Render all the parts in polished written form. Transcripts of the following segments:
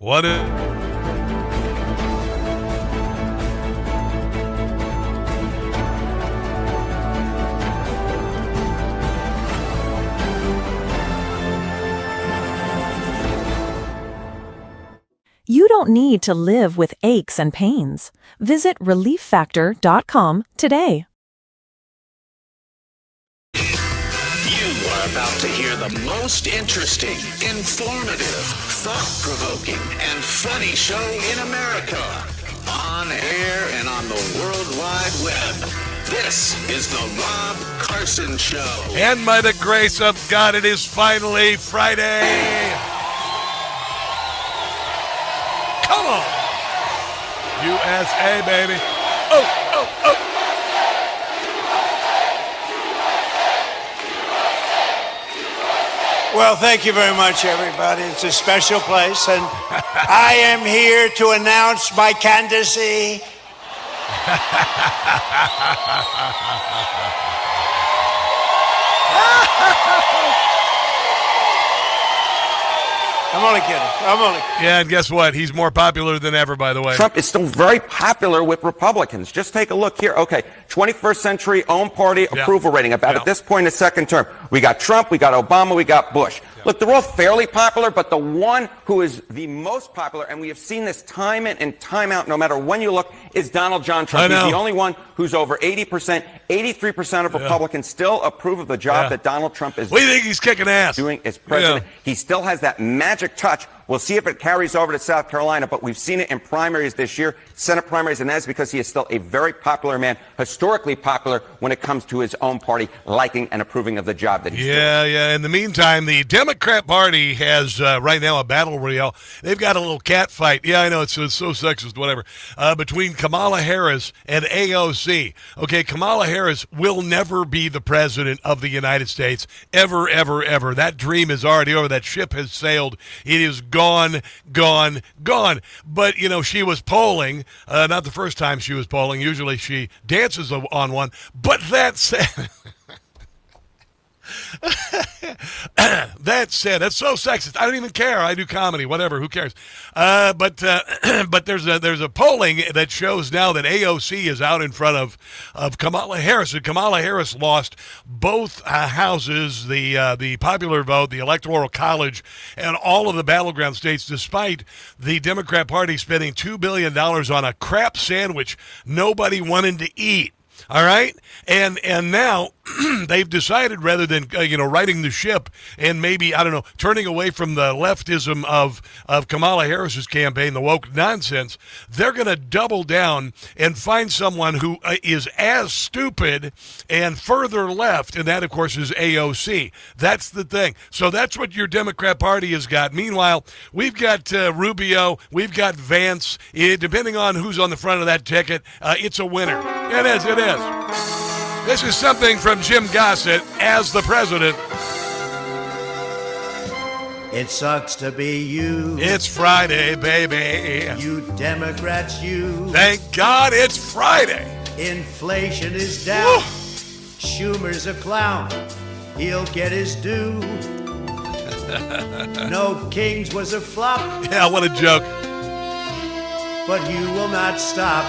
What is... You don't need to live with aches and pains. Visit relieffactor.com today. You are about to hear the most interesting, informative, thought-provoking, and funny show in America. On air and on the World Wide Web. This is the Rob Carson Show. And by the grace of God, it is finally Friday. Come on. USA, baby. Oh. Well, thank you very much, everybody. It's a special place, and I am here to announce my candidacy. I'm only kidding. Yeah, and guess what? He's more popular than ever, by the way. Trump is still very popular with Republicans. Just take a look here. Okay, 21st century own party approval rating about at this point in the second term. We got Trump, we got Obama, we got Bush. Look, they're all fairly popular, but the one who is the most popular, and we have seen this time in and time out, no matter when you look, is Donald John Trump. He's the only one who's over 80%. 83% of Republicans still approve of the job that Donald Trump is We think he's kicking ass. doing as president. He still has that magic touch. We'll see if it carries over to South Carolina, but we've seen it in primaries this year, Senate primaries, and that's because he is still a very popular man, historically popular when it comes to his own party liking and approving of the job that he's doing. Yeah. In the meantime, the Democrat Party has right now a battle royale. They've got a little cat fight. Yeah, I know, it's so sexist, whatever, between Kamala Harris and AOC. Okay, Kamala Harris will never be the president of the United States, ever. That dream is already over. That ship has sailed. It is gone. But, she was polling, not the first time she was polling. Usually she dances on one. But that said... That said, that's so sexist. I don't even care. I do comedy, whatever. Who cares? But there's a polling that shows now that AOC is out in front of Kamala Harris. And Kamala Harris lost both houses, the popular vote, the Electoral College, and all of the battleground states, despite the Democrat Party spending $2 billion on a crap sandwich nobody wanted to eat. All right, and now they've decided, rather than righting the ship and maybe, I don't know, turning away from the leftism of Kamala Harris's campaign, the woke nonsense, they're going to double down and find someone who is as stupid and further left, and that, of course, is AOC. That's the thing. So that's what your Democrat Party has got. Meanwhile, we've got Rubio, we've got Vance. Depending on who's on the front of that ticket, it's a winner. It is. This is something from Jim Gossett as the president. It sucks to be you. It's Friday, baby. You Democrats, you. Thank God it's Friday. Inflation is down. Woo. Schumer's a clown. He'll get his due. No Kings was a flop. Yeah, what a joke. But you will not stop.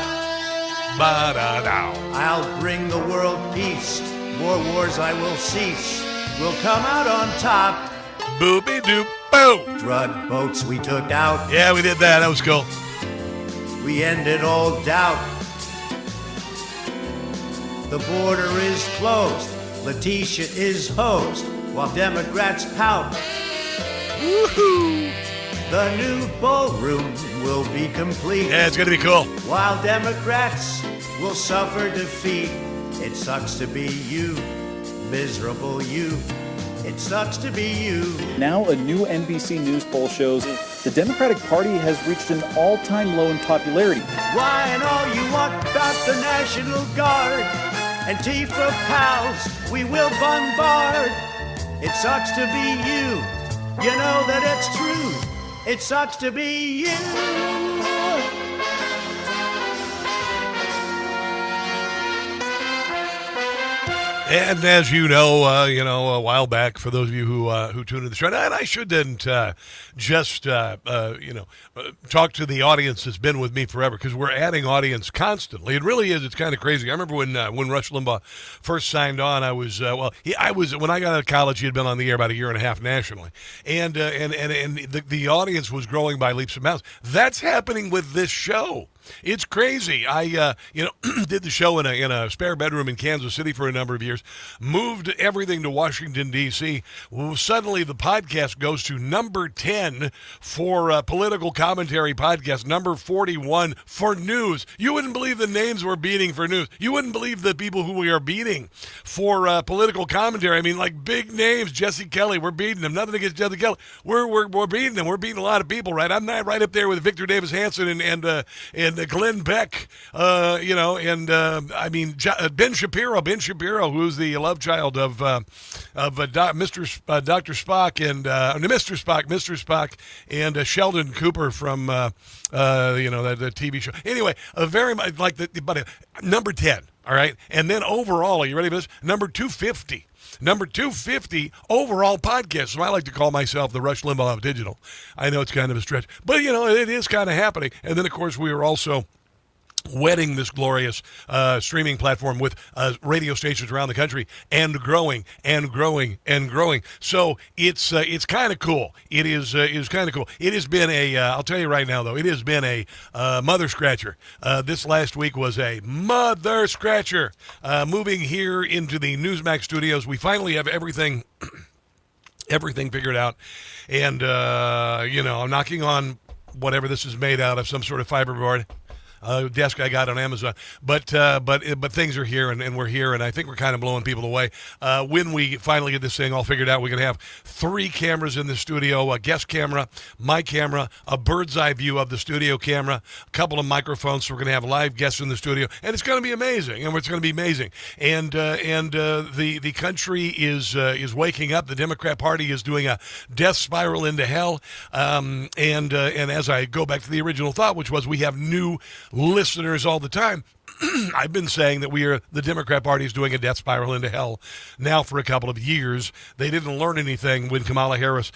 Ba-da-dow. I'll bring the world peace. More wars I will cease. We'll come out on top. Booby-doop-boo. Drug boats we took out. Yeah, we did that. That was cool. We ended all doubt. The border is closed. Letitia is hosed while Democrats pout. Woohoo! The new ballroom will be complete. Yeah, it's going to be cool. While Democrats will suffer defeat. It sucks to be you, miserable you. It sucks to be you. Now a new NBC News poll shows the Democratic Party has reached an all-time low in popularity. Why and all you want about the National Guard and Antifa pals we will bombard. It sucks to be you. You know that it's true. It sucks to be you. And as you know, a while back, for those of you who tuned into the show, and I shouldn't just talk to the audience that's been with me forever, because we're adding audience constantly. It really is. It's kind of crazy. I remember when Rush Limbaugh first signed on. I was when I got out of college, he had been on the air about a year and a half nationally, and the audience was growing by leaps and bounds. That's happening with this show. It's crazy. I did the show in a spare bedroom in Kansas City for a number of years, moved everything to Washington, D.C. Well, suddenly the podcast goes to number 10 for political commentary podcast, number 41 for news. You wouldn't believe the names we're beating for news. You wouldn't believe the people who we are beating for political commentary. I mean, like big names. Jesse Kelly, we're beating him. Nothing against Jesse Kelly. We're beating him. We're beating a lot of people, right? I'm not right up there with Victor Davis Hanson and Glenn Beck, Ben Shapiro, who's the love child of Mr. Spock and Sheldon Cooper from the TV show. Anyway, very much like number 10. All right, and then overall, are you ready for this? Number 250. Number 250 overall podcast. So I like to call myself the Rush Limbaugh Digital. I know it's kind of a stretch, but it is kind of happening. And then, of course, we are also wedding this glorious streaming platform with radio stations around the country, and growing and growing and growing. So it's kind of cool. It is kind of cool. It has been I'll tell you right now though, it has been a mother scratcher. This last week was a mother scratcher. Moving here into the Newsmax studios, we finally have everything figured out, and I'm knocking on whatever this is made out of, some sort of fiberboard. Desk I got on Amazon, but things are here, and we're here, and I think we're kind of blowing people away. When we finally get this thing all figured out, we're going to have 3 cameras in the studio: a guest camera, my camera, a bird's eye view of the studio camera, a couple of microphones. So we're going to have live guests in the studio, and it's going to be amazing. And it's going to be amazing. And the country is waking up. The Democrat Party is doing a death spiral into hell. And as I go back to the original thought, which was we have new listeners all the time. I've been saying that the Democrat Party is doing a death spiral into hell now for a couple of years. They didn't learn anything when Kamala Harris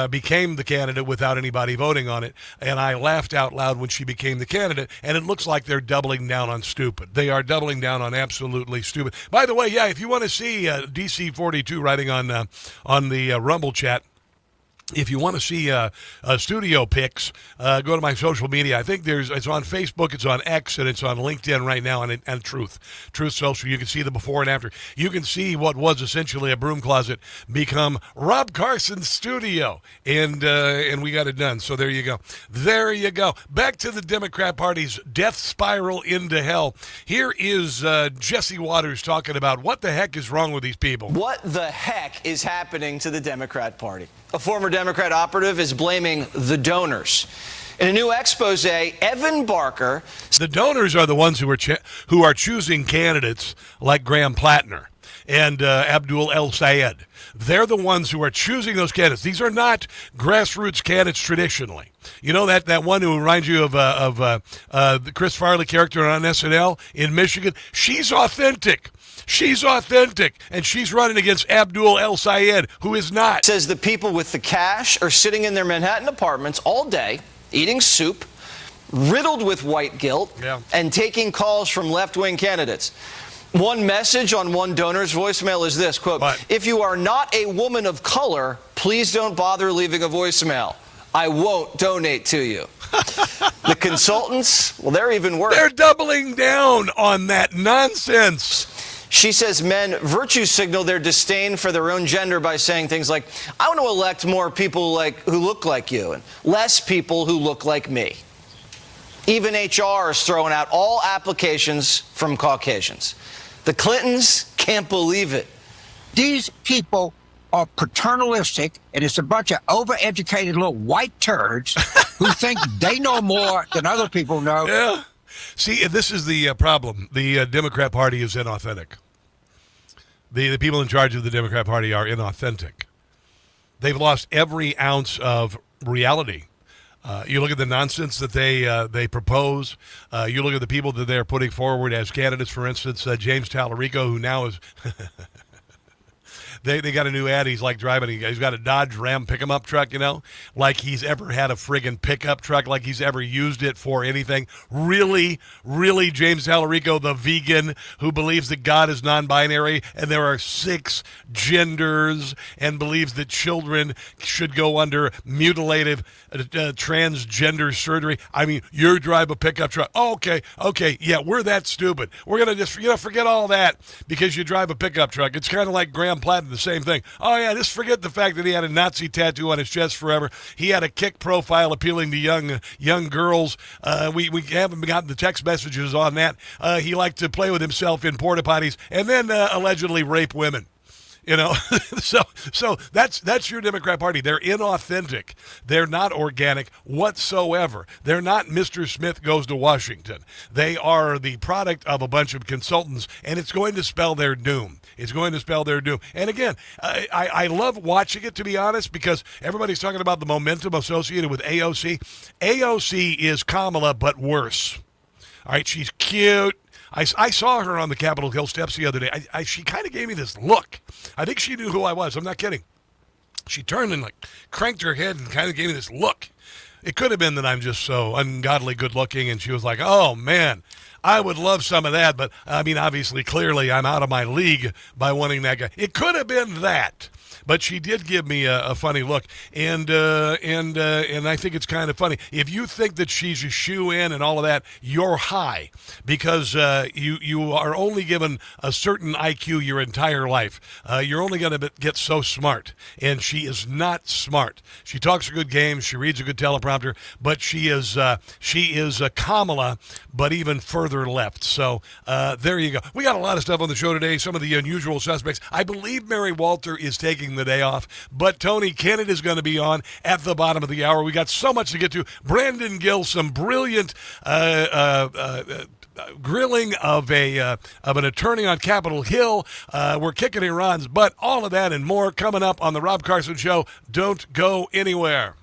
became the candidate without anybody voting on it. And I laughed out loud when she became the candidate. And it looks like they're doubling down on stupid. They are doubling down on absolutely stupid. By the way, yeah, if you want to see DC42 writing on the Rumble chat, if you want to see studio pics, go to my social media. I think it's on Facebook, it's on X, and it's on LinkedIn right now, and Truth Social. You can see the before and after. You can see what was essentially a broom closet become Rob Carson's studio, and we got it done. So there you go. There you go. Back to the Democrat Party's death spiral into hell. Here is Jesse Waters talking about what the heck is wrong with these people. What the heck is happening to the Democrat Party? A former Democrat operative is blaming the donors. In a new expose, Evan Barker... The donors are the ones who are choosing candidates like Graham Plattner and Abdul El Sayed. They're the ones who are choosing those candidates. These are not grassroots candidates traditionally. You know that one who reminds you of the Chris Farley character on SNL in Michigan? She's authentic. She's authentic, and she's running against Abdul El Sayed, who is not. Says the people with the cash are sitting in their Manhattan apartments all day, eating soup, riddled with white guilt, and taking calls from left-wing candidates. One message on one donor's voicemail is this, quote, "If you are not a woman of color, please don't bother leaving a voicemail. I won't donate to you." The consultants, well, they're even worse. They're doubling down on that nonsense. She says men virtue signal their disdain for their own gender by saying things like, "I want to elect more people who look like you and less people who look like me." Even HR is throwing out all applications from Caucasians. The Clintons can't believe it. These people are paternalistic, and it's a bunch of overeducated little white turds who think they know more than other people know. Yeah. See, this is the problem. The Democrat Party is inauthentic. The people in charge of the Democrat Party are inauthentic. They've lost every ounce of reality. You look at the nonsense that they propose. You look at the people that they're putting forward as candidates. For instance, James Tallarico, who now is They got a new ad. He's like driving. He's got a Dodge Ram pick-em-up truck, like he's ever had a friggin' pickup truck, like he's ever used it for anything. Really, really, James Tallarico, the vegan who believes that God is non-binary and there are 6 genders and believes that children should go under mutilative transgender surgery. I mean, you drive a pickup truck. Oh, okay, yeah, we're that stupid. We're going to just, forget all that because you drive a pickup truck. It's kind of like Graham Platten, the same thing. Oh, yeah, just forget the fact that he had a Nazi tattoo on his chest forever. He had a kick profile appealing to young girls. We haven't gotten the text messages on that. He liked to play with himself in porta potties and then allegedly rape women. So that's your Democrat Party. They're inauthentic. They're not organic whatsoever. They're not Mr. Smith Goes to Washington. They are the product of a bunch of consultants, and it's going to spell their doom. It's going to spell their doom. And again, I love watching it, to be honest, because everybody's talking about the momentum associated with AOC. AOC is Kamala, but worse. All right, she's cute. I saw her on the Capitol Hill steps the other day. She kind of gave me this look. I think she knew who I was. I'm not kidding. She turned and cranked her head and kind of gave me this look. It could have been that I'm just so ungodly good looking, and she was like, oh, man, I would love some of that. But, I mean, obviously, clearly, I'm out of my league by wanting that guy. It could have been that. But she did give me a funny look, and I think it's kind of funny. If you think that she's a shoe-in and all of that, you're high, because you are only given a certain IQ your entire life. You're only going to get so smart, and she is not smart. She talks a good game, she reads a good teleprompter, but she is a Kamala, but even further left. So there you go. We got a lot of stuff on the show today. Some of the unusual suspects. I believe Mary Walter is taking the day off, but Tony Kinnett is going to be on at the bottom of the hour. We got so much to get to. Brandon Gill, some brilliant grilling of an attorney on Capitol Hill. We're kicking Iran's butt. All of that and more coming up on the Rob Carson Show. Don't go anywhere.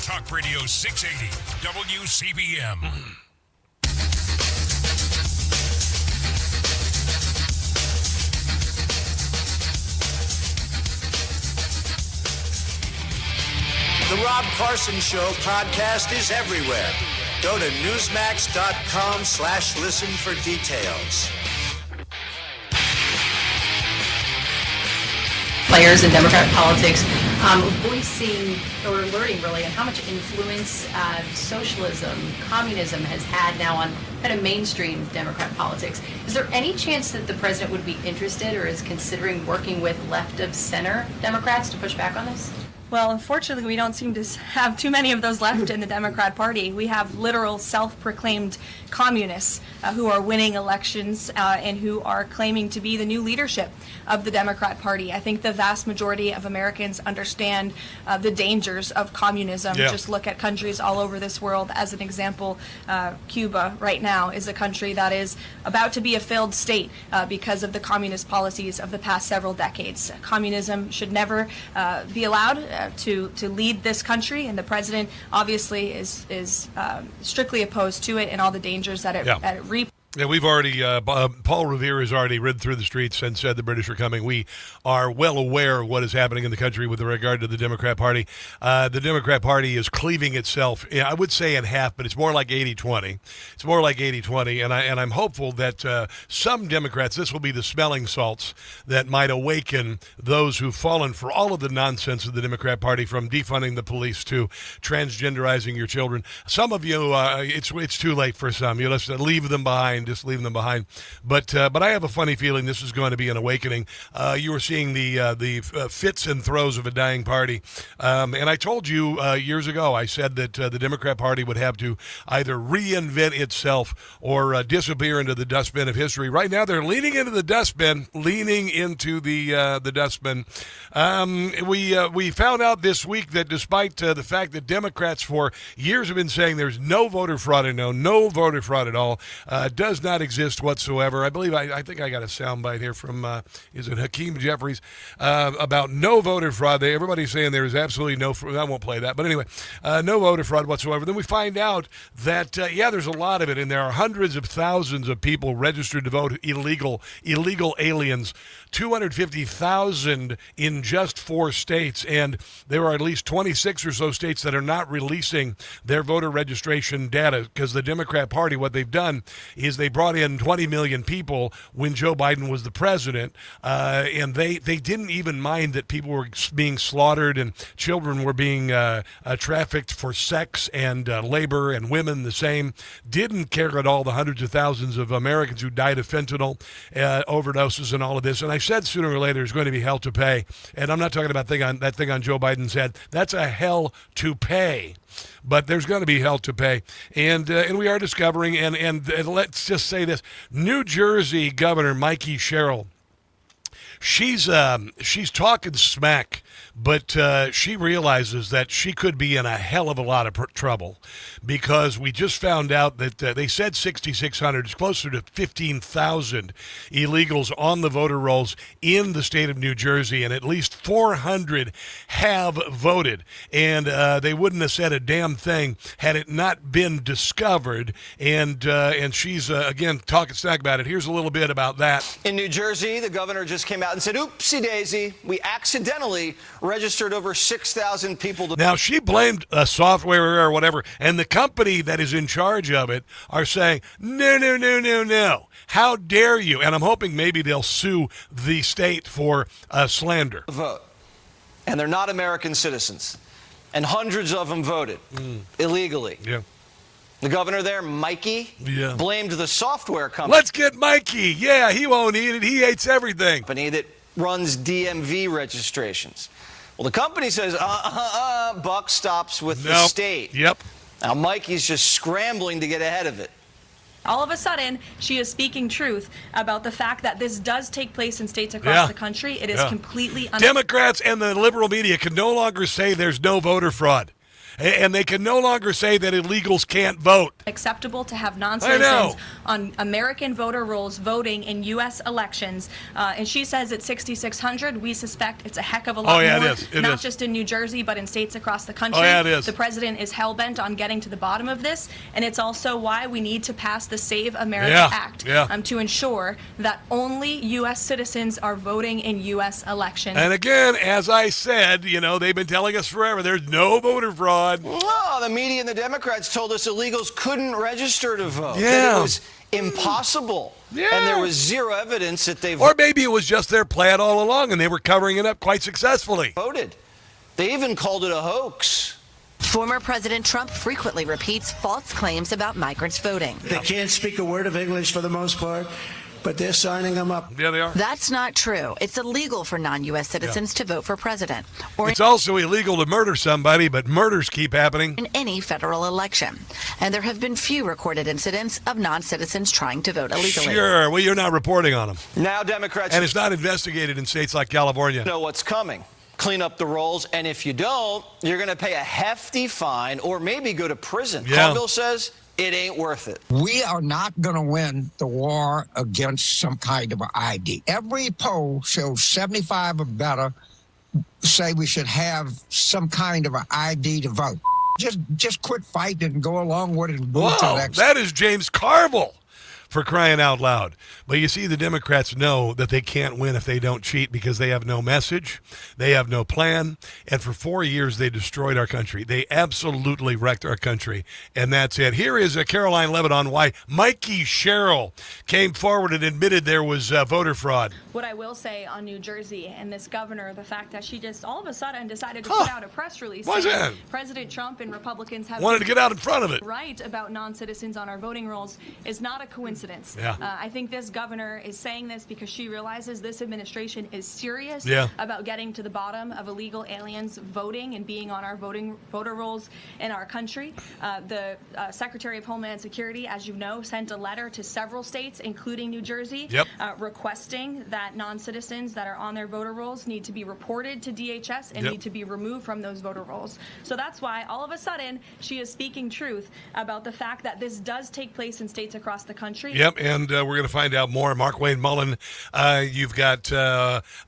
Talk Radio 680 WCBM. The Rob Carson Show podcast is everywhere. Go to newsmax.com/listen for details. Players in Democratic politics voicing or alerting really on how much influence socialism, communism has had now on kind of mainstream Democrat politics. Is there any chance that the president would be interested or is considering working with left of center Democrats to push back on this? Well, unfortunately, we don't seem to have too many of those left in the Democrat Party. We have literal self-proclaimed communists who are winning elections and who are claiming to be the new leadership of the Democrat Party. I think the vast majority of Americans understand the dangers of communism. Yeah. Just look at countries all over this world. As an example, Cuba right now is a country that is about to be a failed state because of the communist policies of the past several decades. Communism should never be allowed to lead this country, and the president obviously is strictly opposed to it and all the dangers that it reaps. Yeah, we've already, Paul Revere has already ridden through the streets and said the British are coming. We are well aware of what is happening in the country with regard to the Democrat Party. The Democrat Party is cleaving itself, I would say in half, but it's more like 80-20. It's more like 80-20, and I'm hopeful that some Democrats, this will be the smelling salts that might awaken those who've fallen for all of the nonsense of the Democrat Party, from defunding the police to transgenderizing your children. Some of you, it's too late for some. You just leave them behind. Just leave them behind. But I have a funny feeling this is going to be an awakening. You were seeing the fits and throes of a dying party. And I told you years ago, I said that the Democrat Party would have to either reinvent itself or disappear into the dustbin of history. Right now, they're leaning into the dustbin, We found out this week that despite the fact that Democrats for years have been saying there's no voter fraud no voter fraud at all, does not exist whatsoever. I believe I think I got a soundbite here from is it Hakeem Jeffries about no voter fraud. Everybody's saying there is absolutely no. I won't play that, but anyway, no voter fraud whatsoever. Then we find out that there's a lot of it, and there are hundreds of thousands of people registered to vote, illegal aliens. 250,000 in just 4 states, and there are at least 26 or so states that are not releasing their voter registration data because the Democrat Party, what they've done is they brought in 20 million people when Joe Biden was the president, and they didn't even mind that people were being slaughtered and children were being trafficked for sex and labor, and women the same. Didn't care at all the hundreds of thousands of Americans who died of fentanyl overdoses and all of this. And I said sooner or later there's going to be hell to pay. And I'm not talking about that thing on Joe Biden's head. That's a hell to pay. But there's going to be hell to pay. And we are discovering, and let's just say this, New Jersey Governor Mikey Sherrill, she's talking smack, but she realizes that she could be in a hell of a lot of trouble, because we just found out that they said 6,600. It's closer to 15,000 illegals on the voter rolls in the state of New Jersey, and at least 400 have voted. And they wouldn't have said a damn thing had it not been discovered. And she's, again, talking smack about it. Here's a little bit about that. In New Jersey, the governor just came out and said, oopsie daisy, we accidentally registered over 6,000 people. Now, she blamed a software or whatever, and the company that is in charge of it are saying, no. How dare you? And I'm hoping maybe they'll sue the state for slander. Vote. And they're not American citizens. And hundreds of them voted illegally. Yeah. The governor there, Mikey, blamed the software company. Let's get Mikey. Yeah, he won't eat it. He hates everything. Company that runs DMV registrations. Well, the company says, buck stops with the state. Yep. Now, Mikey's just scrambling to get ahead of it. All of a sudden, she is speaking truth about the fact that this does take place in states across the country. It is completely Democrats and the liberal media can no longer say there's no voter fraud. And they can no longer say that illegals can't vote. Acceptable to have non-citizens on American voter rolls voting in U.S. elections. And she says it's 6,600. We suspect it's a heck of a lot more. It is. Not just in New Jersey, but in states across the country. It is. The president is hell-bent on getting to the bottom of this. And it's also why we need to pass the Save America Act to ensure that only U.S. citizens are voting in U.S. elections. And again, as I said, they've been telling us forever, there's no voter fraud. Oh, the media and the Democrats told us illegals couldn't register to vote. Yeah. That it was impossible. Yeah. And there was zero evidence that they Or maybe it was just their plan all along and they were covering it up quite successfully. voted. They even called it a hoax. Former President Trump frequently repeats false claims about migrants voting. They can't speak a word of English for the most part, but they're signing them up. Yeah, they are. That's not true. It's illegal for non-U.S. citizens to vote for president or It's also illegal to murder somebody, but murders keep happening. in any federal election. And there have been few recorded incidents of non-citizens trying to vote illegally. Sure. Well, you're not reporting on them. Now Democrats And it's not investigated in states like California. know what's coming. Clean up the rolls, and if you don't, you're going to pay a hefty fine or maybe go to prison. Yeah. Colville says it ain't worth it. We are not going to win the war against some kind of an ID. Every poll shows 75 or better say we should have some kind of an ID to vote. Just quit fighting and go along with it and move to the Wow, next. that is James Carville, for crying out loud. But you see, the Democrats know that they can't win if they don't cheat because they have no message, they have no plan, and for 4 years they destroyed our country. They absolutely wrecked our country, and that's it. Here is Caroline Levitt on why Mikey Sherrill came forward and admitted there was voter fraud. What I will say on New Jersey and this governor, the fact that she just all of a sudden decided to put out a press release Why's saying that? President Trump and Republicans have Wanted to get out in front of it. right about non-citizens on our voting rolls is not a coincidence. Yeah. I think this governor is saying this because she realizes this administration is serious about getting to the bottom of illegal aliens voting and being on our voter rolls in our country. The Secretary of Homeland Security, as you know, sent a letter to several states, including New Jersey, requesting that non-citizens that are on their voter rolls need to be reported to DHS and need to be removed from those voter rolls. So that's why all of a sudden she is speaking truth about the fact that this does take place in states across the country. Yep, and we're going to find out more. Mark Wayne Mullen, you've got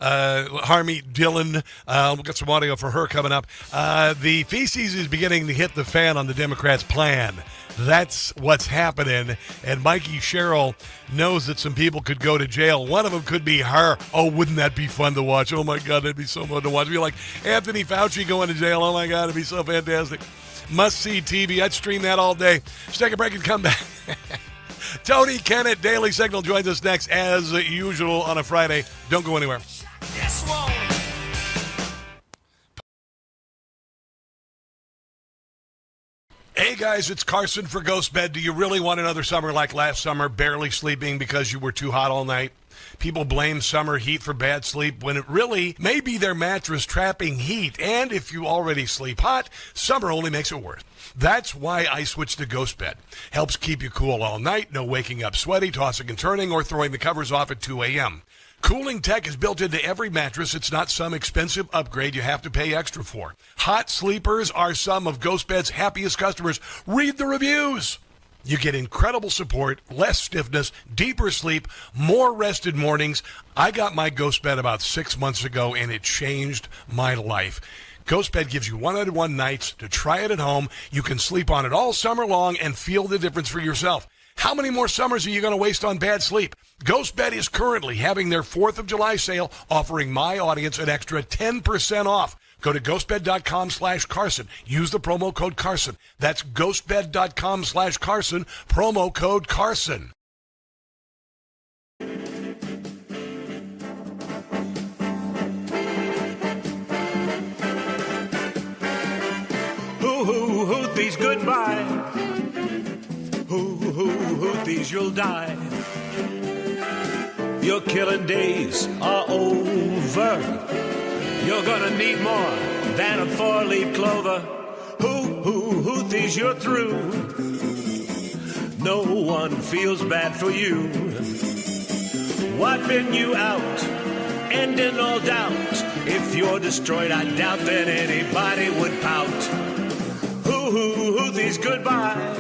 Harmeet Dillon. We'll get some audio for her coming up. The feces is beginning to hit the fan on the Democrats' plan. That's what's happening. And Mikey Sherrill knows that some people could go to jail. One of them could be her. Oh, wouldn't that be fun to watch? Oh, my God, that'd be so fun to watch. It'd be like Anthony Fauci going to jail. Oh, my God, it'd be so fantastic. Must-see TV. I'd stream that all day. Let's take a break and come back. Tony Kinnett, Daily Signal, joins us next, as usual, on a Friday. Don't go anywhere. Hey guys, it's Carson for Ghost Bed. Do you really want another summer like last summer, barely sleeping because you were too hot all night? People blame summer heat for bad sleep when it really may be their mattress trapping heat. And if you already sleep hot, summer only makes it worse. That's why I switched to Ghost Bed. Helps keep you cool all night, no waking up sweaty, tossing and turning, or throwing the covers off at 2 a.m. Cooling tech is built into every mattress. It's not some expensive upgrade you have to pay extra for. Hot sleepers are some of Ghost Bed's happiest customers. Read the reviews. You get incredible support, less stiffness, deeper sleep, more rested mornings. I got my Ghost Bed about 6 months ago, and it changed my life. Ghost Bed gives you 101 nights to try it at home. You can sleep on it all summer long and feel the difference for yourself. How many more summers are you going to waste on bad sleep? Ghost Bed is currently having their 4th of July sale, offering my audience an extra 10% off. Go to ghostbed.com/Carson. Use the promo code Carson. That's ghostbed.com/Carson, promo code Carson. Hoo-hoo-hoo-thies, goodbye. Hoo-hoo-hoo-thies, you'll die. Your killing days are over. You're gonna need more than a 4-leaf clover. Hoo-hoo-hoo-thies, you're through. No one feels bad for you. Wiping you out, ending all doubt. If you're destroyed, I doubt that anybody would pout. goodbye.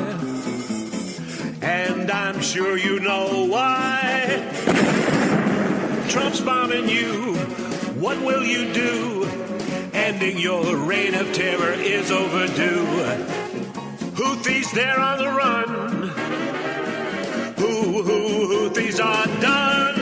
And I'm sure you know why. Trump's bombing you. What will you do? Ending your reign of terror is overdue. Houthis, they're on the run. Houthis are done.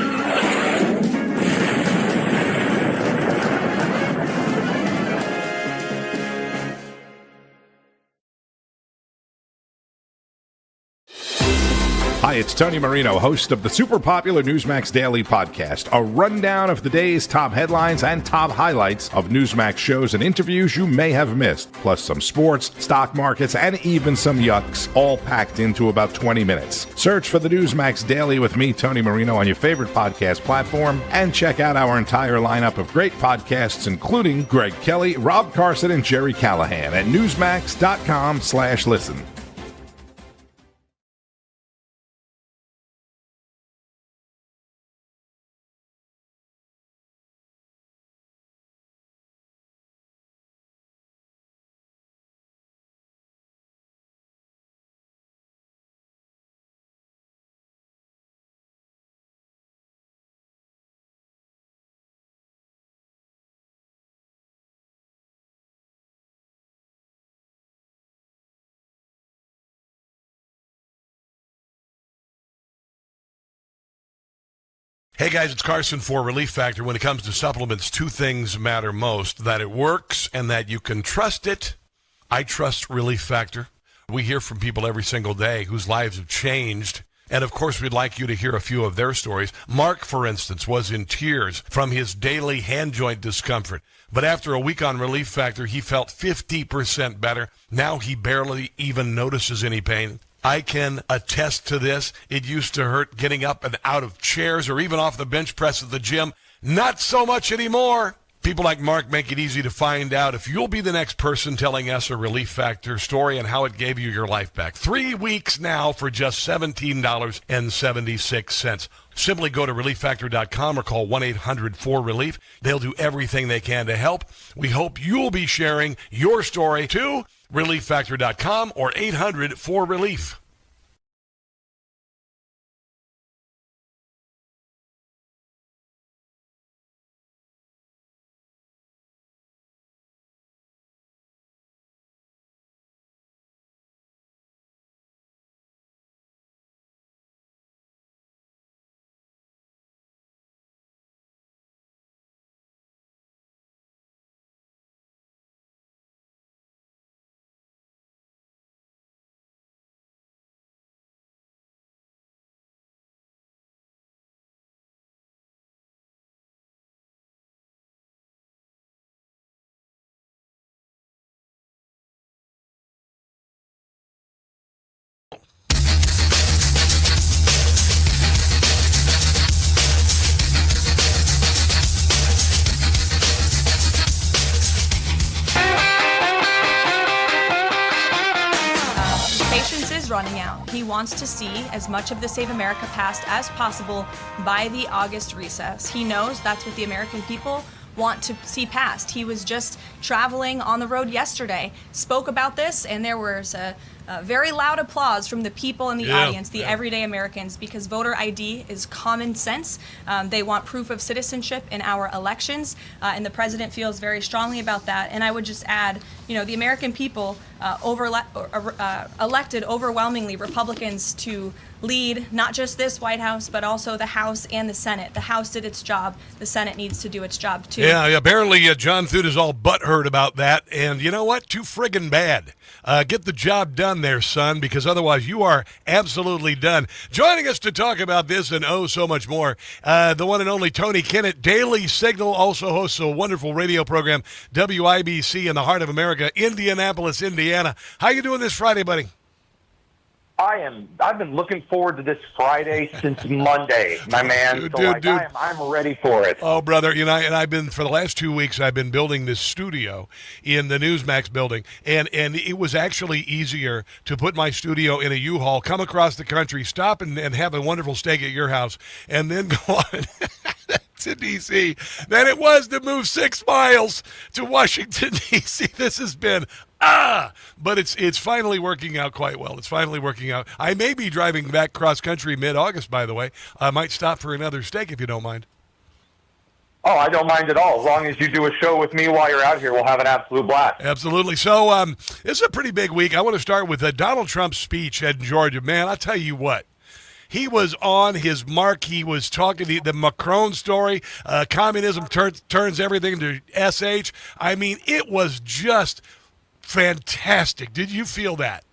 Hi, it's Tony Marino, host of the super popular Newsmax Daily Podcast, a rundown of the day's top headlines and top highlights of Newsmax shows and interviews you may have missed, plus some sports, stock markets, and even some yucks, all packed into about 20 minutes. Search for the Newsmax Daily with me, Tony Marino, on your favorite podcast platform, and check out our entire lineup of great podcasts, including Greg Kelly, Rob Carson, and Jerry Callahan at newsmax.com/listen. Hey guys, it's Carson for Relief Factor. When it comes to supplements, two things matter most: that it works and that you can trust it. I trust Relief Factor. We hear from people every single day whose lives have changed. And of course, we'd like you to hear a few of their stories. Mark, for instance, was in tears from his daily hand joint discomfort. But after a week on Relief Factor, he felt 50% better. Now he barely even notices any pain. I can attest to this. It used to hurt getting up and out of chairs or even off the bench press at the gym. Not so much anymore. People like Mark make it easy to find out if you'll be the next person telling us a Relief Factor story and how it gave you your life back. 3 weeks now for just $17.76. Simply go to relieffactor.com or call 1-800-4RELIEF. They'll do everything they can to help. We hope you'll be sharing your story too. relieffactor.com or 800-4RELIEF. Running out. He wants to see as much of the Save America past as possible by the August recess. He knows that's what the American people want to see passed. He was just traveling on the road yesterday, spoke about this, and there was a very loud applause from the people in the audience, the everyday Americans, because voter ID is common sense. They want proof of citizenship in our elections, and the president feels very strongly about that. And I would just add, the American people elected overwhelmingly Republicans to lead not just this White House, but also the House and the Senate. The House did its job. The Senate needs to do its job, too. Yeah, apparently John Thune is all butthurt about that. And you know what? Too friggin' bad. Get the job done there, son, because otherwise you are absolutely done. Joining us to talk about this and so much more, the one and only Tony Kinnett, Daily Signal, also hosts a wonderful radio program, WIBC in the heart of America, Indianapolis, Indiana. How you doing this Friday, buddy? I've been looking forward to this Friday since Monday, my man. Dude. I'm ready for it. Oh, brother, and I've been, for the last 2 weeks, I've been building this studio in the Newsmax building, and it was actually easier to put my studio in a U-Haul, come across the country, stop and have a wonderful steak at your house, and then go on in D.C. than it was to move 6 miles to Washington, D.C. This has been, but it's finally working out quite well. It's finally working out. I may be driving back cross-country mid-August, by the way. I might stop for another steak if you don't mind. Oh, I don't mind at all. As long as you do a show with me while you're out here, we'll have an absolute blast. Absolutely. So this is a pretty big week. I want to start with Donald Trump's speech in Georgia. Man, I'll tell you what. He was on his mark. He was talking the Macron story. Communism turns everything to SH. I mean, it was just fantastic. Did you feel that?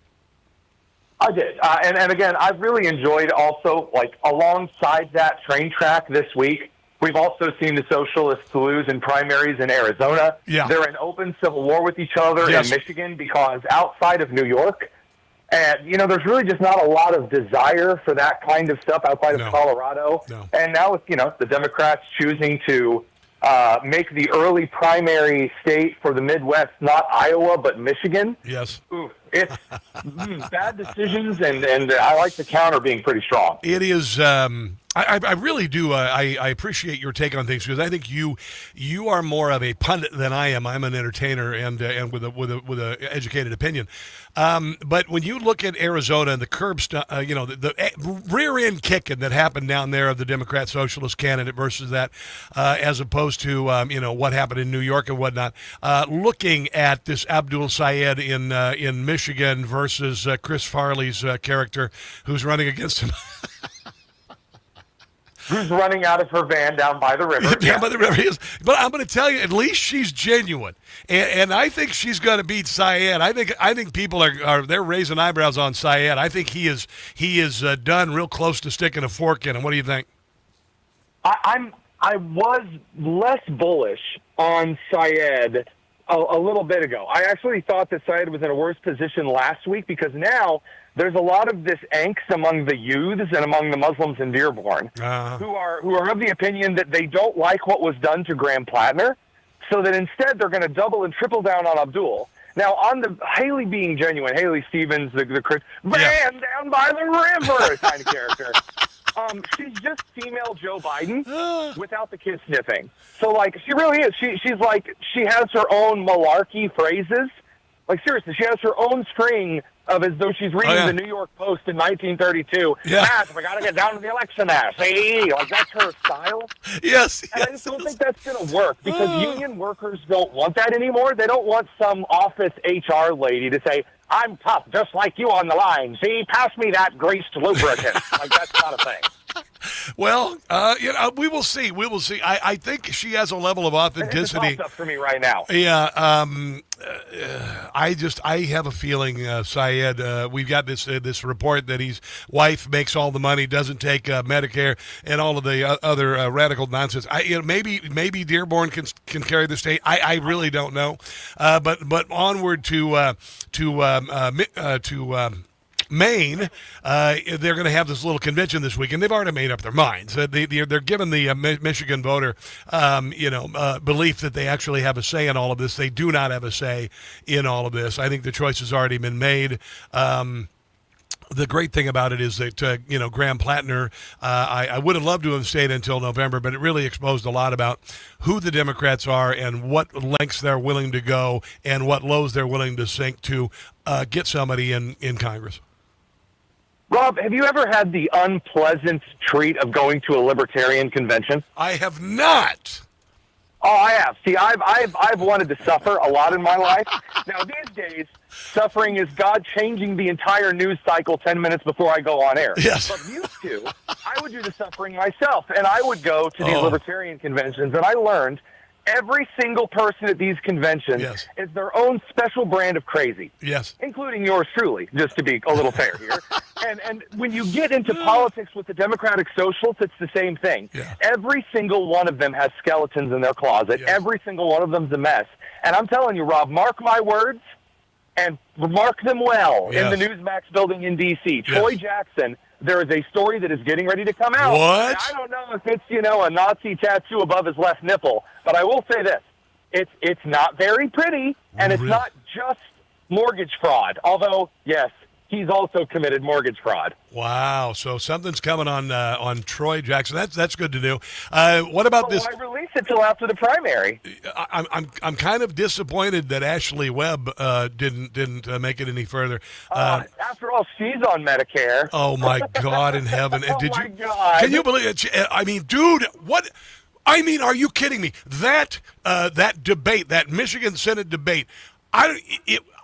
I did. And again, I've really enjoyed also, like, alongside that train track this week, we've also seen the socialists lose in primaries in Arizona. Yeah. They're in open civil war with each other Yes. in Michigan because outside of New York, and, there's really just not a lot of desire for that kind of stuff outside of Colorado. No. And now with, the Democrats choosing to make the early primary state for the Midwest not Iowa but Michigan. Yes. Ooh, it's bad decisions, and I like the counter being pretty strong. It is. I really do. I appreciate your take on things because I think you are more of a pundit than I am. I'm an entertainer and with a educated opinion. But when you look at Arizona and the curb the rear end kicking that happened down there of the Democrat Socialist candidate versus that, as opposed to what happened in New York and whatnot. Looking at this Abdul Sayed in Michigan versus Chris Farley's character, who's running against him. Who's running out of her van down by the river. Down by the river, yes. But I'm going to tell you, at least she's genuine, and I think she's going to beat Syed. I think people they're raising eyebrows on Syed. I think he is done real close to sticking a fork in him. What do you think? I was less bullish on Syed a little bit ago. I actually thought that Syed was in a worse position last week because now there's a lot of this angst among the youths and among the Muslims in Dearborn who are of the opinion that they don't like what was done to Graham Plattner, so that instead they're going to double and triple down on Abdul. Now, on the Haley being genuine, Haley Stevens, the van down by the river kind of character. She's just female Joe Biden without the kid sniffing. So, like, she really is. She's like, she has her own malarkey phrases. Like, seriously, she has her own string of as though she's reading the New York Post in 1932. We got to get down to the election now. See? Like, that's her style. Yes. And I just don't think that's going to work because union workers don't want that anymore. They don't want some office HR lady to say, I'm tough, just like you on the line. See, pass me that greased lubricant. Like, that's not a thing. Well, we will see. We will see. I think she has a level of authenticity. It's a toss-up for me right now. Yeah. I have a feeling, Syed, we've got this report that his wife makes all the money, doesn't take Medicare, and all of the other radical nonsense. Maybe Dearborn can carry the state. I really don't know. But onward to Maine, they're going to have this little convention this week, and they've already made up their minds. They're giving the Michigan voter, belief that they actually have a say in all of this. They do not have a say in all of this. I think the choice has already been made. The great thing about it is that, Graham Plattner, I would have loved to have stayed until November, but it really exposed a lot about who the Democrats are and what lengths they're willing to go and what lows they're willing to sink to get somebody in Congress. Rob, have you ever had the unpleasant treat of going to a libertarian convention? I have not. Oh, I have. See, I've wanted to suffer a lot in my life. Now, these days, suffering is God changing the entire news cycle 10 minutes before I go on air. Yes. But used to, I would do the suffering myself, and I would go to these libertarian conventions, and I learned every single person at these conventions is their own special brand of crazy. Yes. Including yours truly, just to be a little fair here. And when you get into politics with the Democratic Socialists, it's the same thing. Yeah. Every single one of them has skeletons in their closet. Yes. Every single one of them's a mess. And I'm telling you, Rob, mark my words, and mark them well in the Newsmax building in D.C. Troy Jackson, there is a story that is getting ready to come out. What? And I don't know if it's, a Nazi tattoo above his left nipple, but I will say this. It's not very pretty, and it's not just mortgage fraud. Although, yes, he's also committed mortgage fraud. Wow. So something's coming on Troy Jackson. That's good to know. What about this? Why release it till after the primary? I'm kind of disappointed that Ashley Webb didn't make it any further. After all, she's on Medicare. Oh my God in heaven! Oh Did my you? God. Can you believe it? I mean, dude, what? I mean, are you kidding me? That debate, that Michigan Senate debate, I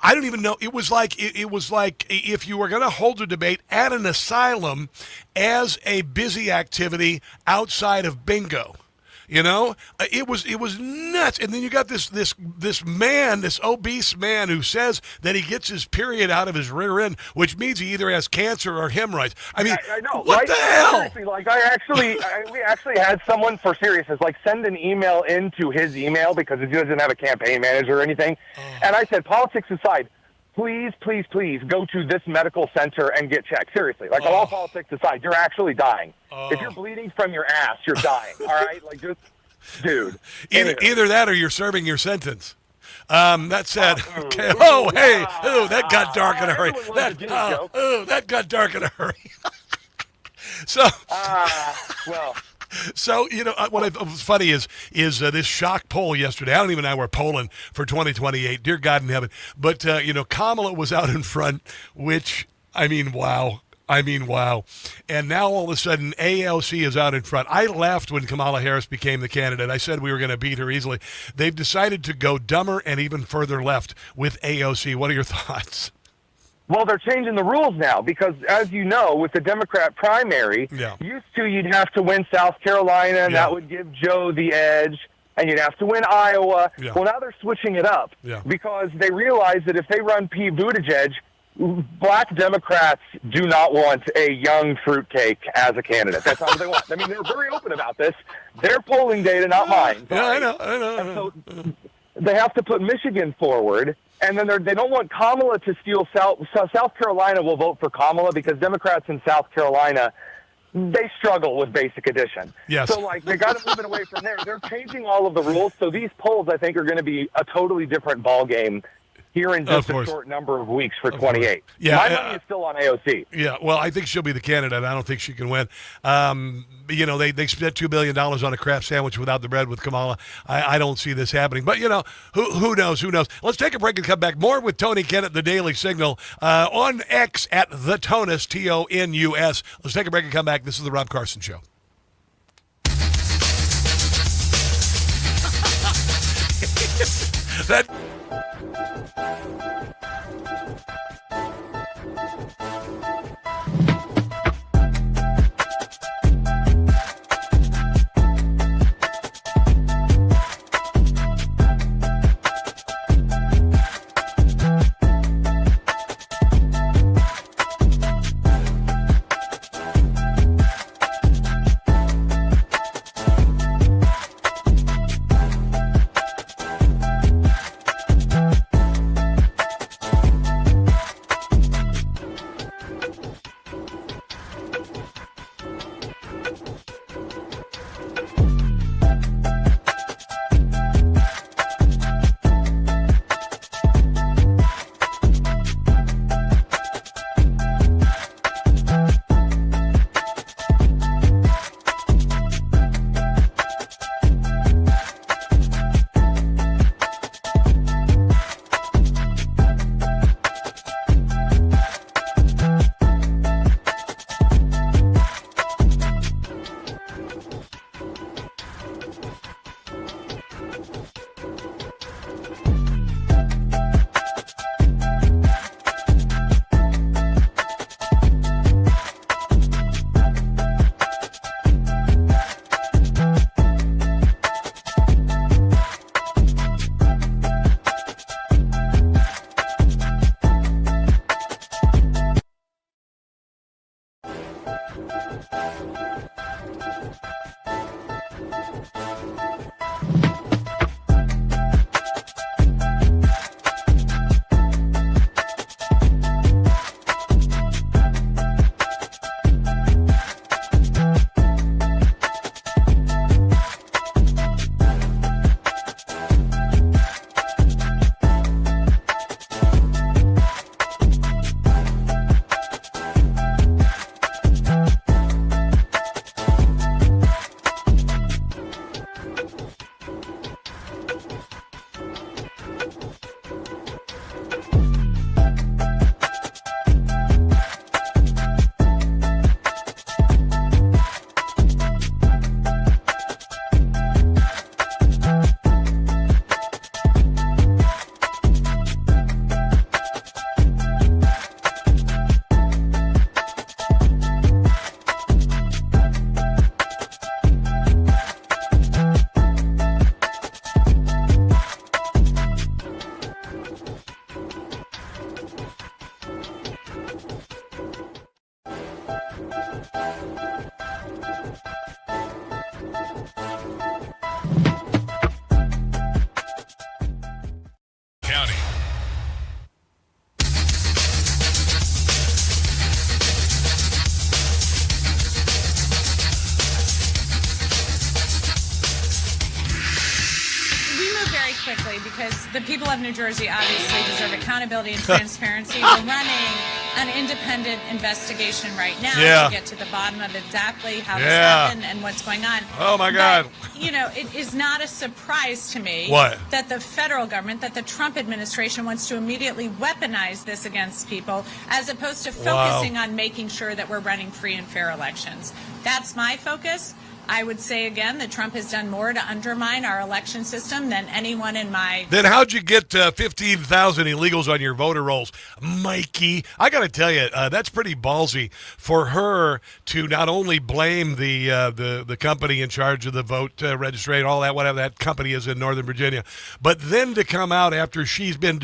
don't even know. It was like if you were going to hold a debate at an asylum as a busy activity outside of bingo. You know, it was nuts. And then you got this man, this obese man who says that he gets his period out of his rear end, which means he either has cancer or hemorrhoids. I mean, I know, what right? the hell? Seriously, like we actually had someone for seriousness, like send an email into his email because he doesn't have a campaign manager or anything. And I said, politics aside, please, please, please go to this medical center and get checked. Seriously, like all politics aside, you're actually dying. If you're bleeding from your ass, you're dying. All right, like just, dude. Either that or you're serving your sentence. That said, okay. Oh, hey, oh, that got dark in a hurry. That got dark in a hurry. So, well. So, you know, what was funny is this shock poll yesterday. I don't even know we're polling for 2028. Dear God in heaven. But, you know, Kamala was out in front, which, I mean, wow. And now all of a sudden, AOC is out in front. I laughed when Kamala Harris became the candidate. I said we were going to beat her easily. They've decided to go dumber and even further left with AOC. What are your thoughts? Well, they're changing the rules now because, as you know, with the Democrat primary, used to you'd have to win South Carolina, and that would give Joe the edge, and you'd have to win Iowa. Yeah. Well, now they're switching it up because they realize that if they run Pete Buttigieg, black Democrats do not want a young fruitcake as a candidate. That's not what they want. I mean, they're very open about this. Their polling data, not mine. Yeah, I know. So they have to put Michigan forward. And then they don't want Kamala to steal South Carolina will vote for Kamala because Democrats in South Carolina, they struggle with basic addition. Yes. So, like, they got to move it away from there. They're changing all of the rules. So these polls, I think, are going to be a totally different ballgame here in just a short number of weeks for 28. Yeah, my money is still on AOC. Yeah, well, I think she'll be the candidate. I don't think she can win. You know, they spent $2 billion on a Kraft sandwich without the bread with Kamala. I don't see this happening. But, you know, who knows? Who knows? Let's take a break and come back. More with Tony Kinnett, the Daily Signal, on X at The Tonus, TONUS. Let's take a break and come back. This is The Rob Carson Show. That... the people of New Jersey obviously deserve accountability and transparency. We're running an independent investigation right now to get to the bottom of exactly how this happened and what's going on. Oh, my God. But, it is not a surprise to me that the federal government, that the Trump administration wants to immediately weaponize this against people as opposed to focusing on making sure that we're running free and fair elections. That's my focus. I would say again that Trump has done more to undermine our election system than anyone in my... Then how'd you get 15,000 illegals on your voter rolls, Mikey? I got to tell you, that's pretty ballsy for her to not only blame the company in charge of the vote registry and all that, whatever that company is in Northern Virginia, but then to come out after she's been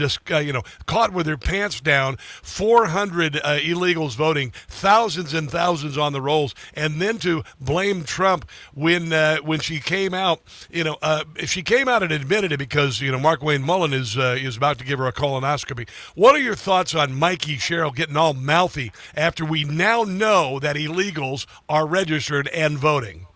caught with her pants down, 400 illegals voting, thousands and thousands on the rolls, and then to blame Trump when she came out, if she came out and admitted it because Mark Wayne Mullen is about to give her a colonoscopy. What are your thoughts on Mikey Sherrill getting all mouthy after we now know that illegals are registered and voting?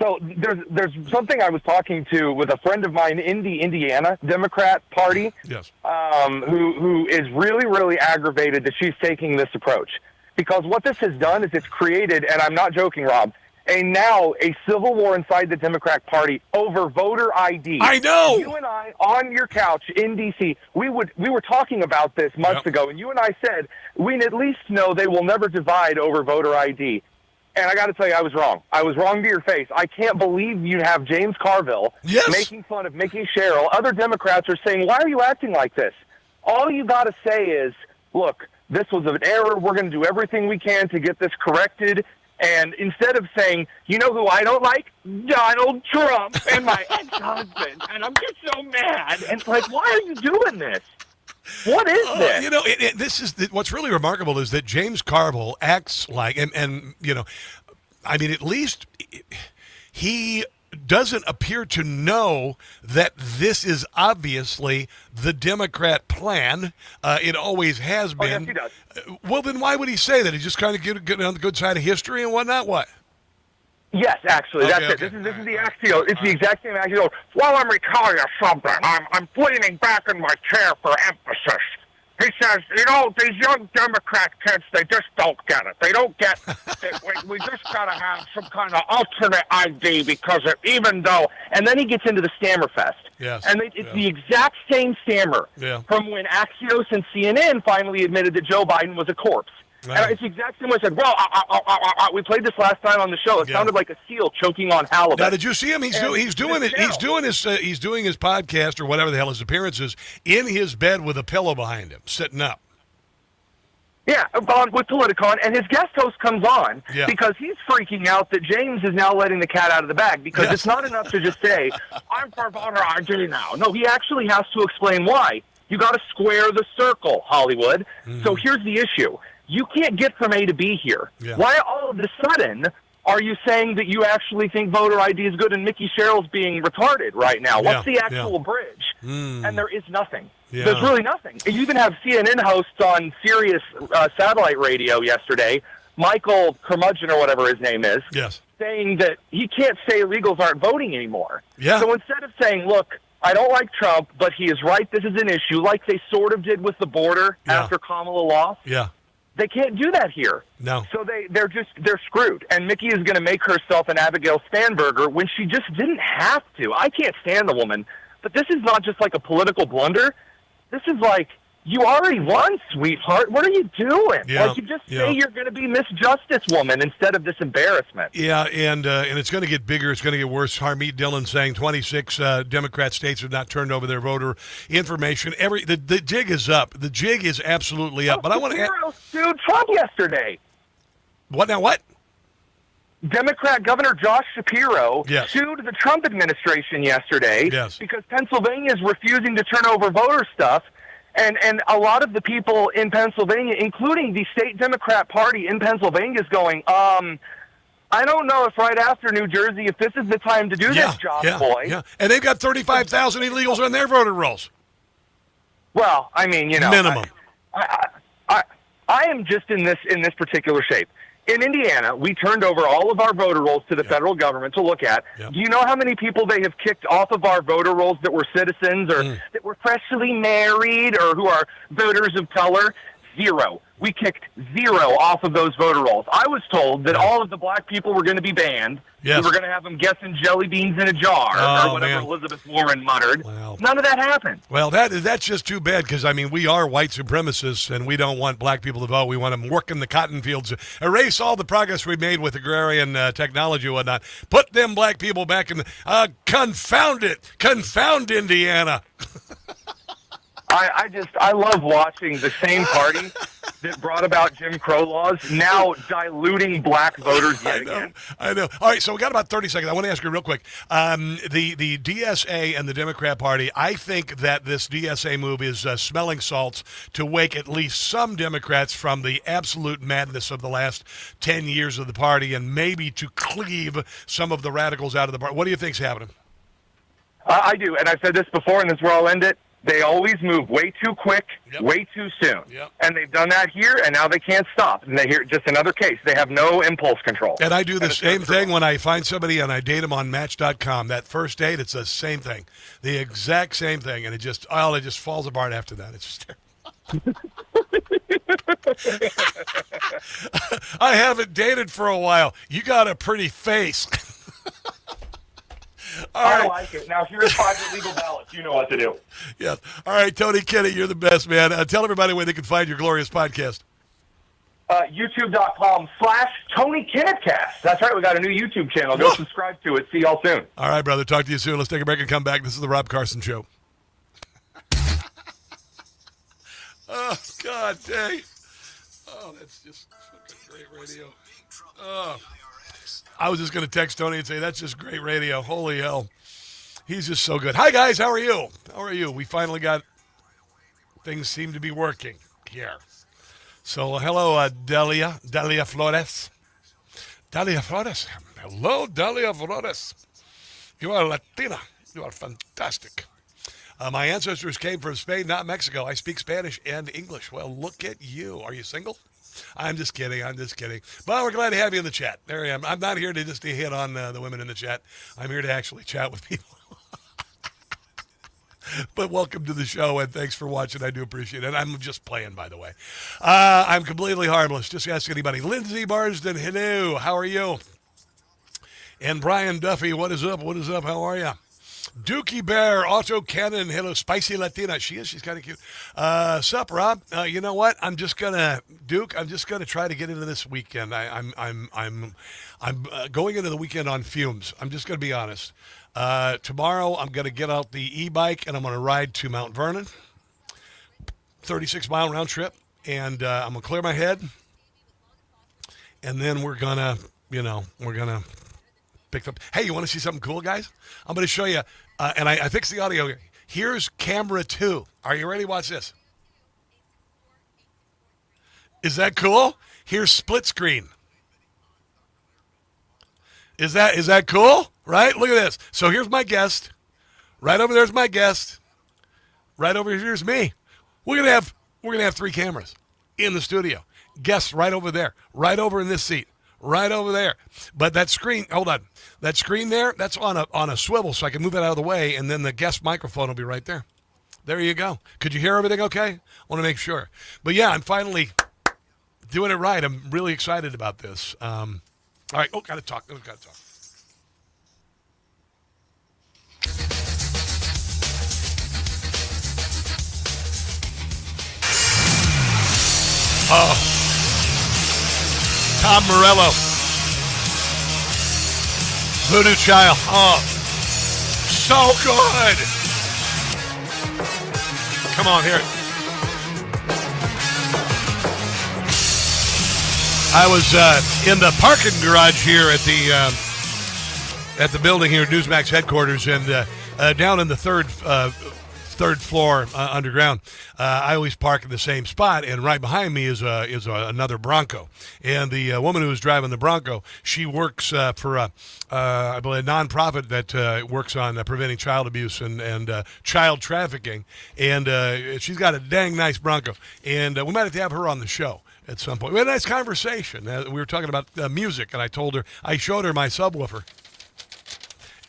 So there's something I was talking to with a friend of mine in the Indiana Democrat Party, who is really, really aggravated that she's taking this approach. Because what this has done is it's created, and I'm not joking, Rob, a civil war inside the Democratic Party over voter ID. I know. You and I, on your couch in D.C., we were talking about this months ago, and you and I said, we at least know they will never divide over voter ID. And I got to tell you, I was wrong. I was wrong to your face. I can't believe you have James Carville making fun of Mickey Sherrill. Other Democrats are saying, why are you acting like this? All you got to say is, look, this was an error. We're going to do everything we can to get this corrected. And instead of saying, you know who I don't like? Donald Trump and my ex-husband. And I'm just so mad. And it's like, why are you doing this? What is this? This is what's really remarkable is that James Carville acts like, at least he doesn't appear to know that this is obviously the Democrat plan. It always has been. Yes, he does. Well, then why would he say that? He's just kind of get on the good side of history and whatnot? What? Yes, actually, that's it. This is the axiom. It's the exact same axiom. Well, let me tell you something. I'm leaning back in my chair for emphasis. He says, these young Democrat kids, they just don't get it. They don't get it. We just got to have some kind of alternate ID because even though... And then he gets into the stammer fest. Yes. And it's the exact same stammer from when Axios and CNN finally admitted that Joe Biden was a corpse. Right. And it's the exact same way. I said, well, we played this last time on the show. It sounded like a seal choking on halibut. Now, did you see him? He's doing his podcast or whatever the hell his appearance is in his bed with a pillow behind him, sitting up. Yeah, with Politicon, and his guest host comes on because he's freaking out that James is now letting the cat out of the bag because it's not enough to just say, I'm for voter ID now. No, he actually has to explain why. You got to square the circle, Hollywood. Mm-hmm. So here's the issue. You can't get from A to B here. Yeah. Why all of a sudden are you saying that you actually think voter ID is good and Mickey Sherrill's being retarded right now? What's the actual bridge? And there is nothing. Yeah. There's really nothing. You even have CNN hosts on Sirius satellite radio yesterday, Michael Curmudgeon or whatever his name is, saying that he can't say illegals aren't voting anymore. Yeah. So instead of saying, look, I don't like Trump, but he is right, this is an issue, like they sort of did with the border after Kamala lost. Yeah. They can't do that here. No. So they're screwed. And Mickey is going to make herself an Abigail Spanberger when she just didn't have to. I can't stand the woman. But this is not just like a political blunder. This is like, you already won, sweetheart. What are you doing? Yeah. Like, you just say you're going to be Miss Justice woman instead of this embarrassment. Yeah, and it's going to get bigger. It's going to get worse. Harmeet Dillon saying 26 Democrat states have not turned over their voter information. The jig is up. The jig is absolutely up. But I want to sued Trump yesterday. What now? What? Democrat Governor Josh Shapiro sued the Trump administration yesterday because Pennsylvania is refusing to turn over voter stuff. And a lot of the people in Pennsylvania, including the state Democrat Party in Pennsylvania, is going, I don't know if right after New Jersey, if this is the time to do this, Josh boy. Yeah, and they've got 35,000 illegals on their voter rolls. Well, I mean, minimum. I am just in this particular shape. In Indiana, we turned over all of our voter rolls to the federal government to look at. Yep. Do you know how many people they have kicked off of our voter rolls that were citizens or that were freshly married or who are voters of color? 0. We kicked 0 off of those voter rolls. I was told that all of the black people were going to be banned. Yes. We were going to have them guessing jelly beans in a jar or whatever Elizabeth Warren muttered. Wow. None of that happened. Well, that's just too bad because, I mean, we are white supremacists and we don't want black people to vote. We want them working the cotton fields, erase all the progress we made with agrarian technology and whatnot. Put them black people back in the confound it. Confound Indiana. I love watching the same party that brought about Jim Crow laws now diluting black voters yet again. I know. All right, so we got about 30 seconds. I want to ask you real quick. The DSA and the Democrat Party, I think that this DSA move is smelling salts to wake at least some Democrats from the absolute madness of the last 10 years of the party and maybe to cleave some of the radicals out of the party. What do you think's happening? I do, and I've said this before, and this is where I'll end it. They always move way too quick, way too soon. And they've done that here, and now they can't stop. And they hear just another case. They have no impulse control. And I do the same thing when I find somebody and I date them on Match.com. That first date, it's the same thing. The exact same thing. And it just falls apart after that. It's just I haven't dated for a while. You got a pretty face. I like it. Now, here's 5 illegal ballots. You know what to do. Yeah. All right, Tony Kinnett, you're the best, man. Tell everybody where they can find your glorious podcast. YouTube.com/Tony Kinnettcast. That's right. We got a new YouTube channel. Go subscribe to it. See y'all soon. All right, brother. Talk to you soon. Let's take a break and come back. This is the Rob Carson Show. Oh, God dang. Oh, that's just fucking great radio. Oh. I was just going to text Tony and say, that's just great radio. Holy hell. He's just so good. Hi, guys. How are you? How are you? We finally got things seem to be working here. So, hello, Delia Flores. Delia Flores. Hello, Delia Flores. You are Latina. You are fantastic. My ancestors came from Spain, not Mexico. I speak Spanish and English. Well, look at you. Are you single? I'm just kidding. But we're glad to have you in the chat. There I am. I'm not here to just to hit on the women in the chat. I'm here to actually chat with people. But welcome to the show, and thanks for watching. I do appreciate it. I'm just playing, by the way. I'm completely harmless. Just ask anybody. Lindsay Marsden, hello. How are you? And Brian Duffy, what is up? What is up? How are you? Dookie Bear, Auto Cannon, hello, Spicy Latina. She's kind of cute. Sup, Rob? You know what? I'm just gonna try to get into this weekend. I'm going into the weekend on fumes. I'm just gonna be honest. Tomorrow I'm gonna get out the e-bike and I'm gonna ride to Mount Vernon, 36-mile round trip, and I'm gonna clear my head, and then we're gonna pick up. Hey, you want to see something cool, guys? I'm going to show you, and I fixed the audio here. Here's camera 2. Are you ready? Watch this. Is that cool? Here's split screen. Is that cool? Right? Look at this. So here's my guest. Right over there's my guest. Right over here's me. We're gonna have 3 cameras in the studio. Guests right over there. Right over in this seat. Right over there. But that screen, hold on. That screen there, that's on a swivel, so I can move it out of the way, and then the guest microphone will be right there. There you go. Could you hear everything okay? I want to make sure. But yeah, I'm finally doing it right. I'm really excited about this. All right. Oh, gotta talk. Oh. Tom Morello. Voodoo Child. Oh. So good. Come on, here. I was in the parking garage here at the building here at Newsmax headquarters, and down in the third floor underground. I always park in the same spot, and right behind me is another Bronco. And the woman who was driving the Bronco, she works for I believe a nonprofit that works on preventing child abuse and child trafficking. And she's got a dang nice Bronco. And we might have to have her on the show. at some point. We had a nice conversation. We were talking about music, and I showed her my subwoofer.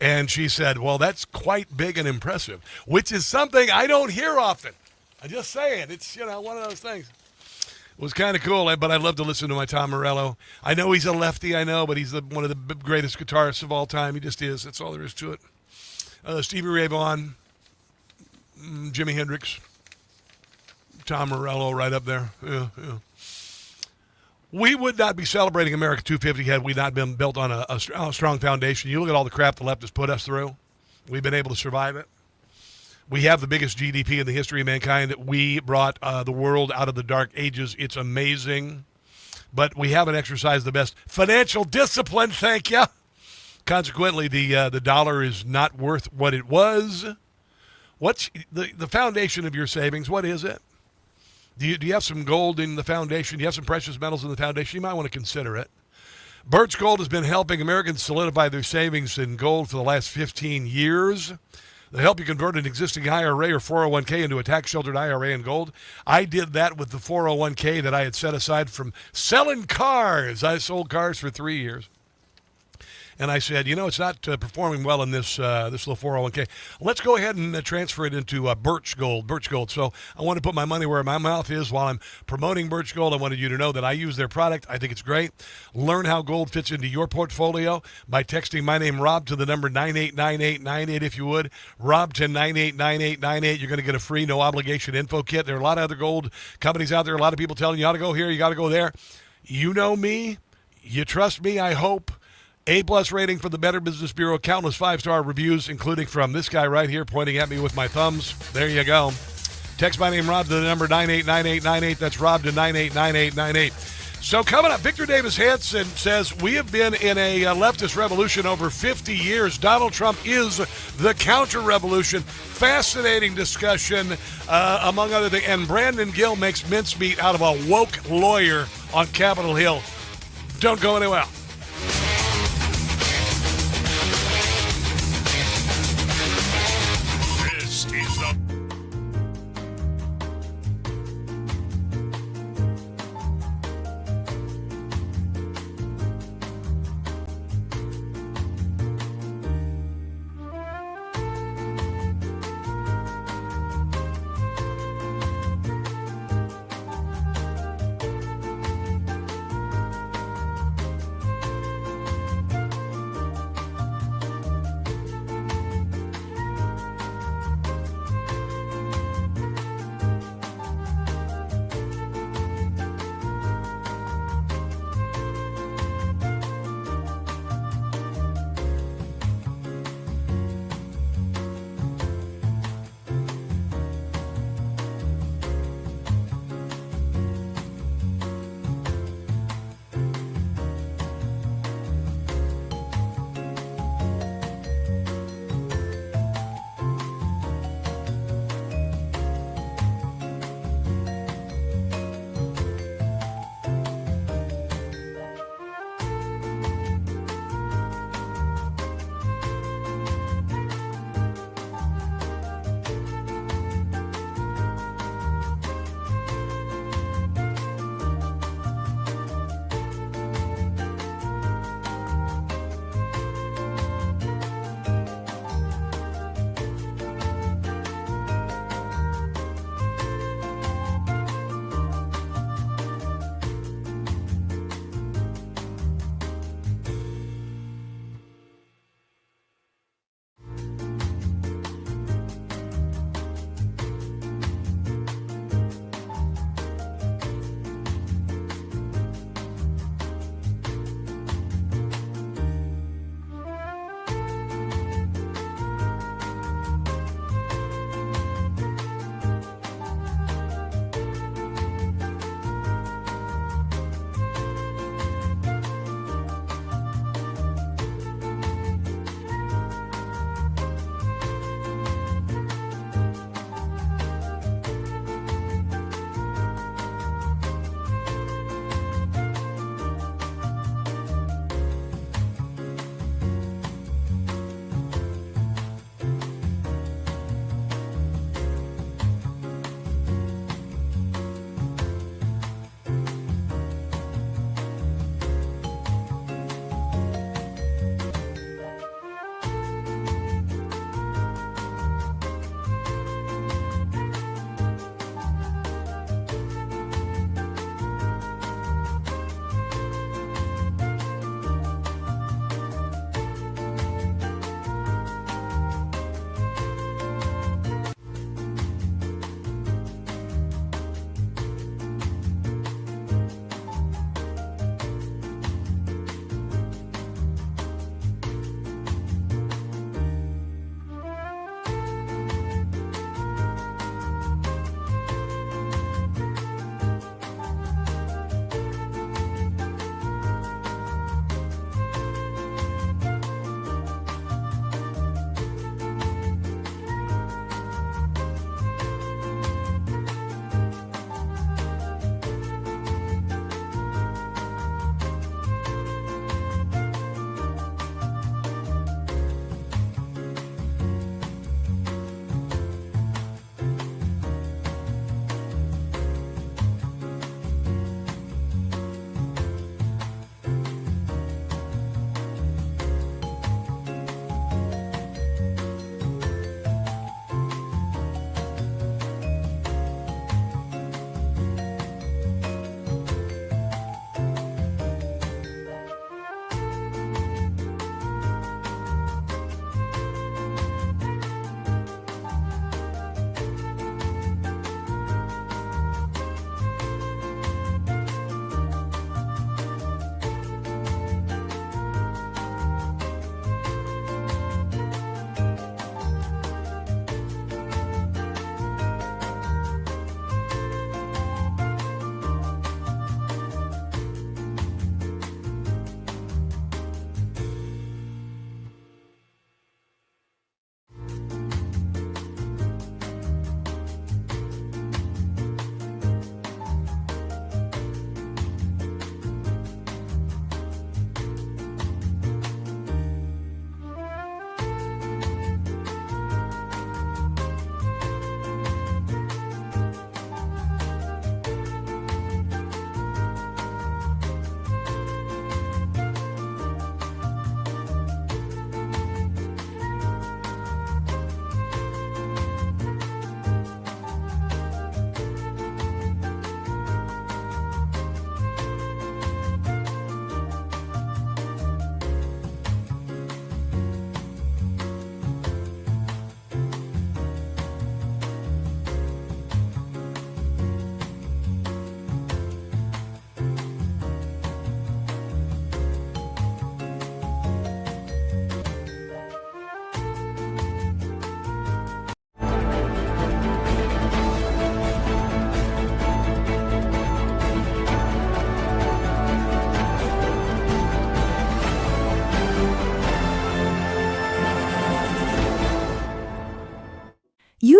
And she said, well, that's quite big and impressive, which is something I don't hear often. I'm just saying. It's, one of those things. It was kind of cool, but I love to listen to my Tom Morello. I know he's a lefty, but he's one of the greatest guitarists of all time. He just is. That's all there is to it. Stevie Ray Vaughan, Jimi Hendrix, Tom Morello right up there. Yeah. We would not be celebrating America 250 had we not been built on a strong foundation. You look at all the crap the left has put us through. We've been able to survive it. We have the biggest GDP in the history of mankind. We brought the world out of the dark ages. It's amazing. But we haven't exercised the best financial discipline, thank you. Consequently, the dollar is not worth what it was. What's the foundation of your savings? What is it? Do you have some gold in the foundation? Do you have some precious metals in the foundation? You might want to consider it. Birch Gold has been helping Americans solidify their savings in gold for the last 15 years. They help you convert an existing IRA or 401k into a tax-sheltered IRA in gold. I did that with the 401k that I had set aside from selling cars. I sold cars for 3 years. And I said, it's not performing well in this little 401k. Let's go ahead and transfer it into Birch Gold. So I want to put my money where my mouth is while I'm promoting Birch Gold. I wanted you to know that I use their product. I think it's great. Learn how gold fits into your portfolio by texting my name, Rob, to the number 989898, if you would. Rob to 989898. You're going to get a free, no obligation info kit. There are a lot of other gold companies out there. A lot of people telling you how to go here, you got to go there. You know me. You trust me, I hope. A-plus rating from the Better Business Bureau, countless 5-star reviews, including from this guy right here pointing at me with my thumbs. There you go. Text my name, Rob, to the number 989898. That's Rob to 989898. So coming up, Victor Davis Hanson says, we have been in a leftist revolution over 50 years. Donald Trump is the counter-revolution. Fascinating discussion, among other things. And Brandon Gill makes mincemeat out of a woke lawyer on Capitol Hill. Don't go anywhere.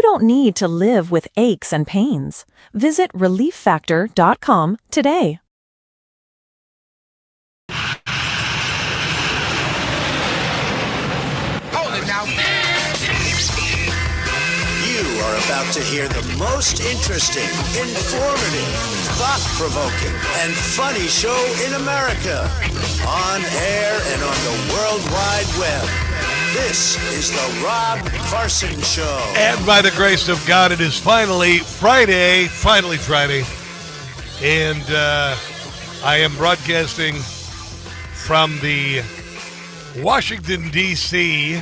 don't need to live with aches and pains. Visit ReliefFactor.com today. Hold it now. You are about to hear the most interesting, informative, thought-provoking, and funny show in America. On air and on the World Wide Web. This is the Rob Carson Show. And by the grace of God, it is finally Friday. Finally Friday. And I am broadcasting from the Washington, D.C.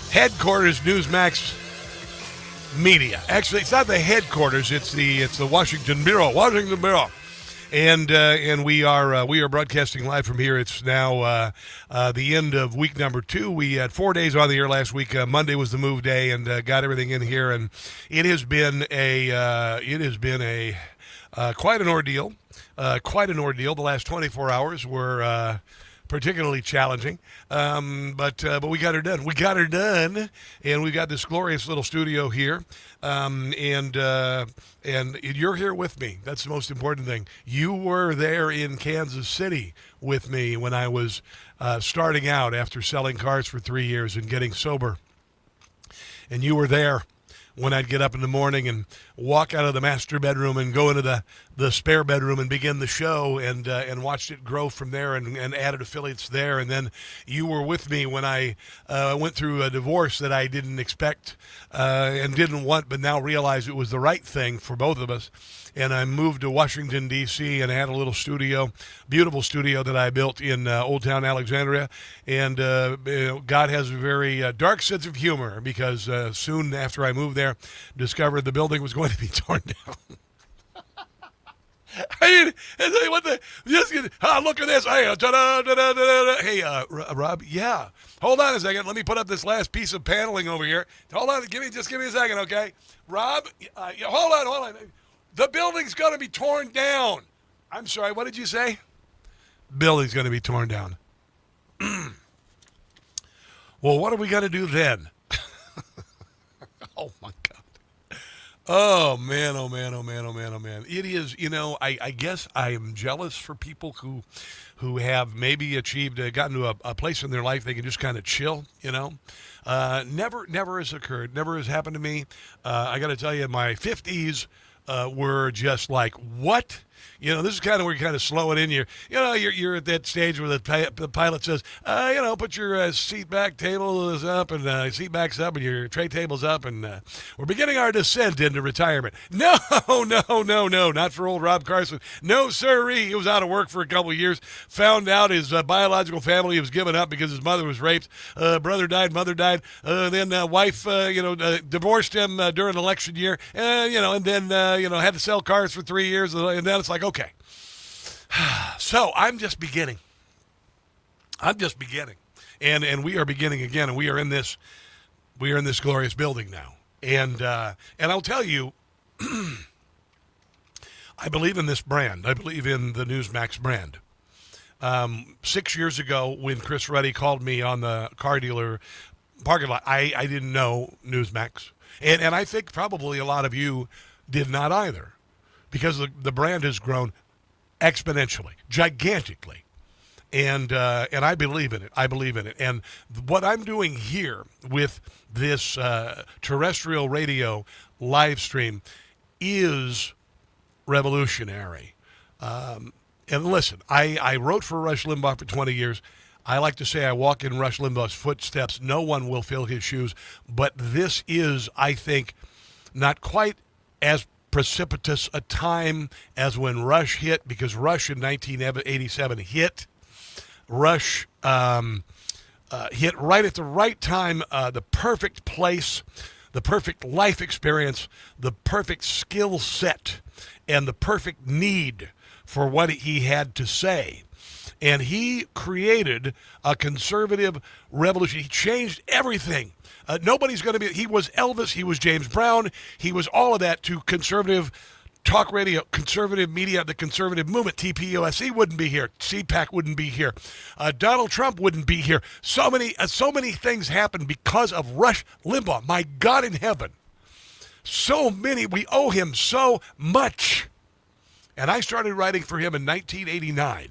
headquarters Newsmax Media. Actually, it's not the headquarters. It's the Washington Bureau. Washington Bureau. And we are broadcasting live from here. It's now the end of week number 2. We had 4 days on the air last week. Monday was the move day, and got everything in here. And it has been quite an ordeal. The last 24 hours were particularly challenging, but we got her done. We got her done, and we've got this glorious little studio here, and you're here with me. That's the most important thing. You were there in Kansas City with me when I was starting out after selling cars for 3 years and getting sober, and you were there when I'd get up in the morning and walk out of the master bedroom and go into the spare bedroom and begin the show, and watched it grow from there, and added affiliates there. And then you were with me when I went through a divorce that I didn't expect and didn't want, but now realize it was the right thing for both of us. And I moved to Washington, D.C., and had a little studio, beautiful studio that I built in Old Town Alexandria. And God has a very dark sense of humor, because soon after I moved there, discovered the building was going to be torn down. I mean, what the? Just look at this. Hey, hey, Rob. Yeah. Hold on a second. Let me put up this last piece of paneling over here. Hold on. Give me a second, okay? Rob. Hold on. The building's going to be torn down. I'm sorry. What did you say? Building's going to be torn down. Well, what are we going to do then? Oh my God. Oh man. It is, I guess I am jealous for people who have maybe gotten to a place in their life they can just kind of chill, Never has occurred. Never has happened to me. I got to tell you, my 50s were just like, what? This is kind of where you kind of slow it in. You're at that stage where the pilot says, put your seat back table is up, and seat back's up, and your tray table's up, and we're beginning our descent into retirement. No, not for old Rob Carson. No, sirree. He was out of work for a couple of years. Found out his biological family was given up because his mother was raped. Brother died, mother died. Then wife, divorced him during election year, and then had to sell cars for 3 years, and then it's like, okay. So I'm just beginning. And we are beginning again, and we are in this glorious building now. And I'll tell you, I believe in this brand. I believe in the Newsmax brand. 6 years ago, when Chris Ruddy called me on the car dealer parking lot, I didn't know Newsmax. And I think probably a lot of you did not either, because the brand has grown exponentially, gigantically. And I believe in it. And what I'm doing here with this terrestrial radio live stream is revolutionary. And listen, I wrote for Rush Limbaugh for 20 years. I like to say I walk in Rush Limbaugh's footsteps. No one will fill his shoes. But this is, I think, not quite as precipitous a time as when Rush hit, because Rush in 1987 hit. Rush hit right at the right time, the perfect place, the perfect life experience, the perfect skill set, and the perfect need for what he had to say. And he created a conservative revolution. He changed everything. Nobody's going to be, he was Elvis, he was James Brown, he was all of that to conservative talk radio, conservative media, the conservative movement, TPUSA wouldn't be here. CPAC wouldn't be here. Donald Trump wouldn't be here. So many things happened because of Rush Limbaugh. My God in heaven. So many. We owe him so much. And I started writing for him in 1989.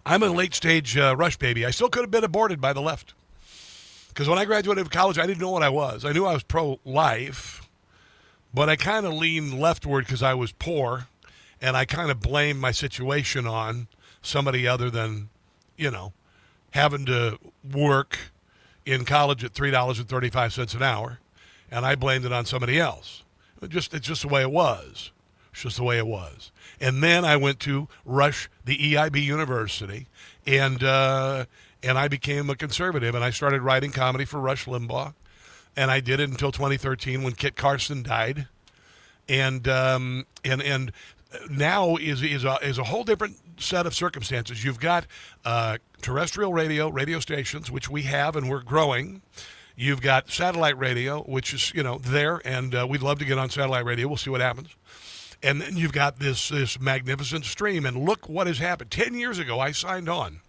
I'm a late-stage Rush baby. I still could have been aborted by the left. Because when I graduated from college, I didn't know what I was. I knew I was pro-life, but I kind of leaned leftward because I was poor, and I kind of blamed my situation on somebody other than, having to work in college at $3.35 an hour, and I blamed it on somebody else. It's just the way it was. It's just the way it was. And then I went to Rush, the EIB University, and I became a conservative, and I started writing comedy for Rush Limbaugh, and I did it until 2013 when Kit Carson died, and now is a whole different set of circumstances. You've got terrestrial radio stations, which we have and we're growing. You've got satellite radio, which is there, and we'd love to get on satellite radio. We'll see what happens. And then you've got this magnificent stream, and look what has happened. 10 years ago, I signed on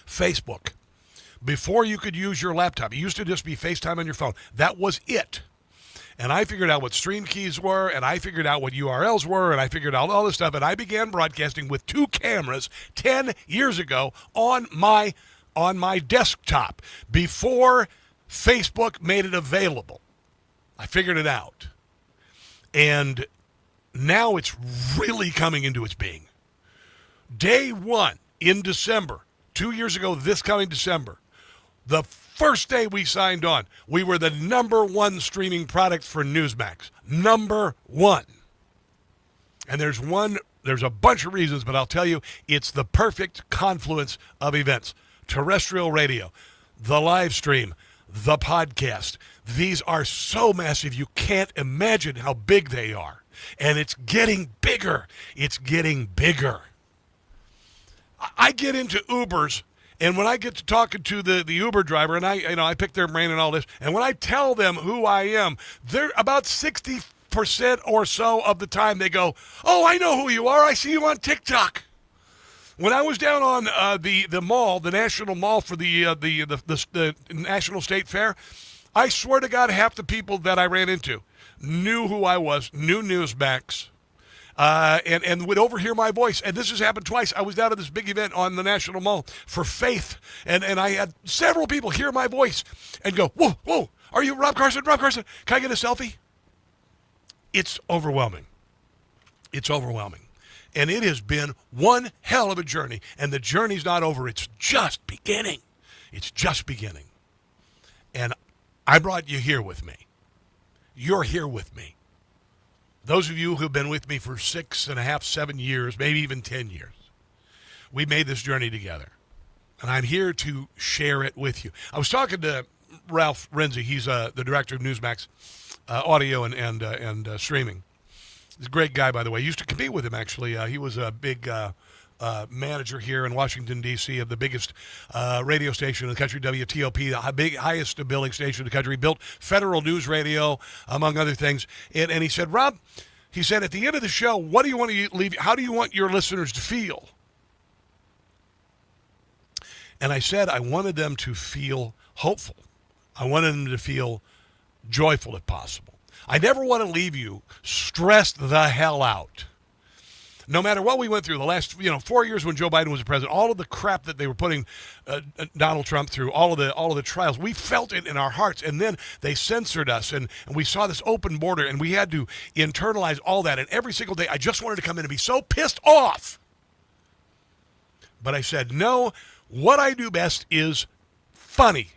Facebook. Before you could use your laptop, it used to just be FaceTime on your phone. That was it. And I figured out what stream keys were, and I figured out what URLs were, and I figured out all this stuff, and I began broadcasting with 2 cameras 10 years ago on my desktop before Facebook made it available. I figured it out. And now it's really coming into its being. Day one in December, 2 years ago, this coming December, the first day we signed on, we were the #1 streaming product for Newsmax. #1. And there's a bunch of reasons, but I'll tell you, it's the perfect confluence of events. Terrestrial radio, the live stream, the podcast. These are so massive, you can't imagine how big they are. And it's getting bigger. It's getting bigger. I get into Ubers, and when I get to talking to the Uber driver, and I pick their brain and all this, and when I tell them who I am, they're about 60% or so of the time they go, "Oh, I know who you are. I see you on TikTok." When I was down on the mall, the National Mall for the National State Fair, I swear to God, half the people that I ran into knew who I was, knew Newsmax, and would overhear my voice. And this has happened twice. I was down at this big event on the National Mall for Faith, and I had several people hear my voice and go, whoa, are you Rob Carson? Rob Carson, can I get a selfie? It's overwhelming. It's overwhelming. And it has been one hell of a journey, and the journey's not over. It's just beginning. It's just beginning. And I brought you here with me. You're here with me. Those of you who've been with me for 6.5, 7 years, maybe even 10 years, we made this journey together. And I'm here to share it with you. I was talking to Ralph Renzi. He's the director of Newsmax audio and streaming. He's a great guy, by the way. I used to compete with him, actually. He was a big manager here in Washington, D.C. of the biggest radio station in the country, WTOP, the highest billing station in the country. He built Federal News Radio, among other things. And he said, Rob, he said, at the end of the show, what do you want to leave? How do you want your listeners to feel? And I said I wanted them to feel hopeful. I wanted them to feel joyful if possible. I never want to leave you stressed the hell out. No matter what we went through the last 4 years when Joe Biden was the president, all of the crap that they were putting Donald Trump through, all of the trials, we felt it in our hearts. And then they censored us, and we saw this open border, and we had to internalize all that. And every single day, I just wanted to come in and be so pissed off. But I said, no, what I do best is funny.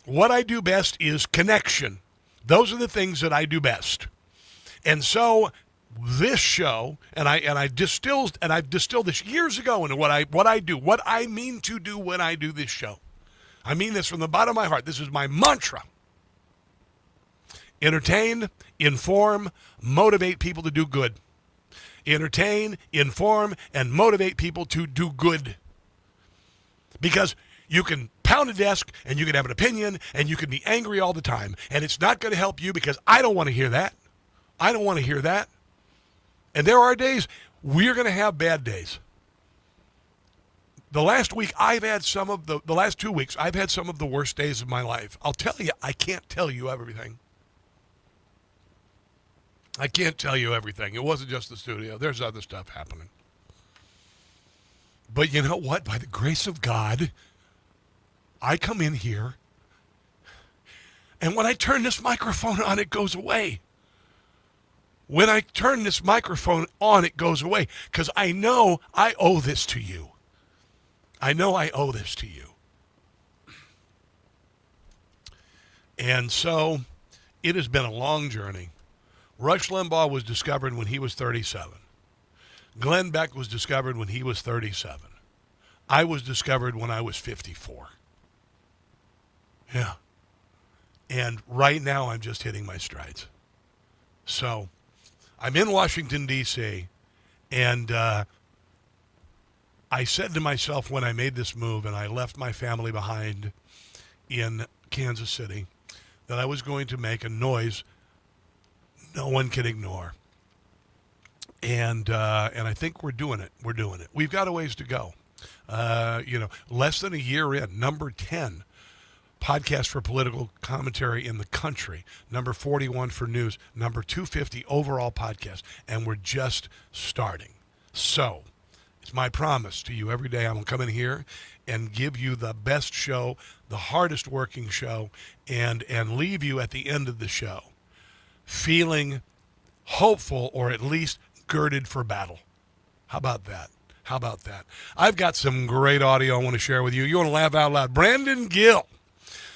What I do best is connection. Those are the things that I do best. And so this show, and I've distilled this years ago into what I do, what I mean to do when I do this show. I mean this from the bottom of my heart. This is my mantra. Entertain, inform, motivate people to do good. Entertain, inform, and motivate people to do good. Because you can pound a desk, and you can have an opinion, and you can be angry all the time, and it's not going to help you because I don't want to hear that. I don't want to hear that. And there are days we're going to have bad days. The last week I've had the last 2 weeks I've had some of the worst days of my life. I'll tell you, I can't tell you everything. I can't tell you everything. It wasn't just the studio. There's other stuff happening. But you know what? By the grace of God, I come in here, and when I turn this microphone on, it goes away. When I turn this microphone on, it goes away, because I know I owe this to you. I know I owe this to you. And so it has been a long journey. Rush Limbaugh was discovered when he was 37. Glenn Beck was discovered when he was 37. I was discovered when I was 54. Yeah. And right now I'm just hitting my strides. So I'm in Washington, D.C., and I said to myself when I made this move and I left my family behind in Kansas City that I was going to make a noise no one can ignore. And I think we're doing it. We're doing it. We've got a ways to go. Less than a year in, number 10 podcast for political commentary in the country, number 41 for news, number 250 overall podcast, and we're just starting. So it's my promise to you every day I'm going to come in here and give you the best show, the hardest working show, and leave you at the end of the show feeling hopeful, or at least girded for battle. How about that? How about that? I've got some great audio I want to share with you. You want to laugh out loud. Brandon Gill,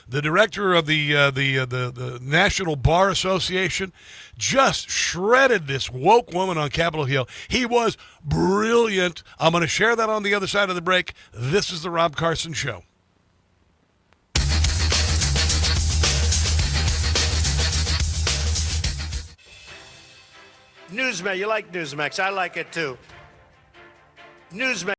the director of the National Bar Association, just shredded this woke woman on Capitol Hill. He was brilliant. I'm going to share that on the other side of the break. This is the Rob Carson Show. Newsmax, you like Newsmax. I like it too. Newsmax.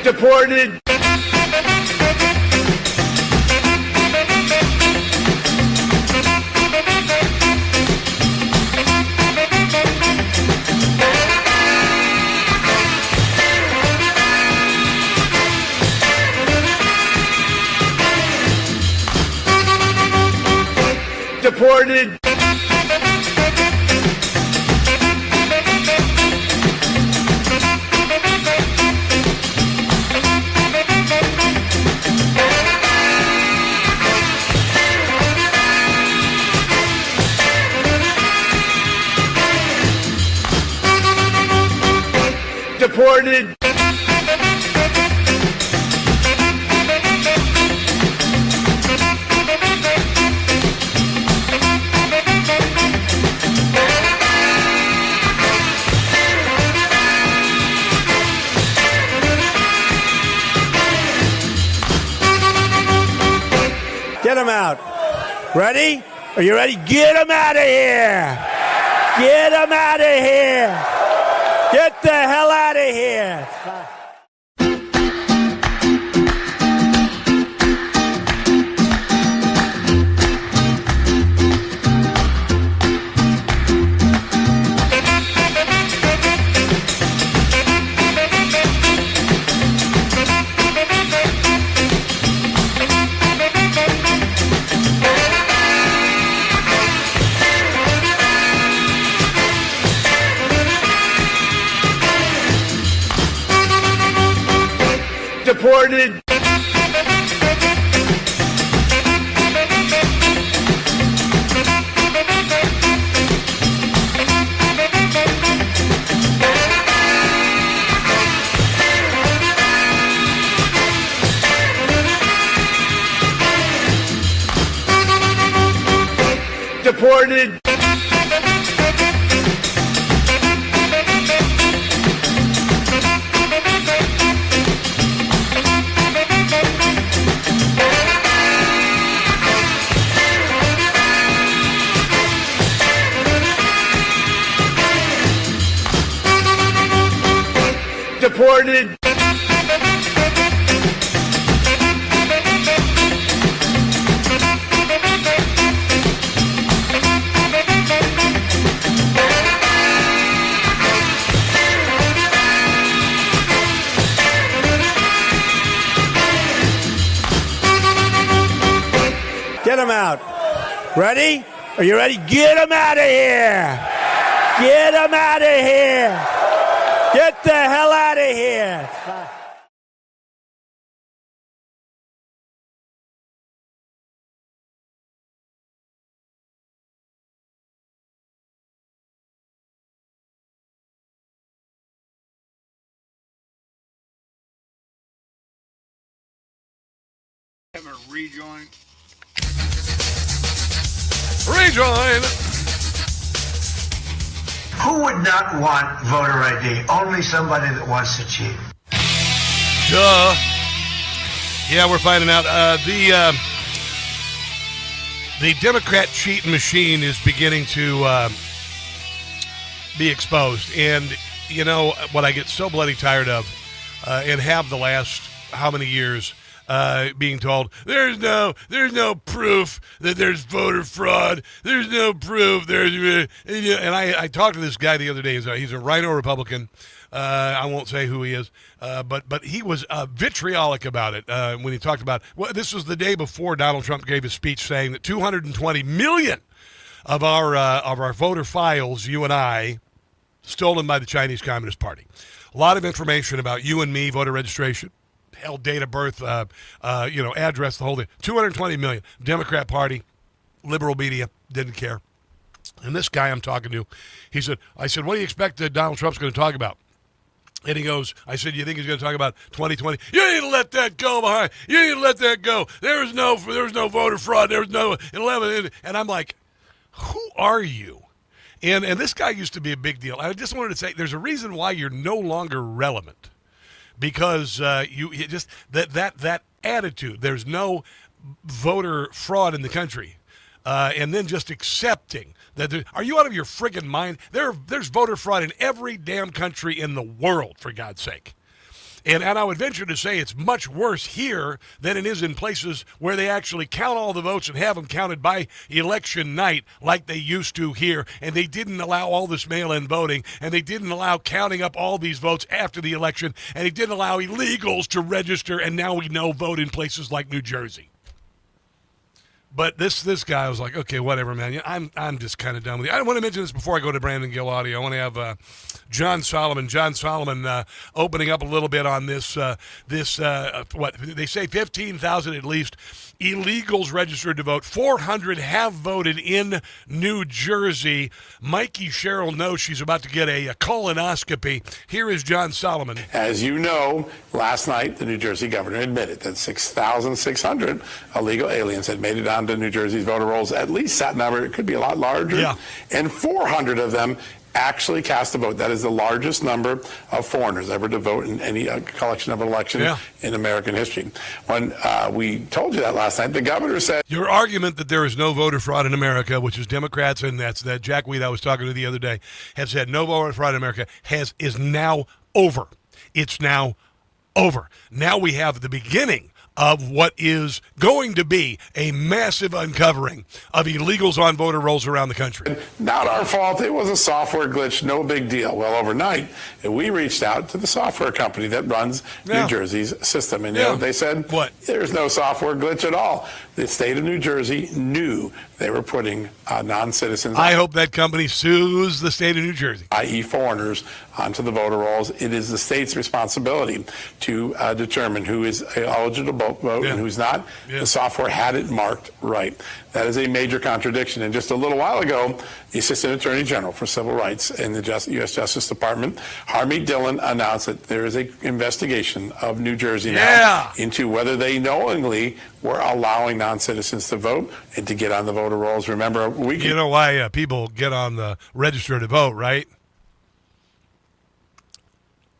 Deported. Deported. Deported. Get him out. Ready? Are you ready? Get him out of here. Get him out of here. Get the hell out of here. Deported. Deported. Deported. Get them out. Ready? Are you ready? Get them out of here. Get them out of here. Get the hell out of here. Rejoin. Rejoin. Who would not want voter ID? Only somebody that wants to cheat. Duh. Yeah, we're finding out. The Democrat cheat machine is beginning to be exposed. And, you know, what I get so bloody tired of, and have the last how many years, being told there's no proof that there's voter fraud. There's no proof. And I talked to this guy the other day. He's a rhino Republican. I won't say who he is, but he was vitriolic about it when he talked about. Well, this was the day before Donald Trump gave his speech saying that 220 million of our voter files, you and I, stolen by the Chinese Communist Party. A lot of information about you and me, voter registration. Hell, date of birth, address, the whole thing. 220 million. Democrat Party, liberal media, didn't care. And this guy I'm talking to, I said, what do you expect that Donald Trump's going to talk about? And he goes, I said, you think he's going to talk about 2020? You need to let that go behind. You need to let that go. There was no voter fraud. There was no 11. And I'm like, who are you? And this guy used to be a big deal. I just wanted to say, there's a reason why you're no longer relevant. Because you just that attitude, there's no voter fraud in the country, and then just accepting that. Are you out of your friggin' mind? There's voter fraud in every damn country in the world, for God's sake. And I would venture to say it's much worse here than it is in places where they actually count all the votes and have them counted by election night like they used to here. And they didn't allow all this mail-in voting, and they didn't allow counting up all these votes after the election, and they didn't allow illegals to register, and now we know vote in places like New Jersey. But this guy was like, okay, whatever, man. I'm just kind of done with you. I want to mention this before I go to Brandon Gill audio. I want to have John Solomon. John Solomon opening up a little bit on this. What they say, 15,000 at least illegals registered to vote. 400 have voted in New Jersey. Mikey Sherrill knows she's about to get a colonoscopy. Here is John Solomon. As you know, last night the New Jersey governor admitted that 6,600 illegal aliens had made it onto New Jersey's voter rolls. At least that number, it could be a lot larger. Yeah. And 400 of them actually cast a vote. That is the largest number of foreigners ever to vote in any collection of an election in American history. When we told you that last night, the governor said... Your argument that there is no voter fraud in America, which is Democrats, and that's that Jack Weed I was talking to the other day, have said no voter fraud in America, is now over. It's now over. Now we have the beginning of what is going to be a massive uncovering of illegals on voter rolls around the country. Not our fault. It was a software glitch. No big deal. Well, overnight, we reached out to the software company that runs New Jersey's system. And they said, what? There's no software glitch at all. The state of New Jersey knew they were putting non-citizens. I hope that company sues the state of New Jersey, i.e. foreigners, onto the voter rolls. It is the state's responsibility to determine who is eligible to vote and who's not. The software had it marked right. That is a major contradiction. And just a little while ago, the Assistant Attorney General for Civil Rights in the U.S. Justice Department, Harmeet Dillon, announced that there is an investigation of New Jersey now into whether they knowingly were allowing non-citizens to vote and to get on the voter voter rolls. Remember, you know why people get on the register to vote, right?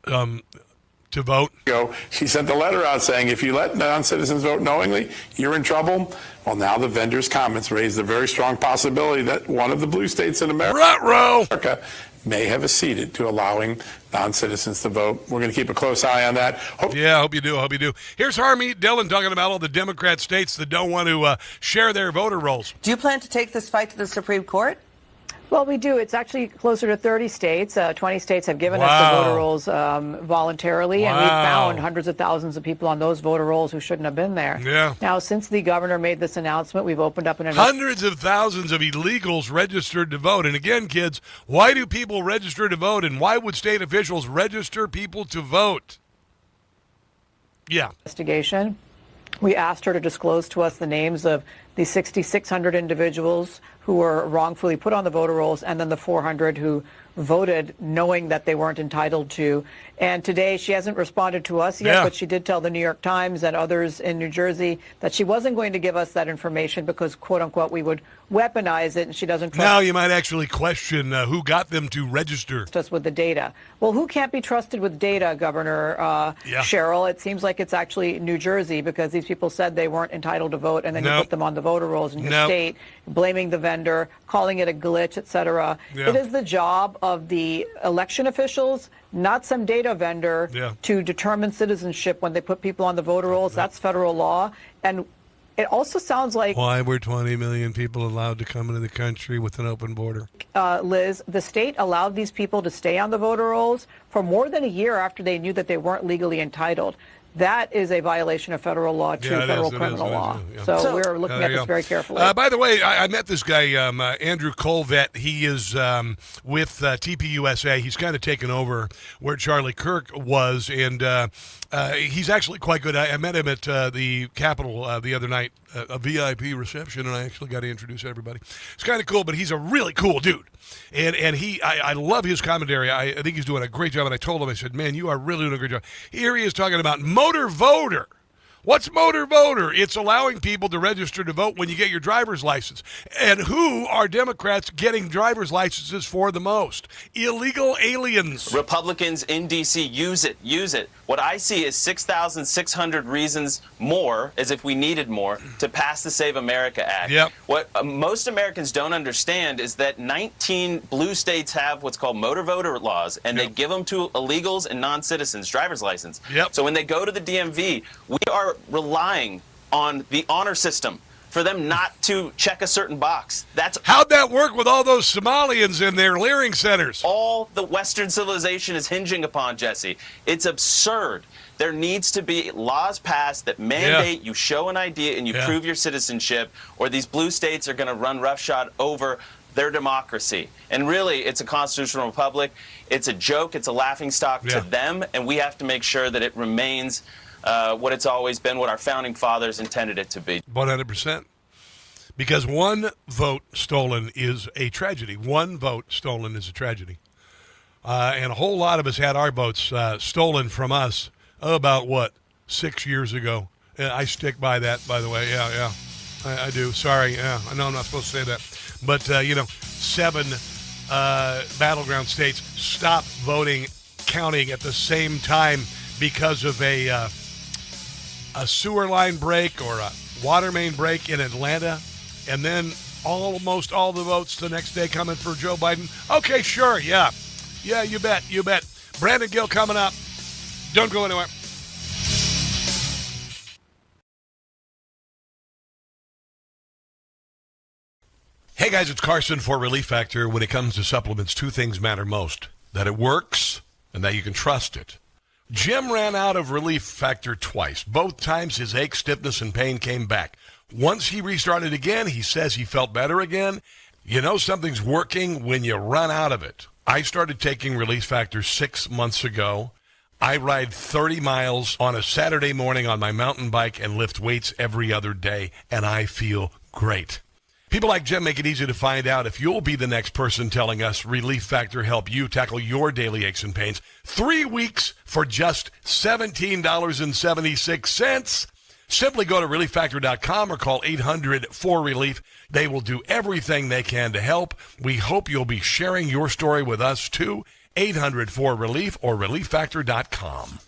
To vote. She sent a letter out saying if you let non-citizens vote knowingly, you're in trouble. Well, now the vendor's comments raised a very strong possibility that one of the blue states in America may have acceded to allowing non-citizens to vote. We're going to keep a close eye on that. Hope you do. Here's Harmeet Dillon talking about all the Democrat states that don't want to share their voter rolls. Do you plan to take this fight to the Supreme Court? Well, we do. It's actually closer to 30 states. 20 states have given us the voter rolls voluntarily, and we've found hundreds of thousands of people on those voter rolls who shouldn't have been there. Yeah. Now, since the governor made this announcement, we've opened up hundreds of thousands of illegals registered to vote. And again, kids, why do people register to vote, and why would state officials register people to vote? Yeah. Investigation. We asked her to disclose to us the names of the 6,600 individuals who were wrongfully put on the voter rolls, and then the 400 who voted knowing that they weren't entitled to. And today she hasn't responded to us yet, but she did tell the New York Times and others in New Jersey that she wasn't going to give us that information because, quote unquote, we would weaponize it, and she doesn't trust. Now you might actually question who got them to register us with the data. Well, who can't be trusted with data, Governor Cheryl? It seems like it's actually New Jersey, because these people said they weren't entitled to vote, and then you put them on the voter rolls in your state, blaming the vendor, calling it a glitch, etc. It is the job of the election officials, not some data vendor, to determine citizenship when they put people on the voter rolls. That's federal law. And it also sounds like... Why were 20 million people allowed to come into the country with an open border? Liz, the state allowed these people to stay on the voter rolls for more than a year after they knew that they weren't legally entitled. That is a violation of federal law, too, federal criminal law. So we're looking at this very carefully. By the way, I met this guy, Andrew Colvett. He is with TPUSA. He's kind of taken over where Charlie Kirk was, and he's actually quite good. I met him at the Capitol the other night, a VIP reception, and I actually got to introduce everybody. It's kind of cool, but he's a really cool dude. And I love his commentary. I think he's doing a great job. And I told him, I said, man, you are really doing a great job. Here he is talking about motor voter. What's motor voter? It's allowing people to register to vote when you get your driver's license. And who are Democrats getting driver's licenses for the most? Illegal aliens. Republicans in D.C. use it. What I see is 6,600 reasons more, as if we needed more, to pass the Save America Act. Yep. What most Americans don't understand is that 19 blue states have what's called motor voter laws, and they give them to illegals and non-citizens, driver's license. So when they go to the DMV, we are relying on the honor system for them not to check a certain box. How'd that work with all those Somalians in their leering centers? All the Western civilization is hinging upon, Jesse. It's absurd. There needs to be laws passed that mandate you show an ID and you prove your citizenship, or these blue states are going to run roughshod over their democracy. And really, it's a constitutional republic. It's a joke. It's a laughingstock to them, and we have to make sure that it remains what it's always been, what our founding fathers intended it to be. 100%. Because one vote stolen is a tragedy. One vote stolen is a tragedy. And a whole lot of us had our votes stolen from us about, 6 years ago. I stick by that, by the way. Yeah. I do. Sorry. Yeah, I know I'm not supposed to say that. But, 7 battleground states stopped counting at the same time because of a sewer line break or a water main break in Atlanta, and then almost all the votes the next day coming for Joe Biden. Okay, sure, yeah, you bet. Brandon Gill coming up. Don't go anywhere. Hey guys, it's Carson for Relief Factor. When it comes to supplements, 2 things matter most: that it works and that you can trust it. Jim ran out of Relief Factor twice. Both times his ache, stiffness, and pain came back. Once he restarted again, he says he felt better again. You know something's working when you run out of it. I started taking Relief Factor 6 months ago. I ride 30 miles on a Saturday morning on my mountain bike and lift weights every other day, and I feel great. People like Jim make it easy to find out if you'll be the next person telling us Relief Factor help you tackle your daily aches and pains. 3 weeks for just $17.76. Simply go to relieffactor.com or call 800-4RELIEF. They will do everything they can to help. We hope you'll be sharing your story with us, too. 800-4RELIEF or relieffactor.com.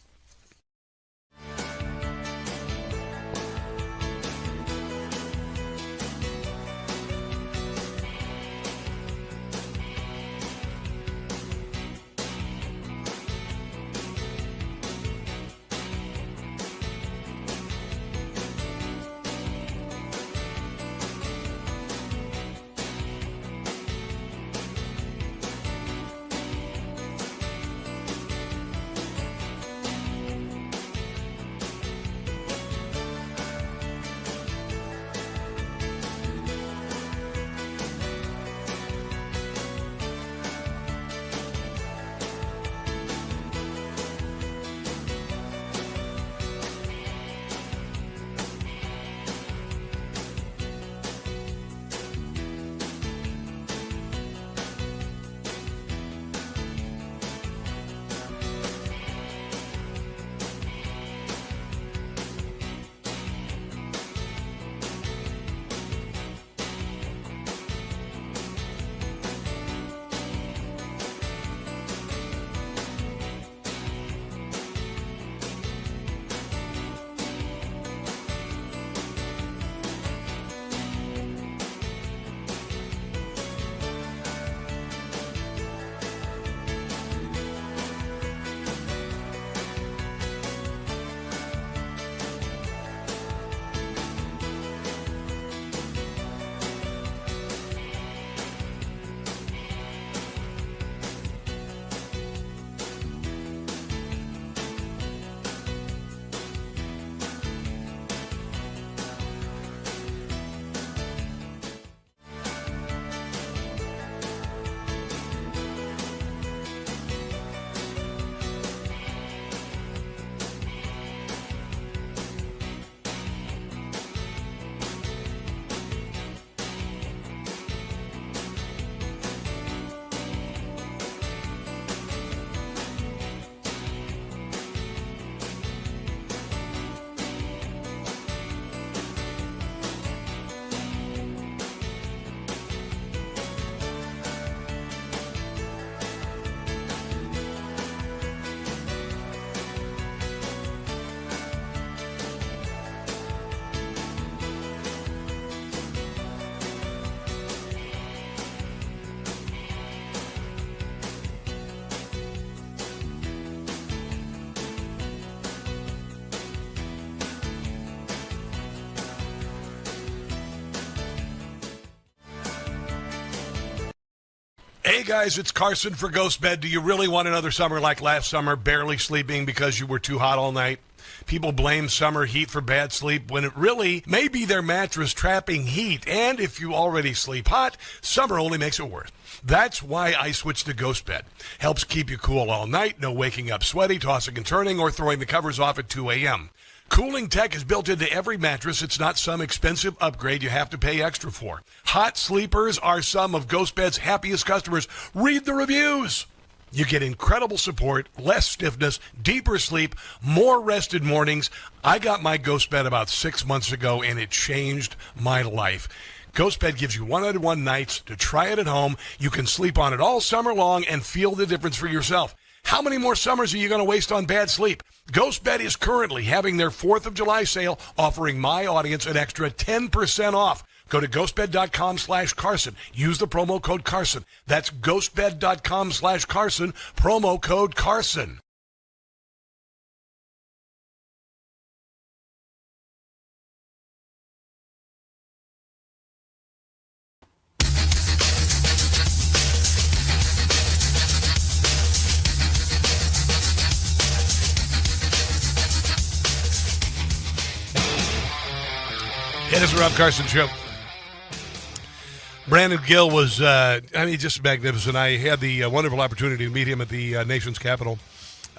Hey guys, it's Carson for Ghost Bed. Do you really want another summer like last summer, barely sleeping because you were too hot all night? People blame summer heat for bad sleep when it really may be their mattress trapping heat. And if you already sleep hot, summer only makes it worse. That's why I switched to Ghost Bed. Helps keep you cool all night, no waking up sweaty, tossing and turning, or throwing the covers off at 2 a.m. Cooling tech is built into every mattress. It's not some expensive upgrade you have to pay extra for. Hot sleepers are some of Ghost Bed's happiest customers. Read the reviews. You get incredible support, less stiffness, deeper sleep, more rested mornings. I got my Ghost Bed about 6 months ago, and it changed my life. Ghost Bed gives you 101 nights to try it at home. You can sleep on it all summer long and feel the difference for yourself. How many more summers are you going to waste on bad sleep? Ghost Bed is currently having their 4th of July sale, offering my audience an extra 10% off. Go to ghostbed.com/Carson. Use the promo code Carson. That's ghostbed.com/Carson, promo code Carson. It is the Rob Carson Show. Brandon Gill was, just magnificent. I had the wonderful opportunity to meet him at the nation's capital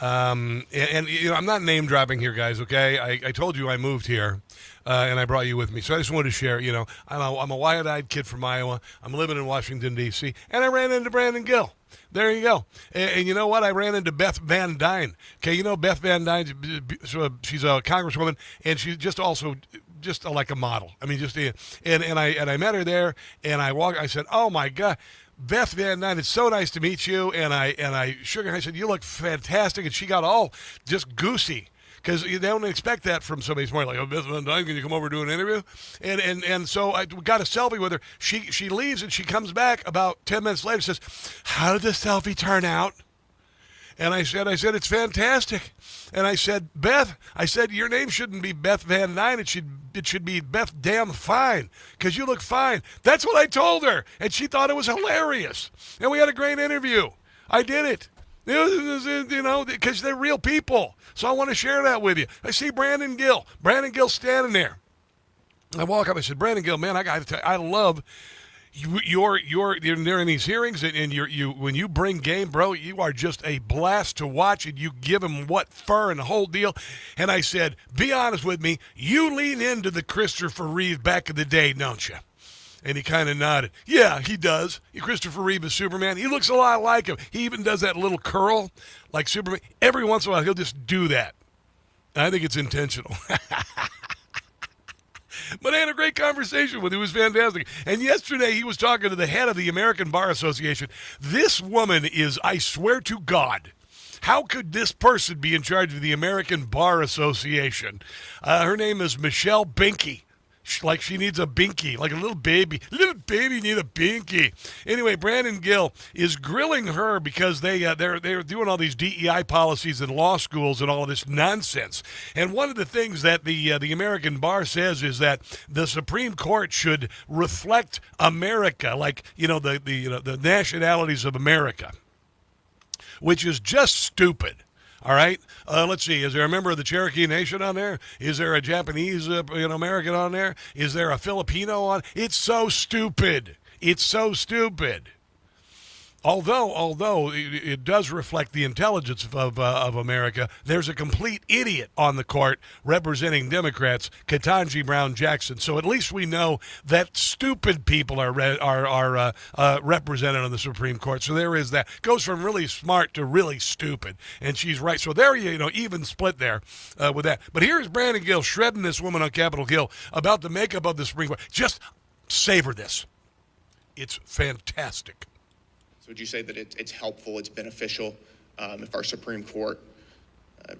And I'm not name dropping here, guys. Okay, I told you I moved here, and I brought you with me. So I just wanted to share. I'm a wide-eyed kid from Iowa. I'm living in Washington D.C. and I ran into Brandon Gill. There you go. And you know what? I ran into Beth Van Dyne. Okay, Beth Van Dyne. She's a congresswoman, and she's just like a model. I mean, and I met her there, and I said, "Oh my God, Beth Van Dyne, it's so nice to meet you." And I shook her and I said, "You look fantastic." And she got all just goosey, because they don't expect that from somebody smart, like, "Oh, Beth Van Dyne, can you come over and do an interview?" And so I got a selfie with her. She leaves and she comes back about 10 minutes later and says, "How did the selfie turn out?" And I said, "It's fantastic." And I said, "Beth," "your name shouldn't be Beth Van Dyne. It should be Beth Damn Fine, because you look fine." That's what I told her, and she thought it was hilarious. And we had a great interview. I did it. Because they're real people. So I want to share that with you. I see Brandon Gill. Brandon Gill standing there. I walk up. I said, "Brandon Gill, man, I got to tell you, I love you're in these hearings, and when you bring game, bro, you are just a blast to watch, and you give them fur and the whole deal." And I said, "Be honest with me, you lean into the Christopher Reeve back in the day, don't you?" And he kind of nodded. "Yeah, he does. Christopher Reeve is Superman. He looks a lot like him. He even does that little curl like Superman. Every once in a while, he'll just do that. I think it's intentional." But I had a great conversation with him. It was fantastic. And yesterday he was talking to the head of the American Bar Association. This woman is, I swear to God, how could this person be in charge of the American Bar Association? Her name is Michelle Binky. Like she needs a binky, like a little baby. Little baby need a binky. Anyway, Brandon Gill is grilling her because they're doing all these DEI policies in law schools and all of this nonsense. And one of the things that the American Bar says is that the Supreme Court should reflect America, like the nationalities of America, which is just stupid. All right. Let's see. Is there a member of the Cherokee Nation on there? Is there a Japanese American on there? Is there a Filipino on? It's so stupid. It's so stupid. Although it does reflect the intelligence of America, there's a complete idiot on the court representing Democrats, Ketanji Brown Jackson. So at least we know that stupid people are represented on the Supreme Court. So there is that. Goes from really smart to really stupid, and she's right. So there even split there with that. But here's Brandon Gill shredding this woman on Capitol Hill about the makeup of the Supreme Court. Just savor this. It's fantastic. So would you say that it's helpful, it's beneficial if our Supreme Court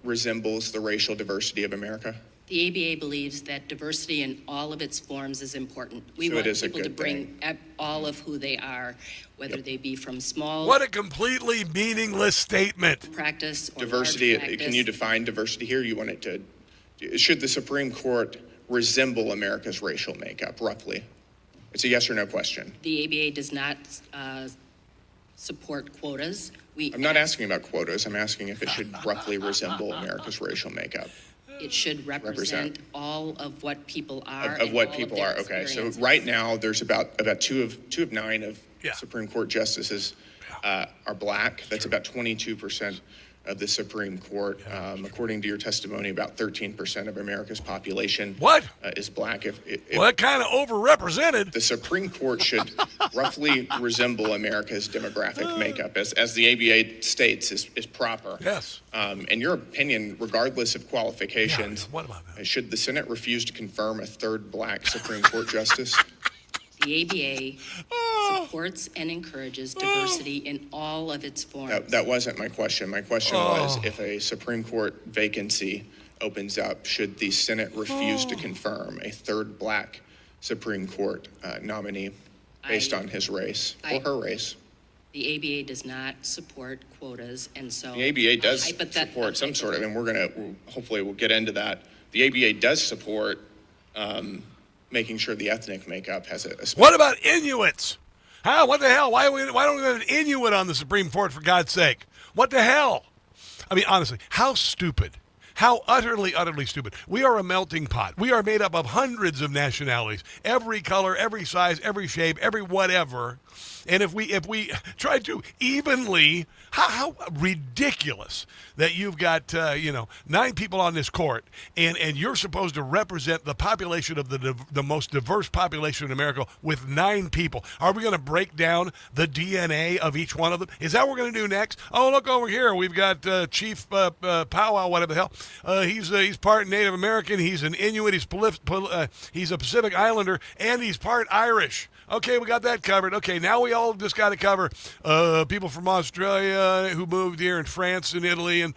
resembles the racial diversity of America? The ABA believes that diversity in all of its forms is important. We want people to bring all of who they are, whether they be from small... What a completely meaningless statement. ...practice or diversity, large practice. Can you define diversity here? You want it to... Should the Supreme Court resemble America's racial makeup, roughly? It's a yes or no question. The ABA does not... support quotas. I'm not asking about quotas. I'm asking if it should roughly resemble America's racial makeup. It should represent all of what people are. Of what people are. Okay. So right now, there's about 2 of 9 of Supreme Court justices are black. That's about 22% of the Supreme Court. According to your testimony, about 13% of America's population is black. That kind of overrepresented. The Supreme Court should roughly resemble America's demographic makeup, as the ABA states is proper. Yes. In your opinion, regardless of qualifications, what about that? Should the Senate refuse to confirm a third black Supreme Court justice? The ABA supports and encourages diversity in all of its forms. That wasn't my question. My question was, if a Supreme Court vacancy opens up, should the Senate refuse to confirm a third black Supreme Court nominee based on his race or her race? The ABA does not support quotas, and so... The ABA does support some sort of, and hopefully we'll get into that. The ABA does support making sure the ethnic makeup has a What about Inuits? What the hell? Why don't we have an Inuit on the Supreme Court, for God's sake? What the hell? I mean, honestly, how stupid How utterly, utterly stupid. We are a melting pot. We are made up of hundreds of nationalities, every color, every size, every shape, every whatever. And if we try to evenly, how ridiculous that you've got 9 people on this court, and you're supposed to represent the population of the most diverse population in America with 9 people. Are we going to break down the DNA of each one of them? Is that what we're going to do next? Oh, look over here. We've got Chief Powwow, whatever the hell. He's part Native American. He's an Inuit. He's a Pacific Islander, and he's part Irish. Okay, we got that covered. Okay, now we all just got to cover people from Australia who moved here, and France and Italy, and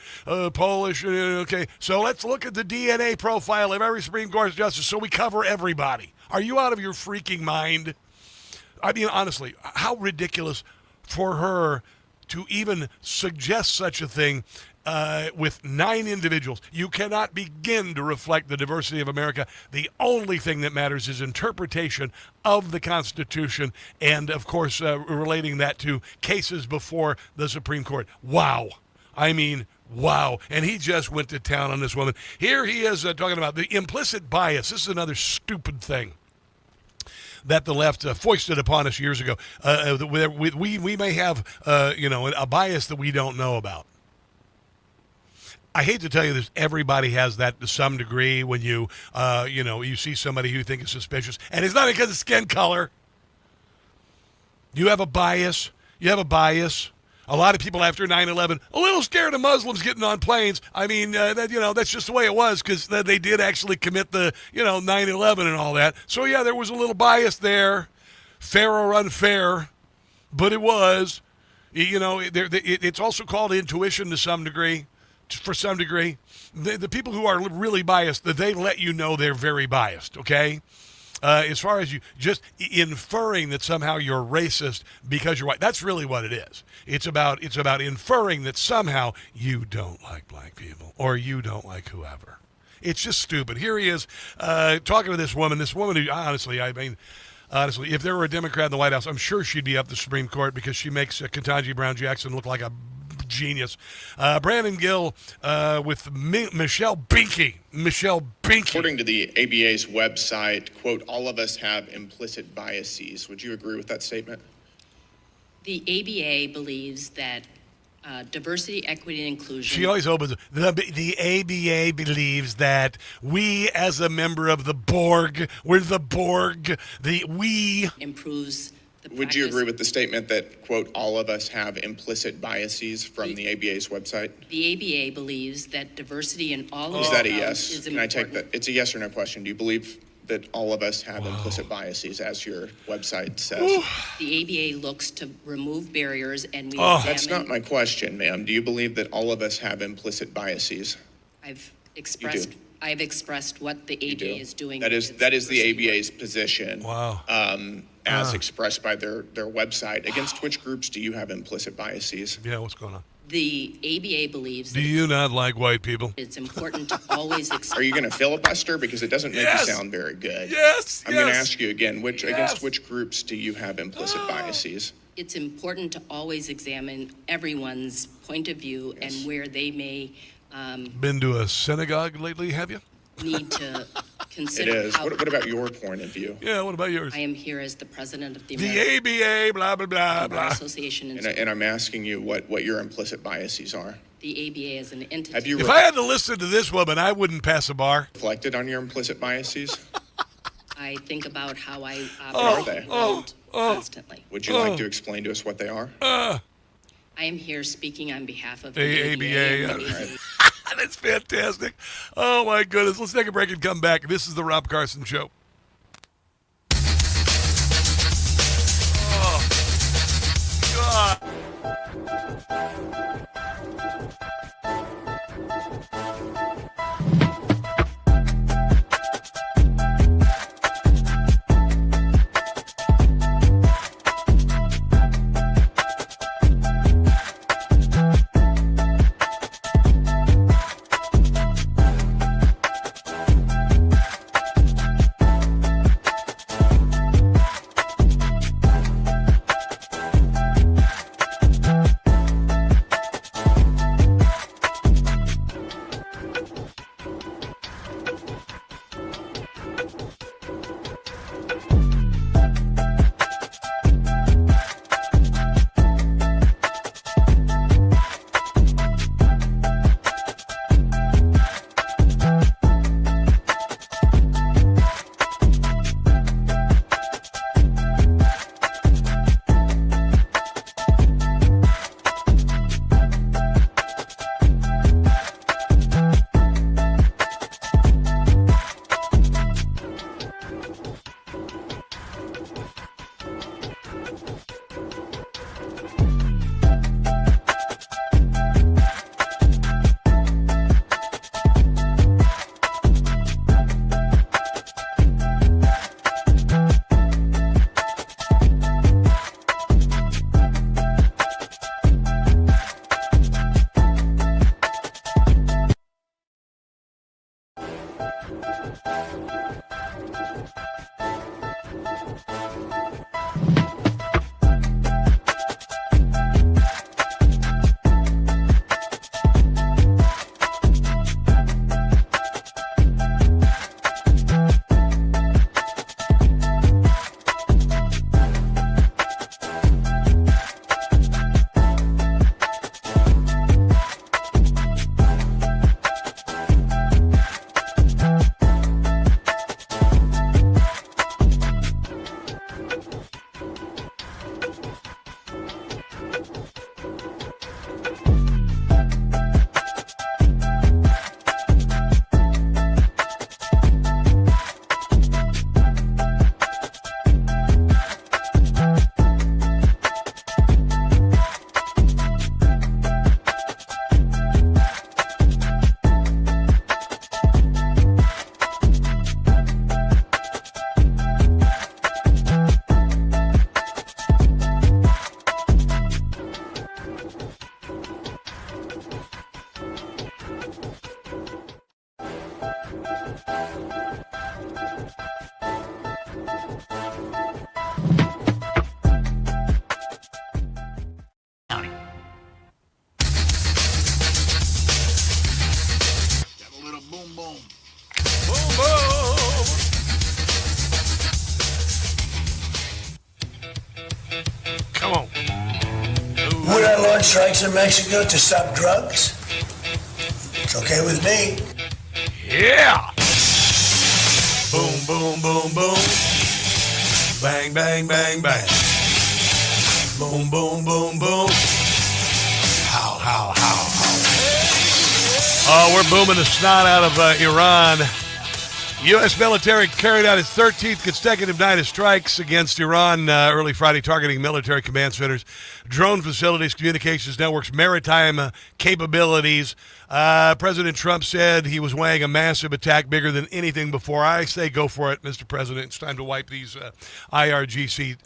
Polish. Okay, so let's look at the DNA profile of every Supreme Court justice so we cover everybody. Are you out of your freaking mind? I mean, honestly, how ridiculous for her to even suggest such a thing with 9 individuals. You cannot begin to reflect the diversity of America. The only thing that matters is interpretation of the Constitution and, of course, relating that to cases before the Supreme Court. Wow. I mean, wow. And he just went to town on this woman. Here he is talking about the implicit bias. This is another stupid thing that the left foisted upon us years ago. We may have a bias that we don't know about. I hate to tell you this, everybody has that to some degree when you see somebody who you think is suspicious. And it's not because of skin color. You have a bias. A lot of people after 9/11, a little scared of Muslims getting on planes. I mean, that's just the way it was because they did actually commit the, 9/11 and all that. So, yeah, there was a little bias there, fair or unfair, but it was. It's also called intuition to some degree. For some degree, the people who are really biased, they let you know they're very biased, okay? As far as you just inferring that somehow you're racist because you're white, that's really what it is. It's about inferring that somehow you don't like black people or you don't like whoever. It's just stupid. Here he is talking to this woman who, honestly, if there were a Democrat in the White House, I'm sure she'd be up the Supreme Court because she makes Ketanji Brown Jackson look like a genius. Brandon Gill with Michelle Binky. According to the ABA's website, quote, all of us have implicit biases. Would you agree with that statement? The ABA believes that diversity, equity, and inclusion. She always opens it. The ABA believes that we, as a member of the Borg, we're the Borg, we improves. Would you agree with the statement that, quote, all of us have implicit biases from the ABA's website? The ABA believes that diversity in all of Is that a yes? Is Can important. I take that? It's a yes or no question. Do you believe that all of us have implicit biases, as your website says? The ABA looks to remove barriers and we That's not my question, ma'am. Do you believe that all of us have implicit biases? I've expressed what the ABA is doing. That is the ABA's position. Wow. As expressed by their website. Against which groups do you have implicit biases? Yeah, what's going on? The ABA believes Do you not like white people? It's important to always Are you going to filibuster? Because it doesn't make you sound very good. Yes, I'm going to ask you again, against which groups do you have implicit biases? It's important to always examine everyone's point of view and where they may Been to a synagogue lately, have you? Need to consider. It is. What about your point of view? Yeah, what about yours? I am here as the president of the ABA, blah, blah, blah, blah. Association. And I'm asking you what your implicit biases are. The ABA is an entity. If I had to listen to this woman, I wouldn't pass a bar. Reflected on your implicit biases? I think about how I operate constantly. Would you like to explain to us what they are? I am here speaking on behalf of the ABA. That's fantastic. Oh, my goodness. Let's take a break and come back. This is the Rob Carson Show. Oh, God. Iran launched strikes in Mexico to stop drugs? It's okay with me. Yeah. Boom, boom, boom, boom. Bang, bang, bang, bang. Boom, boom, boom, boom. How, how, how, how. Oh, we're booming the snot out of Iran. U.S. military carried out its 13th consecutive night of strikes against Iran early Friday, targeting military command centers, drone facilities, communications networks, maritime capabilities. President Trump said he was weighing a massive attack bigger than anything before. I say go for it, Mr. President. It's time to wipe these IRGC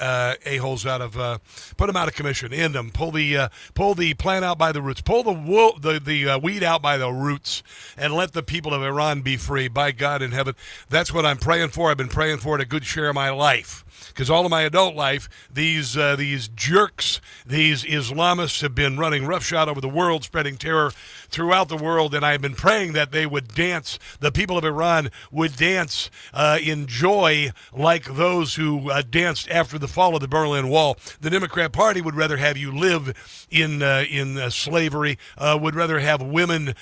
a-holes out of, put them out of commission, end them, pull the plant out by the roots, pull the weed out by the roots, and let the people of Iran be free. By God in heaven, that's what I'm praying for. I've been praying for it a good share of my life. Because all of my adult life, these jerks, these Islamists have been running roughshod over the world, spreading terror throughout the world, and I have been praying that they would dance, the people of Iran would dance in joy like those who danced after the fall of the Berlin Wall. The Democrat Party would rather have you live in slavery, would rather have women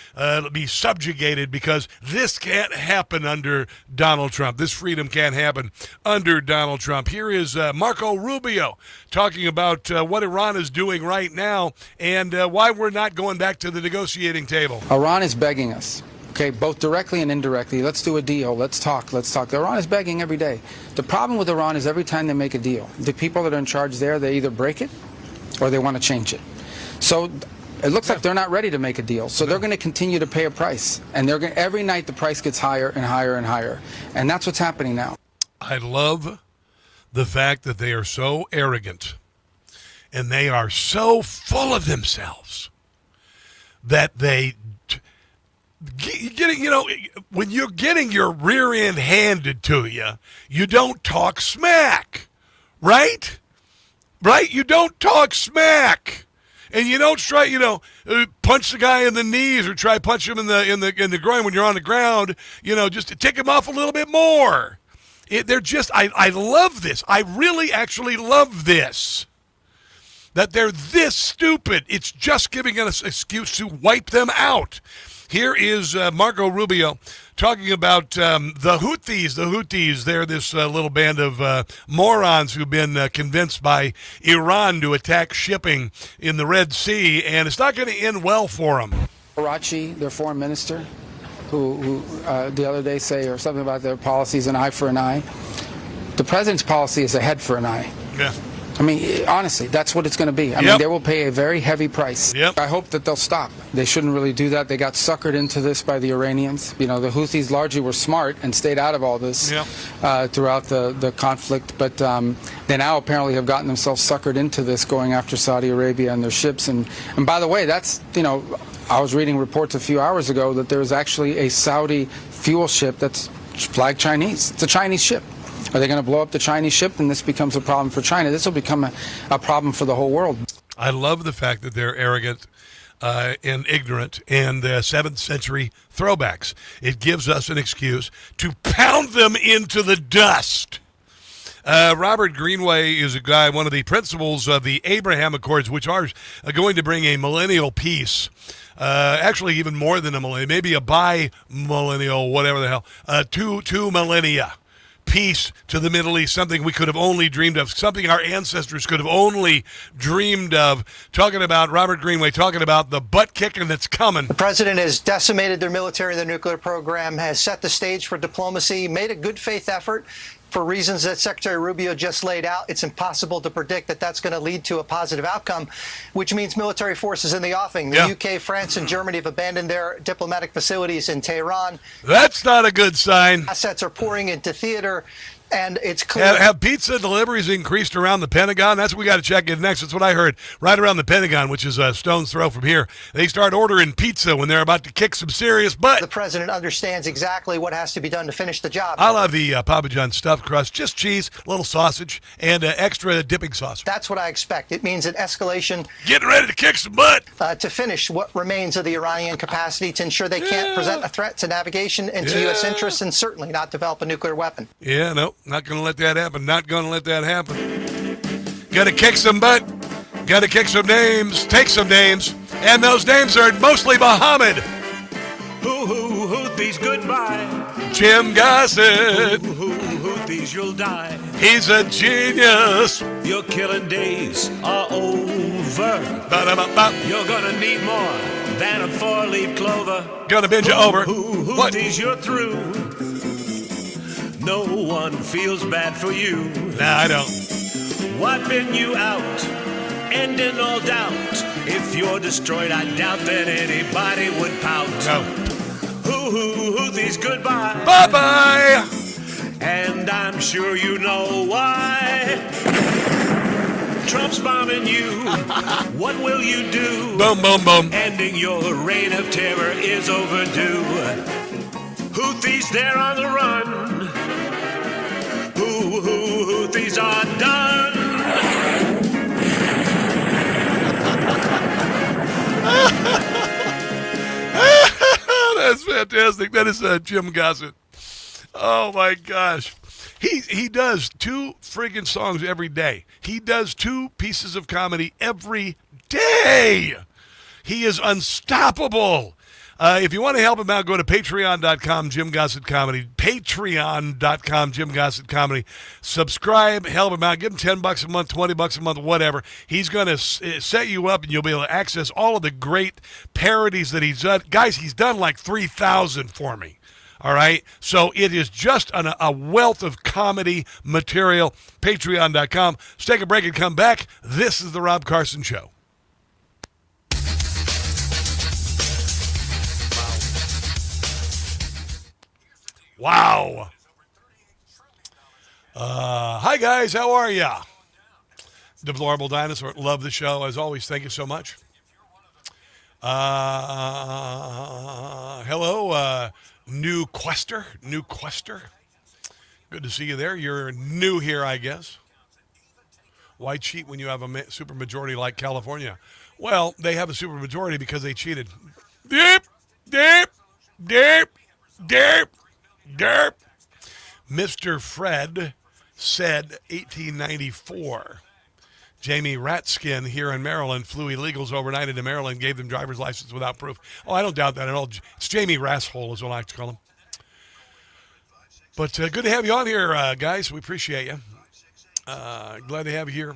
be subjugated, because this can't happen under Donald Trump. This freedom can't happen under Donald Trump. Here is Marco Rubio talking about what Iran is doing right now and why we're not going back to the negotiating table. Iran is begging us, okay, both directly and indirectly. Let's do a deal. Let's talk. Iran is begging every day. The problem with Iran is every time they make a deal, the people that are in charge there, they either break it or they want to change it. So it looks like they're not ready to make a deal. So they're going to continue to pay a price. And every night the price gets higher and higher and higher. And that's what's happening now. I love the fact that they are so arrogant and they are so full of themselves that they when you're getting your rear end handed to you, you don't talk smack, right? Right? You don't talk smack. And you don't try, punch the guy in the knees or try punch him in the groin when you're on the ground, just to tick him off a little bit more. I love this. I really actually love this. That they're this stupid. It's just giving us an excuse to wipe them out. Here is Marco Rubio talking about the Houthis. The Houthis, they're this little band of morons who've been convinced by Iran to attack shipping in the Red Sea, and it's not going to end well for them. Karachi, their foreign minister, who the other day say or something about their policies, an eye for an eye. The president's policy is a head for an eye. Yeah. I mean, honestly, that's what it's going to be. I mean, they will pay a very heavy price. Yep. I hope that they'll stop. They shouldn't really do that. They got suckered into this by the Iranians. The Houthis largely were smart and stayed out of all this throughout the conflict. But they now apparently have gotten themselves suckered into this, going after Saudi Arabia and their ships. And by the way, that's, I was reading reports a few hours ago that there was actually a Saudi fuel ship that's flagged Chinese. It's a Chinese ship. Are they going to blow up the Chinese ship and this becomes a problem for China? This will become a problem for the whole world. I love the fact that they're arrogant and ignorant and 7th century throwbacks. It gives us an excuse to pound them into the dust. Robert Greenway is a guy, one of the principals of the Abraham Accords, which are going to bring a millennial peace. Actually, even more than a millennial, maybe a bi-millennial, whatever the hell, two millennia. Peace to the Middle East, something we could have only dreamed of, something our ancestors could have only dreamed of. Talking about Robert Greenway, talking about the butt kicking that's coming. The president has decimated their military, their nuclear program, has set the stage for diplomacy, made a good faith effort. For reasons that Secretary Rubio just laid out, it's impossible to predict that that's going to lead to a positive outcome, which means military forces in the offing. The UK, France, and Germany have abandoned their diplomatic facilities in Tehran. That's not a good sign. Assets are pouring into theater. And it's clear. Have pizza deliveries increased around the Pentagon? That's what we got to check in next. That's what I heard. Right around the Pentagon, which is a stone's throw from here. They start ordering pizza when they're about to kick some serious butt. The president understands exactly what has to be done to finish the job. I love the Papa John's stuffed crust. Just cheese, a little sausage, and extra dipping sauce. That's what I expect. It means an escalation. Getting ready to kick some butt. To finish what remains of the Iranian capacity to ensure they can't present a threat to navigation into U.S. interests and certainly not develop a nuclear weapon. Yeah, no, not going to let that happen. Not going to let that happen. Got to kick some butt. Got to kick some names, take some names, and those names are mostly Muhammad. Houthis, goodbye. Jim Gossett. Houthis, you'll die. He's a genius. Your killing days are over. You're gonna need more than a four-leaf clover. Gonna bend you over. What? Houthis, you're through. No one feels bad for you. Nah, I don't. Wiping you out, ending all doubt. If you're destroyed, I doubt that anybody would pout. No. Houthis, goodbye. Bye-bye. And I'm sure you know why. Trump's bombing you. What will you do? Boom, boom, boom. Ending your reign of terror is overdue. Houthis, they're on the run. Houthis are done. That's fantastic. That is Jim Gossett. Oh my gosh. He does 2 friggin' songs every day. He does 2 pieces of comedy every day. He is unstoppable. If you want to help him out, go to patreon.com, Jim Gossett Comedy. Patreon.com, Jim Gossett Comedy. Subscribe, help him out. Give him $10 a month, $20 a month, whatever. He's going to set you up, and you'll be able to access all of the great parodies that he's done. Guys, he's done like 3,000 for me. All right? So it is just a wealth of comedy material. Patreon.com. Let's take a break and come back. This is The Rob Carson Show. Wow. Hi, guys. How are ya? Deplorable Dinosaur. Love the show. As always, thank you so much. Hello, New Quester. Good to see you there. You're new here, I guess. Why cheat when you have a supermajority like California? Well, they have a supermajority because they cheated. Derp. Mr. Fred said 1894. Jamie Ratskin here in Maryland flew illegals overnight into Maryland, gave them driver's license without proof. Oh, I don't doubt that at all. It's Jamie Rasshole is what I like to call him. But good to have you on here, guys. We appreciate you. Glad to have you here.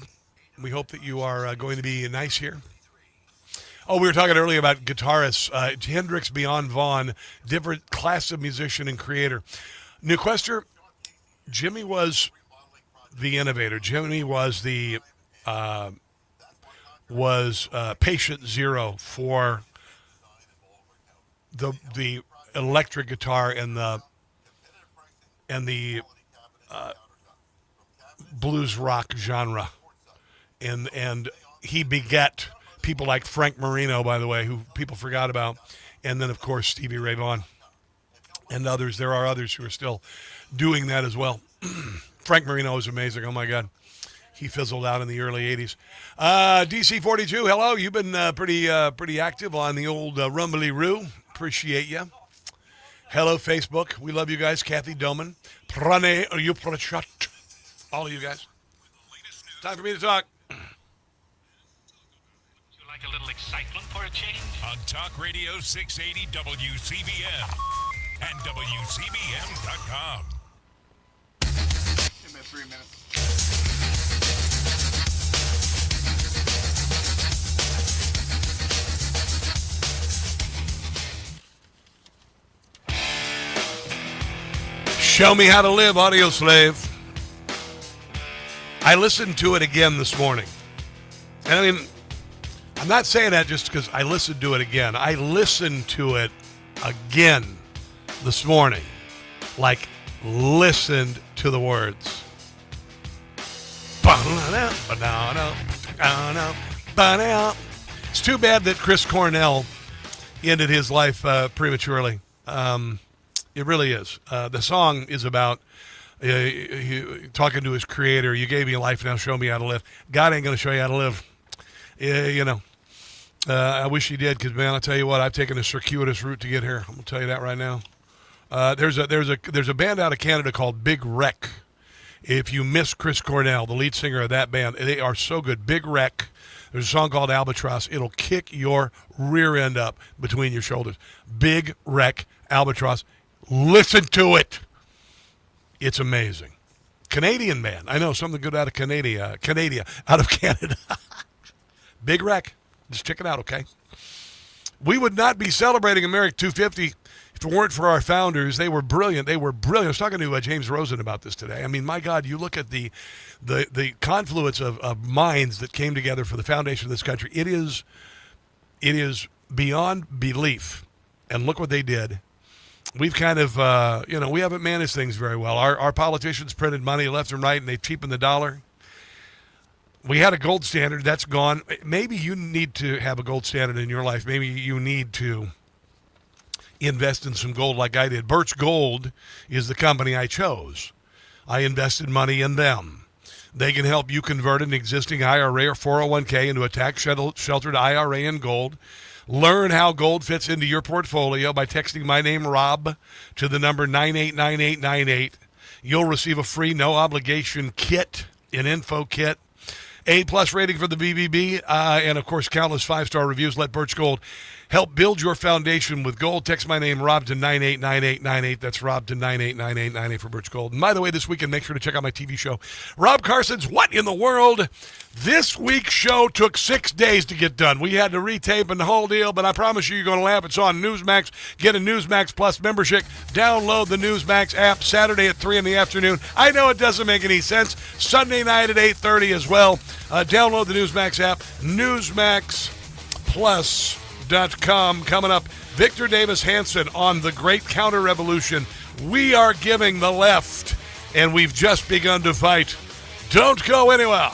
We hope that you are going to be nice here. Oh, we were talking earlier about guitarists. Hendrix beyond Vaughn, different class of musician and creator. New Quester, Jimmy was the innovator. Jimmy was the patient zero for the electric guitar and the blues rock genre, and he begat people like Frank Marino, by the way, who people forgot about, and then of course Stevie Ray Vaughan and others. There are others who are still doing that as well. Frank Marino is amazing. Oh my God, he fizzled out in the early '80s. DC42, hello. You've been pretty active on the old Rumbly Roo. Appreciate you. Hello, Facebook. We love you guys. Kathy Doman, Prane Uprachat, all of you guys. Time for me to talk. A little excitement for a change? On Talk Radio 680 WCBM and WCBM.com. Give me 3 minutes. Show Me How to Live, Audio Slave. I listened to it again this morning. And I mean, I'm not saying that just because I listened to it again. I listened to it again this morning. Like, listened to the words. It's too bad that Chris Cornell ended his life prematurely. It really is. The song is about talking to his creator. You gave me a life, now show me how to live. God ain't going to show you how to live. You know. I wish he did, because man, I'll tell you what, I've taken a circuitous route to get here. I'm gonna tell you that right now. There's a band out of Canada called Big Wreck. If you miss Chris Cornell, the lead singer of that band, they are so good. Big Wreck. There's a song called Albatross. It'll kick your rear end up between your shoulders. Big Wreck, Albatross. Listen to it. It's amazing. Canadian man. I know something good out of Canada. Out of Canada. Big Wreck. Just check it out, okay? We would not be celebrating America 250 if it weren't for our founders. They were brilliant. I was talking to James Rosen about this today. I mean, my God, you look at the confluence of minds that came together for the foundation of this country. It is beyond belief. And look what they did. We've kind of, we haven't managed things very well. Our politicians printed money left and right, and they cheapened the dollar. We had a gold standard. That's gone. Maybe you need to have a gold standard in your life. Maybe you need to invest in some gold like I did. Birch Gold is the company I chose. I invested money in them. They can help you convert an existing IRA or 401k into a tax-sheltered IRA in gold. Learn how gold fits into your portfolio by texting my name, Rob, to the number 989898. You'll receive a free, no-obligation kit, an info kit, A-plus rating for the BBB, and, of course, countless five-star reviews. Let Birch Gold help build your foundation with gold. Text my name, Rob, to 989898. That's Rob to 989898 for Birch Gold. And by the way, this weekend, make sure to check out my TV show, Rob Carson's What in the World? This week's show took 6 days to get done. We had to retape and the whole deal, but I promise you're going to laugh. It's on Newsmax. Get a Newsmax Plus membership. Download the Newsmax app Saturday at 3 in the afternoon. I know it doesn't make any sense. Sunday night at 8:30 as well. Download the Newsmax app. NewsmaxPlus.com. Coming up, Victor Davis Hanson on the Great Counter Revolution. We are giving the left, and we've just begun to fight. Don't go anywhere.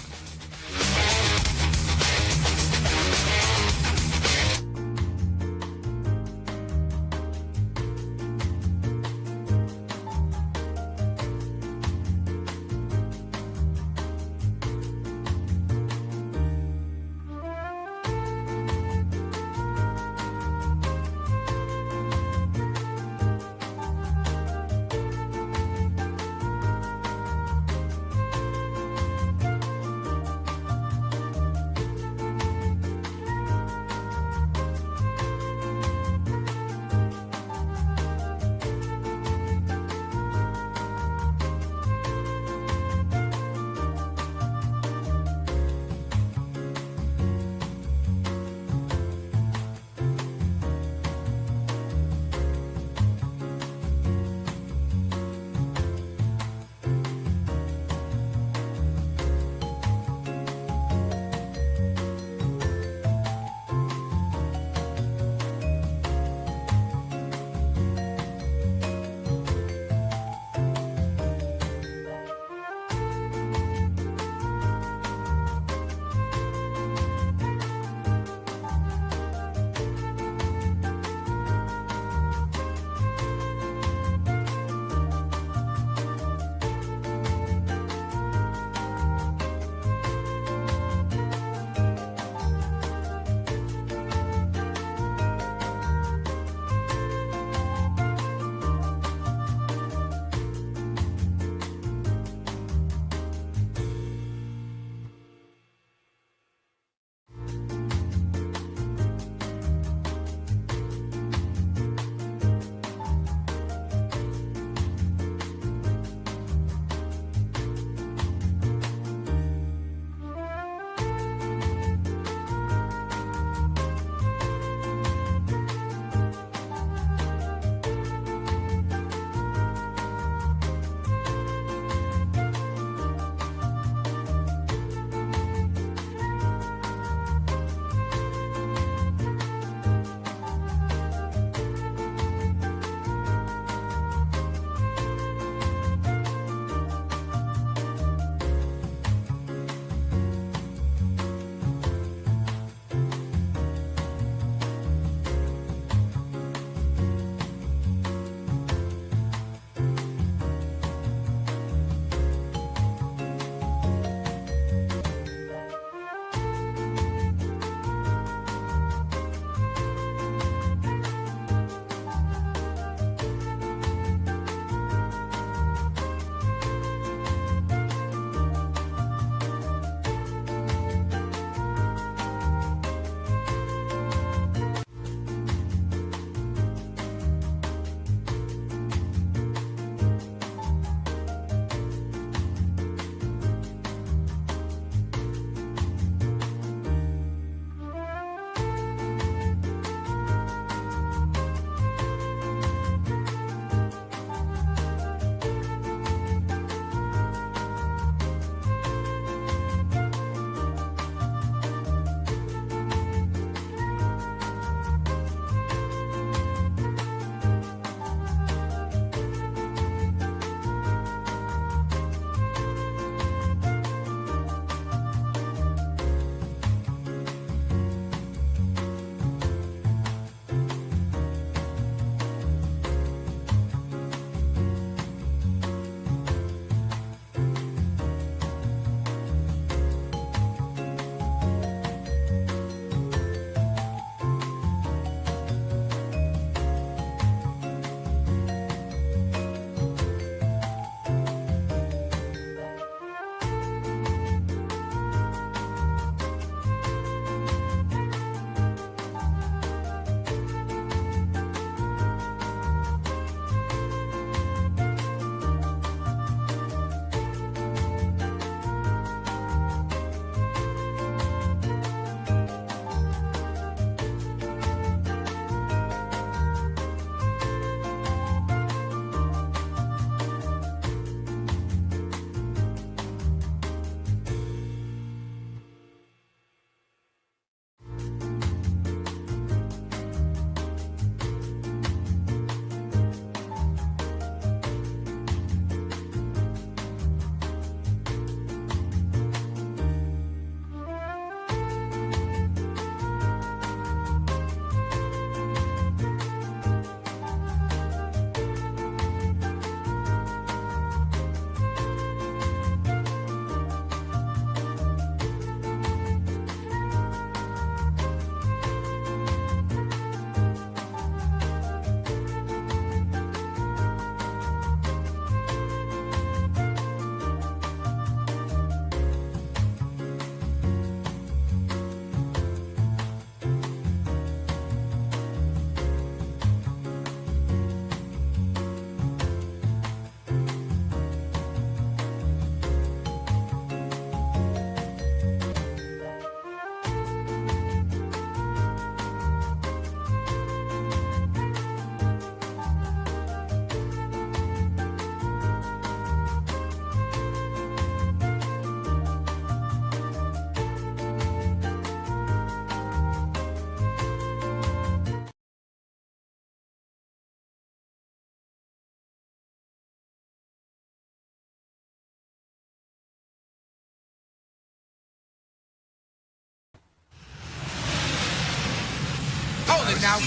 Now.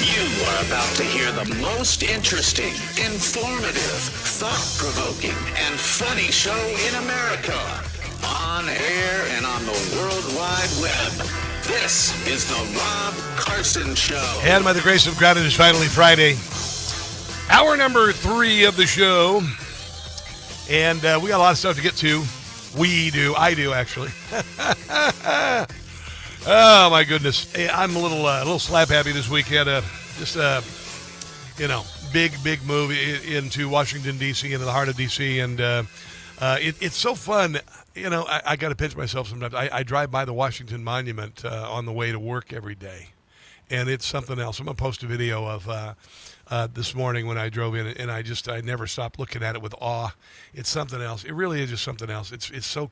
You are about to hear the most interesting, informative, thought-provoking, and funny show in America. On air and on the World Wide Web. This is the Rob Carson Show. And by the grace of God, it is finally Friday. Hour number 3 of the show. And we got a lot of stuff to get to. We do. I do, actually. Oh, my goodness. I'm a little slap happy this week. Had big move into Washington, D.C., into the heart of D.C., and it's so fun. I got to pinch myself sometimes. I drive by the Washington Monument on the way to work every day, and it's something else. I'm going to post a video of this morning when I drove in, and I never stopped looking at it with awe. It's something else. It really is just something else. It's so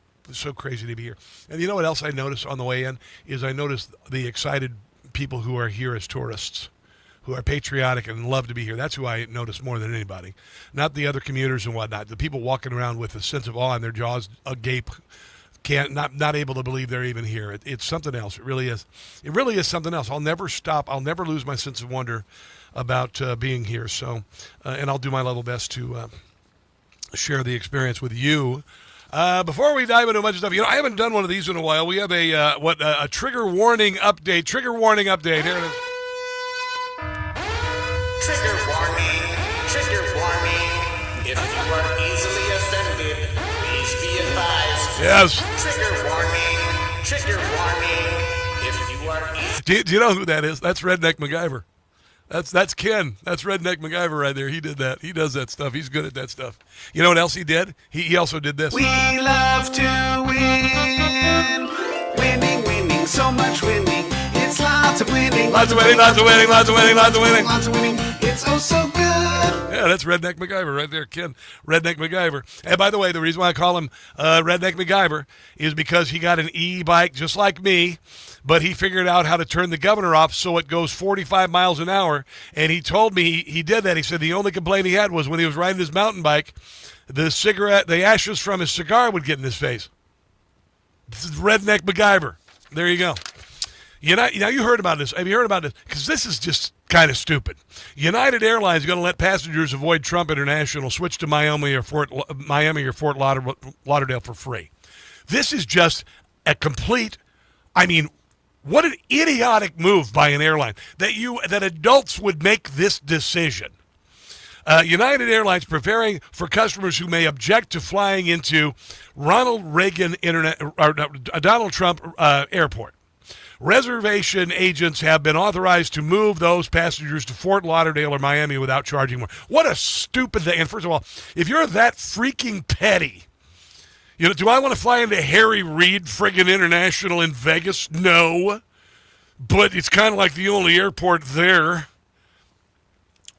crazy to be here. And you know what else I noticed on the way in is I noticed the excited people who are here as tourists, who are patriotic and love to be here. That's who I notice more than anybody. Not the other commuters and whatnot. The people walking around with a sense of awe and their jaws agape, not able to believe they're even here. It's something else. It really is. It really is something else. I'll never stop. I'll never lose my sense of wonder about being here. So, and I'll do my level best to share the experience with you. Before we dive into a bunch of stuff, I haven't done one of these in a while. We have a trigger warning update. Trigger warning update. Here it is. Trigger warning. Trigger warning. If you are easily offended, please be advised. Yes. Trigger warning. Trigger warning. If you are Do you know who that is? That's Redneck MacGyver. That's Ken. That's Redneck MacGyver right there. He did that. He does that stuff. He's good at that stuff. You know what else he did? He also did this. We love to win. Winning, so much winning. It's lots of winning. Lots of winning. It's oh so good. Yeah, that's Redneck MacGyver right there, Ken. Redneck MacGyver. And by the way, the reason why I call him Redneck MacGyver is because he got an e-bike just like me, but he figured out how to turn the governor off so it goes 45 miles an hour. And he told me he did that. He said the only complaint he had was when he was riding his mountain bike, the ashes from his cigar would get in his face. This is Redneck MacGyver. There you go. You heard about this. Have you heard about this? Because this is just kind of stupid. United Airlines is going to let passengers avoid Trump International switch to Miami or Fort Lauderdale for free. This is just a complete, what an idiotic move by an airline that adults would make this decision. United Airlines preparing for customers who may object to flying into Donald Trump Airport. Reservation agents have been authorized to move those passengers to Fort Lauderdale or Miami without charging more. What a stupid thing. And first of all, if you're that freaking petty, do I want to fly into Harry Reid friggin' International in Vegas? No. But it's kind of like the only airport there.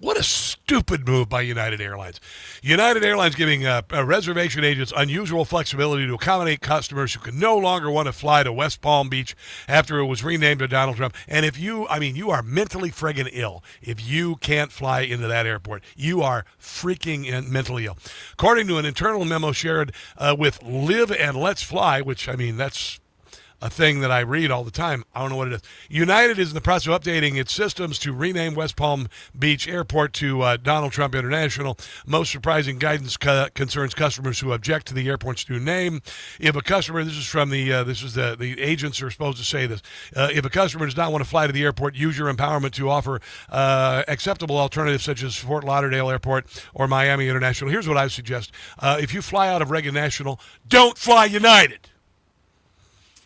What a stupid move by United Airlines. United Airlines giving reservation agents unusual flexibility to accommodate customers who can no longer want to fly to West Palm Beach after it was renamed to Donald Trump. And if you are mentally friggin' ill if you can't fly into that airport. You are freaking mentally ill. According to an internal memo shared with Live and Let's Fly, which, that's a thing that I read all the time. I don't know what it is. United is in the process of updating its systems to rename West Palm Beach Airport to Donald Trump International. Most surprising guidance concerns customers who object to the airport's new name. If a customer, the agents are supposed to say this. If a customer does not want to fly to the airport, use your empowerment to offer acceptable alternatives such as Fort Lauderdale Airport or Miami International. Here's what I suggest. If you fly out of Reagan National, don't fly United.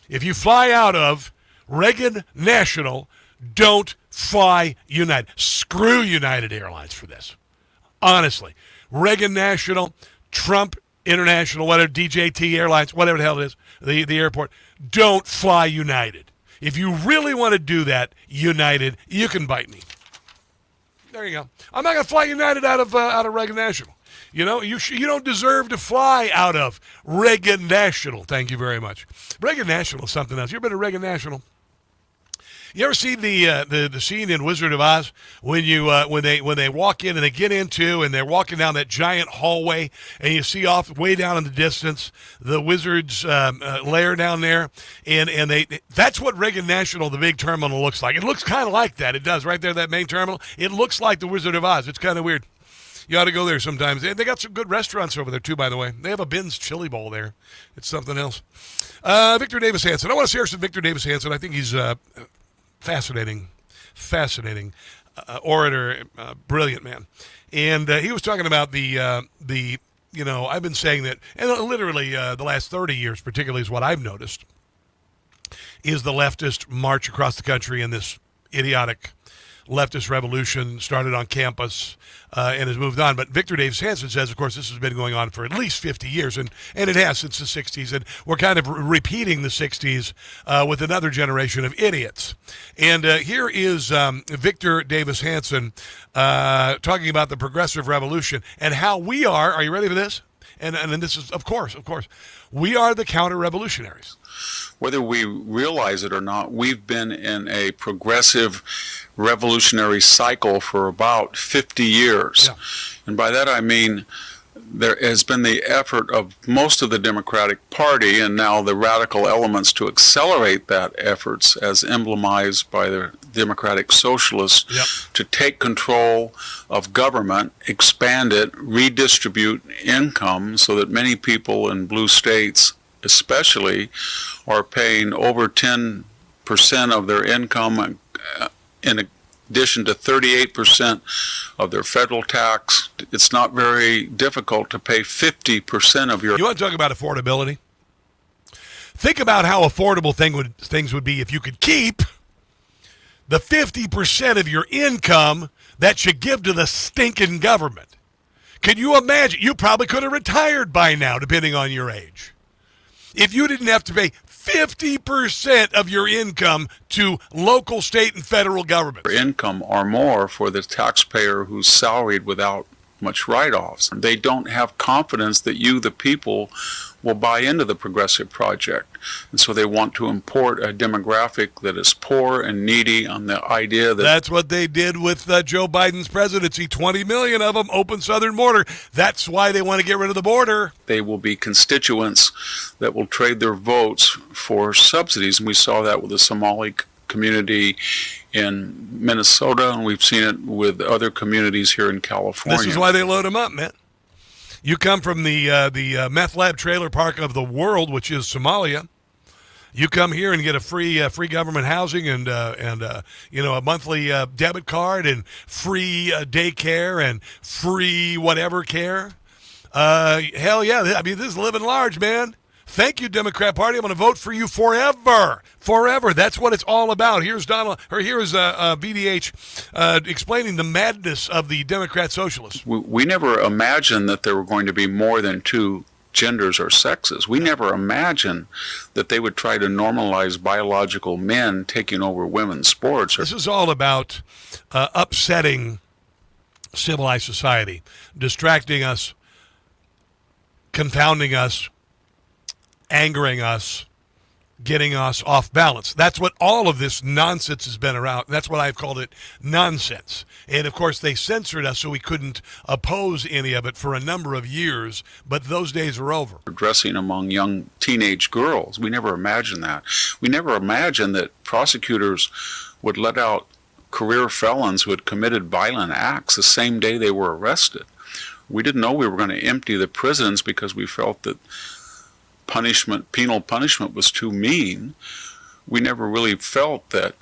If you fly out of Reagan National, don't fly United. Screw United Airlines for this. Honestly. Reagan National, Trump International, whatever, DJT Airlines, whatever the hell it is, the airport, don't fly United. If you really want to do that, United, you can bite me. There you go. I'm not going to fly United out of Reagan National. You don't deserve to fly out of Reagan National. Thank you very much. Reagan National is something else. You ever been to Reagan National? You ever see the scene in Wizard of Oz when they walk in and they get into and they're walking down that giant hallway and you see off way down in the distance the wizard's lair down there, and that's what Reagan National, the big terminal, looks like. It looks kind of like that. It does right there, that main terminal. It looks like the Wizard of Oz. It's kind of weird. You ought to go there sometimes. They got some good restaurants over there, too, by the way. They have a Ben's Chili Bowl there. It's something else. Victor Davis Hanson. I want to share some Victor Davis Hanson. I think he's fascinating orator, brilliant man. And he was talking about the I've been saying that, and literally the last 30 years particularly is what I've noticed, is the leftist march across the country in this idiotic leftist revolution started on campus and has moved on. But Victor Davis Hanson says, of course, this has been going on for at least 50 years, and it has since the 60s, and we're kind of repeating the 60s with another generation of idiots. And here is Victor Davis Hanson talking about the progressive revolution and how we are you ready for this? And this is, of course, we are the counter-revolutionaries. Whether we realize it or not, we've been in a progressive revolutionary cycle for about 50 years. Yeah. And by that I mean there has been the effort of most of the Democratic Party and now the radical elements to accelerate that efforts as emblemized by the Democratic Socialists to take control of government, expand it, redistribute income so that many people in blue states especially are paying over 10% of their income in addition to 38% of their federal tax. It's not very difficult to pay 50% of your... You want to talk about affordability? Think about how affordable things would be if you could keep the 50% of your income that you give to the stinking government. Can you imagine? You probably could have retired by now, depending on your age. If you didn't have to pay 50% of your income to local, state, and federal governments. Income or more for the taxpayer who's salaried without much write-offs. They don't have confidence that you, the people, will buy into the progressive project. And so they want to import a demographic that is poor and needy on the idea that... That's what they did with Joe Biden's presidency. 20 million of them, open southern border. That's why they want to get rid of the border. They will be constituents that will trade their votes for subsidies. And we saw that with the Somali community in Minnesota, and we've seen it with other communities here in California. This is why they load them up, man. You come from the meth lab trailer park of the world, which is Somalia. You come here and get a free government housing and a monthly debit card and free daycare and free whatever care. Hell yeah! I mean, this is living large, man. Thank you, Democrat Party. I'm going to vote for you forever. Forever. That's what it's all about. Here's VDH explaining the madness of the Democrat Socialists. We never imagined that there were going to be more than two genders or sexes. We never imagined that they would try to normalize biological men taking over women's sports. This is all about upsetting civilized society, distracting us, confounding us, angering us, getting us off balance. That's what all of this nonsense has been around. That's what I've called it, nonsense. And, of course, they censored us so we couldn't oppose any of it for a number of years, but those days are over. Dressing among young teenage girls. We never imagined that. We never imagined that prosecutors would let out career felons who had committed violent acts the same day they were arrested. We didn't know we were going to empty the prisons because we felt that penal punishment was too mean. We never really felt that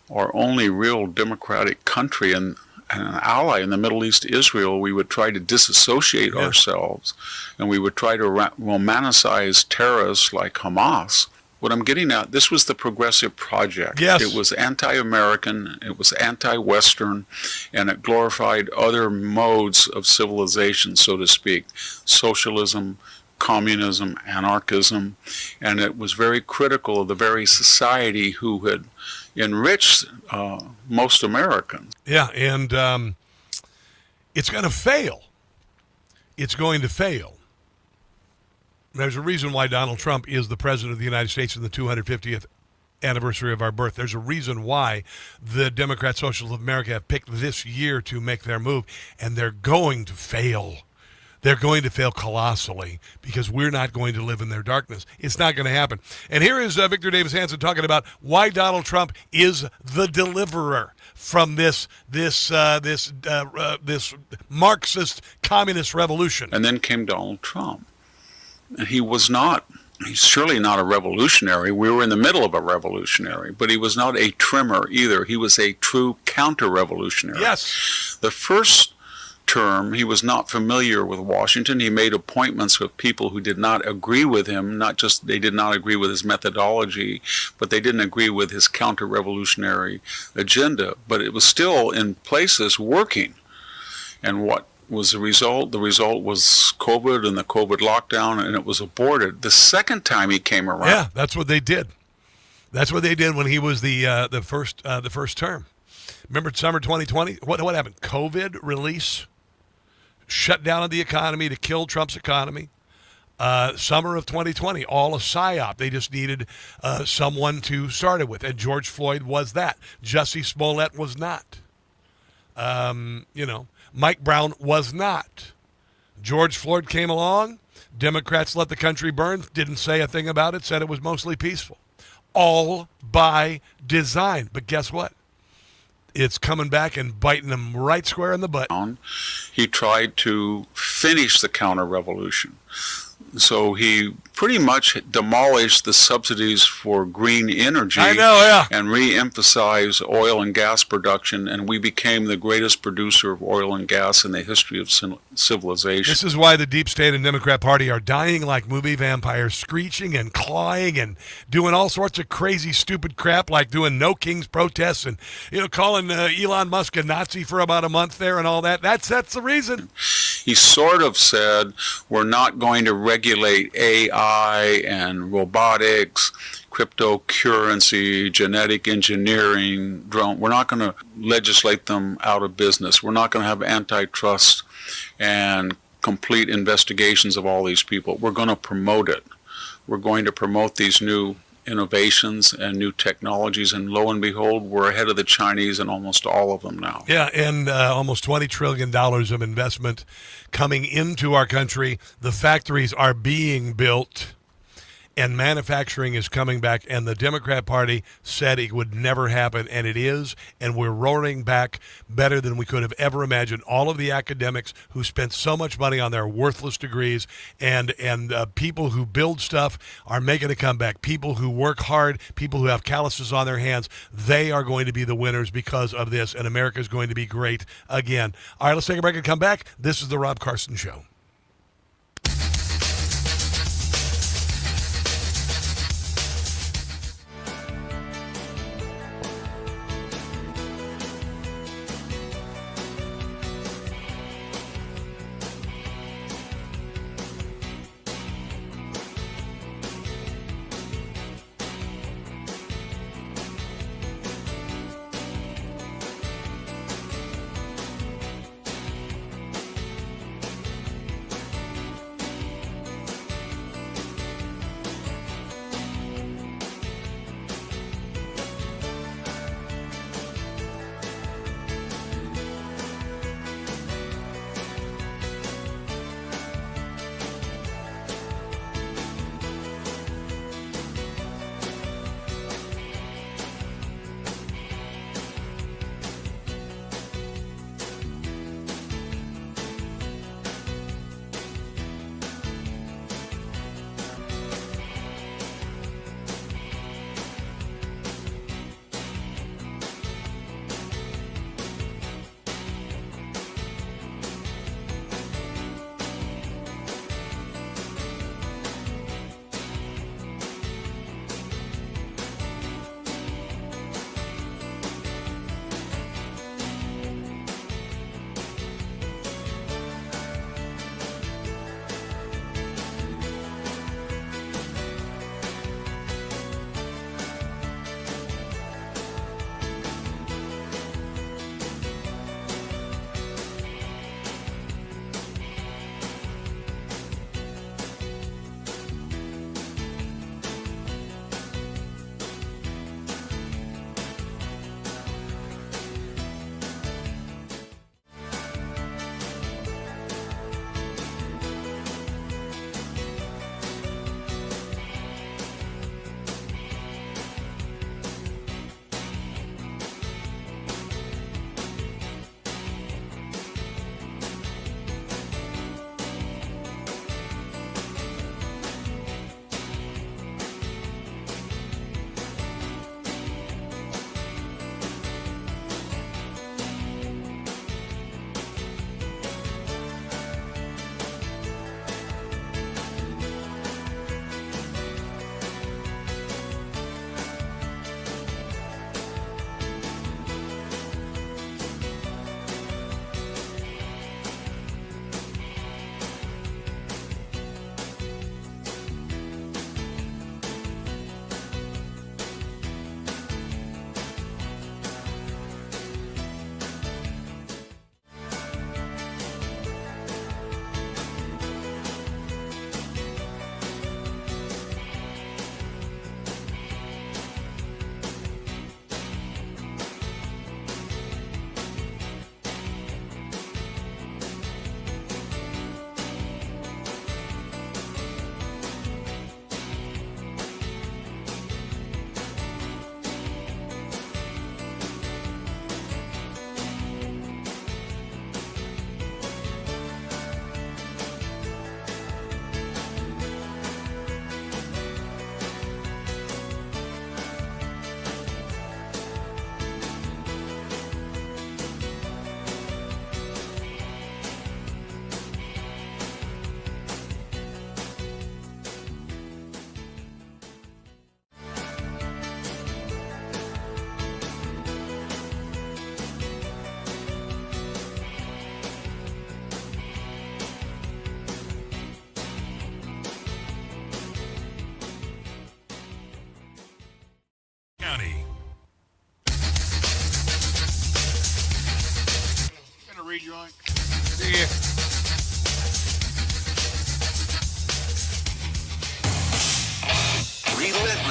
our only real democratic country and an ally in the Middle East, Israel, we would try to disassociate ourselves and we would try to romanticize terrorists like Hamas. What I'm getting at, this was the progressive project. Yes. It was anti-American, it was anti-Western, and it glorified other modes of civilization, so to speak. Socialism, communism, anarchism, and it was very critical of the very society who had enriched most Americans. Yeah, and it's going to fail. It's going to fail. There's a reason why Donald Trump is the president of the United States in the 250th anniversary of our birth. There's a reason why the Democrat Socialists of America have picked this year to make their move, and they're going to fail. They're going to fail colossally because we're not going to live in their darkness. It's not going to happen. And here is Victor Davis Hanson talking about why Donald Trump is the deliverer from this Marxist communist revolution. And then came Donald Trump. And he's surely not a revolutionary. We were in the middle of a revolutionary, but he was not a trimmer either. He was a true counter-revolutionary. Yes. The first term, he was not familiar with Washington. He made appointments with people who did not agree with him, not just they did not agree with his methodology, but they didn't agree with his counter-revolutionary agenda. But it was still in places working. And what was the result? The result was COVID and the COVID lockdown, and it was aborted. The second time he came around. Yeah, that's what they did. That's what they did when he was the first term. Remember summer 2020? What happened? COVID release, shut down of the economy to kill Trump's economy. Summer of 2020, all a psyop. They just needed someone to start it with, and George Floyd was that. Jussie Smollett was not. Mike Brown was not. George Floyd came along. Democrats let the country burn, didn't say a thing about it, said it was mostly peaceful. All by design. But guess what? It's coming back and biting them right square in the butt. He tried to finish the counter-revolution. So he pretty much demolished the subsidies for green energy. I know, yeah. And re-emphasized oil and gas production, and we became the greatest producer of oil and gas in the history of civilization. This is why the deep state and Democrat Party are dying like movie vampires, screeching and clawing and doing all sorts of crazy, stupid crap like doing No Kings protests and calling Elon Musk a Nazi for about a month there and all that. That's the reason. He sort of said, we're not going to regulate AI and robotics, cryptocurrency, genetic engineering, drone. We're not going to legislate them out of business. We're not going to have antitrust and complete investigations of all these people. We're going to promote it. We're going to promote these new innovations and new technologies, and lo and behold, we're ahead of the Chinese in almost all of them now. Yeah, and almost $20 trillion of investment coming into our country. The factories are being built, and manufacturing is coming back, and the Democrat Party said it would never happen, and it is, and we're roaring back better than we could have ever imagined. All of the academics who spent so much money on their worthless degrees and people who build stuff are making a comeback. People who work hard, people who have calluses on their hands, they are going to be the winners because of this, and America is going to be great again. All right, let's take a break and come back. This is The Rob Carson Show.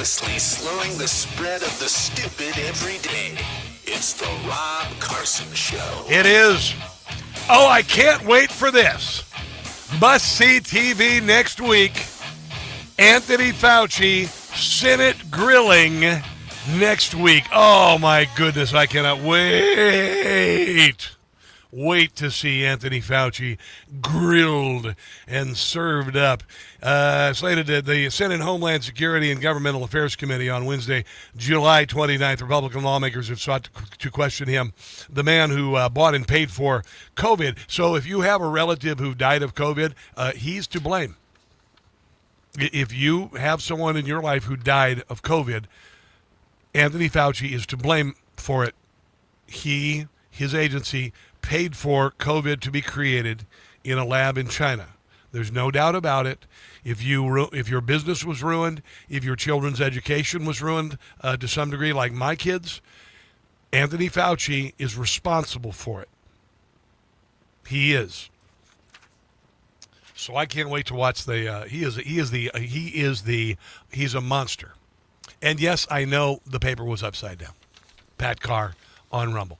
relentlessly slowing the spread of the stupid every day. It's the Rob Carson Show. It is. Oh, I can't wait for this. Must-see TV next week. Anthony Fauci, Senate grilling next week. Oh, my goodness, I cannot wait. Wait to see Anthony Fauci grilled and served up. Slated at the Senate Homeland Security and Governmental Affairs Committee on Wednesday, July 29th. Republican lawmakers have sought to question him, the man who bought and paid for COVID. So if you have a relative who died of COVID, he's to blame. If you have someone in your life who died of COVID, Anthony Fauci is to blame for it. His agency, paid for COVID to be created in a lab in China. There's no doubt about it. If your business was ruined, if your children's education was ruined to some degree, like my kids, Anthony Fauci is responsible for it. He is. So I can't wait to watch he's a monster. And yes, I know the paper was upside down. Pat Carr on Rumble.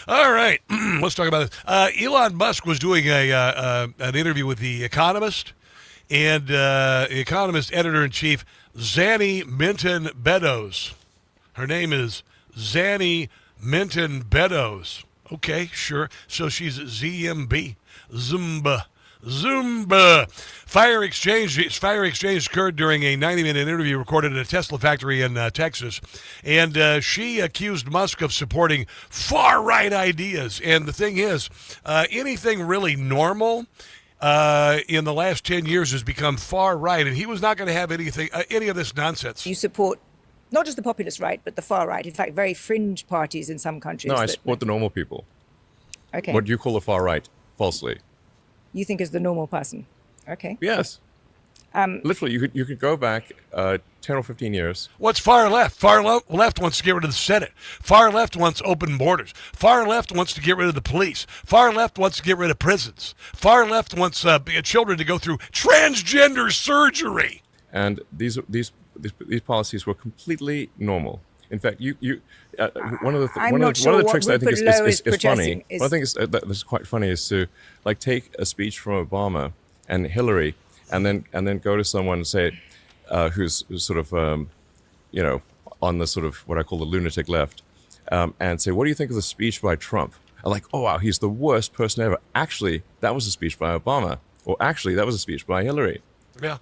All right, let's talk about this. Elon Musk was doing an interview with The Economist, and The Economist editor-in-chief Zanny Minton Beddoes. Her name is Zanny Minton Beddoes. Okay, sure. So she's ZMB. Zumba. Fire exchange occurred during a 90-minute interview recorded at a Tesla factory in Texas, and she accused Musk of supporting far-right ideas. And the thing is, anything really normal in the last 10 years has become far-right, and he was not going to have any of this nonsense. You support not just the populist right, but the far right. In fact, very fringe parties in some countries. No, I support the normal people. Okay. What do you call the far right? Falsely. You think as the normal person. Okay. Yes. Literally, you could go back 10 or 15 years. What's far left? Far left wants to get rid of the Senate. Far left wants open borders. Far left wants to get rid of the police. Far left wants to get rid of prisons. Far left wants children to go through transgender surgery. And these policies were completely normal. In fact, one of the tricks that I think is funny. One thing that's quite funny is to take a speech from Obama and Hillary, and then go to someone and say, who's sort of on the sort of what I call the lunatic left, and say, what do you think of the speech by Trump? I'm like, oh wow, he's the worst person ever. Actually, that was a speech by Obama, or actually, that was a speech by Hillary. Yeah.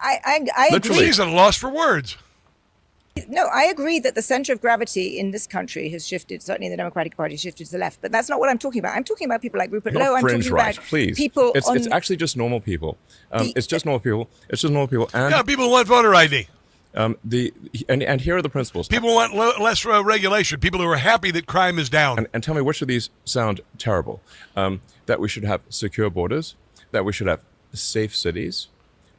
I literally, he's at a loss for words. No, I agree that the center of gravity in this country has shifted. Certainly, the Democratic Party shifted to the left, but that's not what I'm talking about. I'm talking about people like Rupert Lowe. I'm talking right, about please. people. It's actually just normal people. It's just normal people. It's just normal people. And people who want voter ID. And here are the principles. People want less regulation. People who are happy that crime is down. And tell me which of these sound terrible. That we should have secure borders. That we should have safe cities.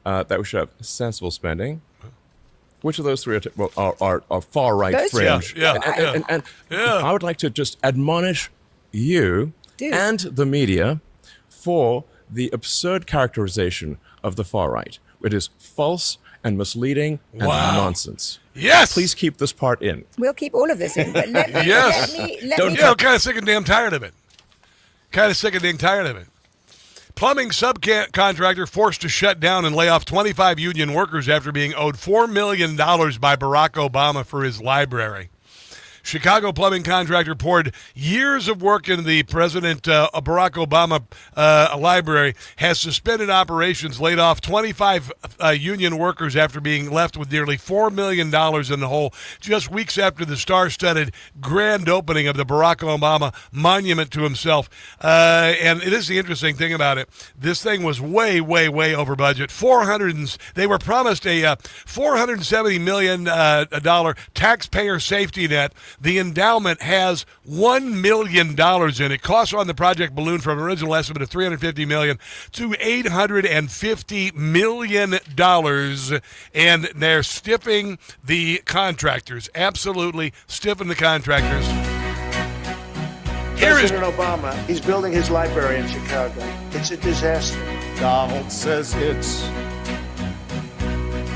That we should have sensible spending. Which of those three are far right fringe? And I would like to just admonish you and the media for the absurd characterization of the far right. It is false and misleading and nonsense. Yes. Please keep this part in. We'll keep all of this in. But let me, I'm kind of sick and damn tired of it. Plumbing subcontractor forced to shut down and lay off 25 union workers after being owed $4 million by Barack Obama for his library. Chicago plumbing contractor poured years of work into the President Barack Obama library, has suspended operations, laid off 25 union workers after being left with nearly $4 million in the hole just weeks after the star-studded grand opening of the Barack Obama monument to himself. And this is the interesting thing about it. This thing was way, way, way over budget. They were promised a $470 million taxpayer safety net. The endowment has $1 million in it. Costs on the project ballooned from an original estimate of $350 million to $850 million, and they're stiffing the contractors. Absolutely stiffing the contractors. President Obama, he's building his library in Chicago. It's a disaster. Donald says it's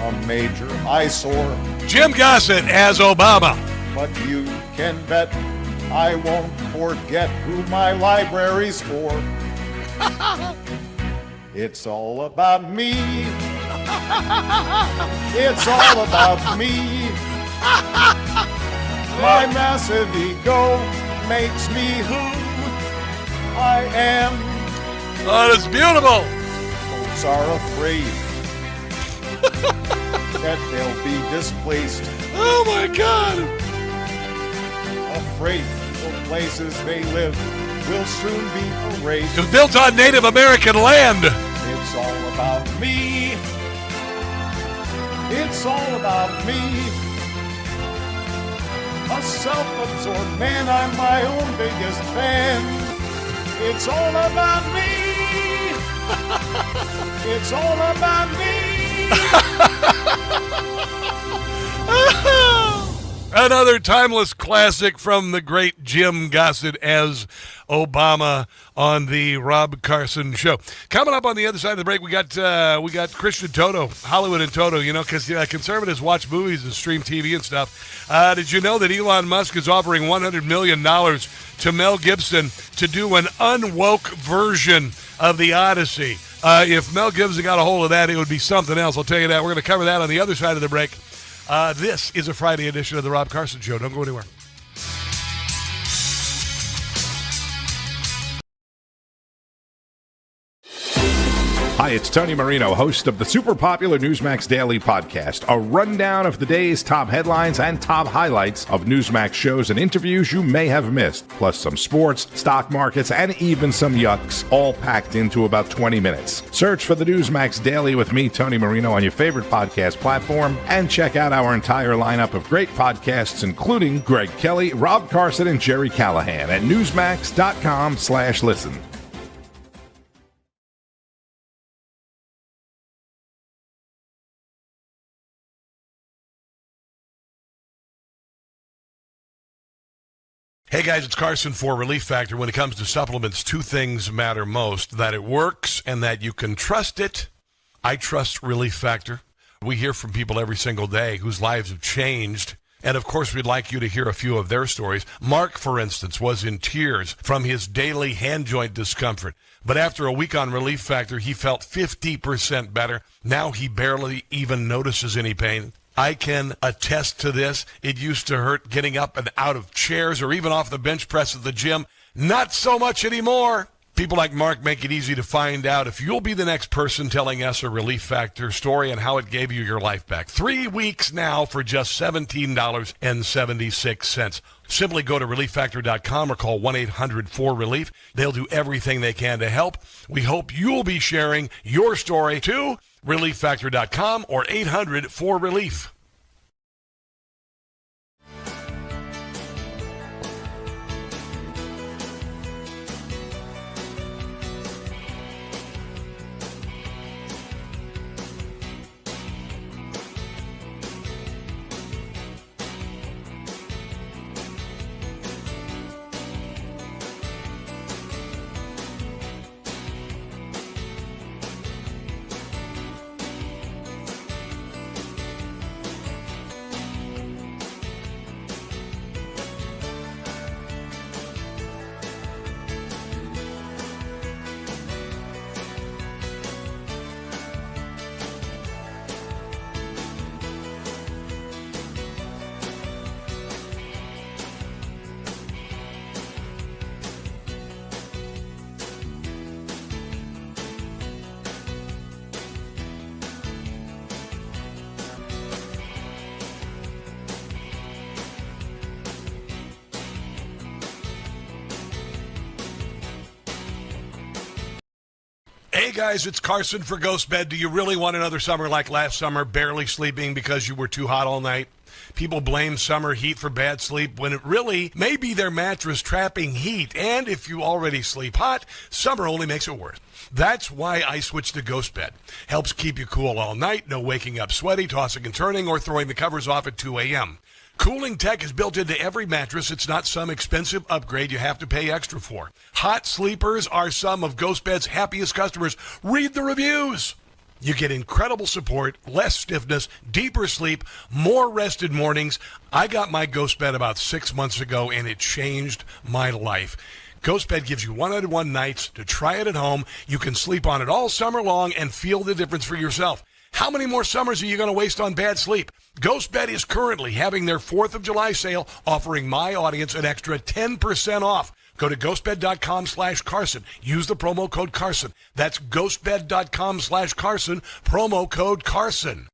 a major eyesore. Jim Gossett as Obama. But you can bet I won't forget who my library's for. It's all about me. It's all about me. My massive ego makes me who I am. Oh, that's beautiful. Folks are afraid that they'll be displaced. Oh my God. Afraid the places they live will soon be erased. It was built on Native American land. It's all about me. It's all about me. A self-absorbed man, I'm my own biggest fan. It's all about me. It's all about me. Another timeless classic from the great Jim Gossett as Obama on the Rob Carson Show. Coming up on the other side of the break, we got Christian Toto, Hollywood and Toto, because conservatives watch movies and stream TV and stuff. Did you know that Elon Musk is offering $100 million to Mel Gibson to do an unwoke version of the Odyssey? If Mel Gibson got a hold of that, it would be something else. I'll tell you that. We're going to cover that on the other side of the break. This is a Friday edition of the Rob Carson Show. Don't go anywhere. Hi, it's Tony Marino, host of the super popular Newsmax Daily Podcast, a rundown of the day's top headlines and top highlights of Newsmax shows and interviews you may have missed, plus some sports, stock markets, and even some yucks, all packed into about 20 minutes. Search for the Newsmax Daily with me, Tony Marino, on your favorite podcast platform, and check out our entire lineup of great podcasts, including Greg Kelly, Rob Carson, and Jerry Callahan at newsmax.com/listen. Hey guys, it's Carson for Relief Factor. When it comes to supplements, two things matter most: that it works and that you can trust it. I trust Relief Factor. We hear from people every single day whose lives have changed. And of course, we'd like you to hear a few of their stories. Mark, for instance, was in tears from his daily hand joint discomfort. But after a week on Relief Factor, he felt 50% better. Now he barely even notices any pain. I can attest to this. It used to hurt getting up and out of chairs or even off the bench press at the gym. Not so much anymore. People like Mark make it easy to find out if you'll be the next person telling us a Relief Factor story and how it gave you your life back. 3 weeks now for just $17.76. Simply go to relieffactor.com or call 1-800-4RELIEF. They'll do everything they can to help. We hope you'll be sharing your story too. relieffactor.com or 800-4RELIEF. Hey guys, it's Carson for Ghost Bed. Do you really want another summer like last summer, barely sleeping because you were too hot all night? People blame summer heat for bad sleep when it really may be their mattress trapping heat. And if you already sleep hot, summer only makes it worse. That's why I switched to Ghost Bed. Helps keep you cool all night, no waking up sweaty, tossing and turning, or throwing the covers off at 2 a.m. Cooling tech is built into every mattress. It's not some expensive upgrade you have to pay extra for. Hot sleepers are some of Ghost Bed's happiest customers. Read the reviews. You get incredible support, less stiffness, deeper sleep, more rested mornings. I got my Ghost Bed about 6 months ago, and it changed my life. Ghost Bed gives you 101 nights to try it at home. You can sleep on it all summer long and feel the difference for yourself. How many more summers are you going to waste on bad sleep? Ghost Bed is currently having their 4th of July sale, offering my audience an extra 10% off. Go to ghostbed.com/Carson. Use the promo code Carson. That's ghostbed.com/Carson, promo code Carson.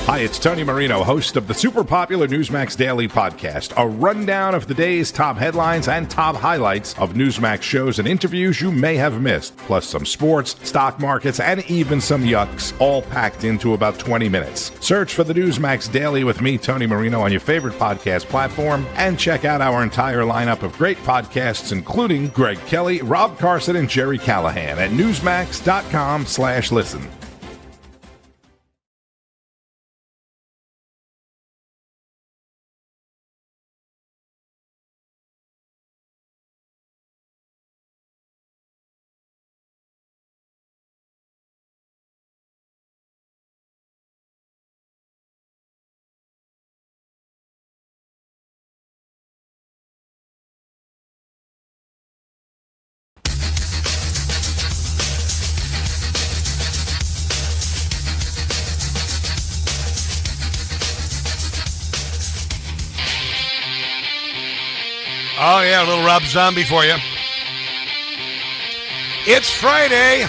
Hi, it's Tony Marino, host of the super popular Newsmax Daily Podcast, a rundown of the day's top headlines and top highlights of Newsmax shows and interviews you may have missed, plus some sports, stock markets, and even some yucks, all packed into about 20 minutes. Search for the Newsmax Daily with me, Tony Marino, on your favorite podcast platform, and check out our entire lineup of great podcasts, including Greg Kelly, Rob Carson, and Jerry Callahan at newsmax.com/listen. Oh, yeah, a little Rob Zombie for you. It's Friday.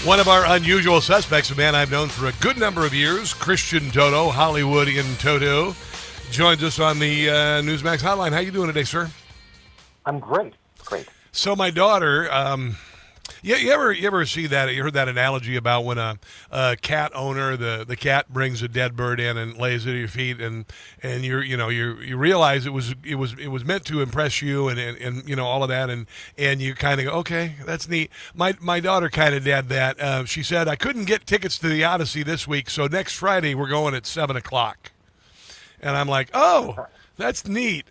One of our unusual suspects, a man I've known for a good number of years, Christian Toto, Hollywoodian Toto, joins us on the Newsmax hotline. How you doing today, sir? I'm great. Great. So my daughter... You ever see that? You heard that analogy about when a cat owner, the cat brings a dead bird in and lays it at your feet, and you realize it was meant to impress you and all of that, and you kind of go, okay, that's neat. My daughter kind of did that. She said, I couldn't get tickets to the Odyssey this week, so next Friday we're going at 7:00, and I'm like, oh, that's neat.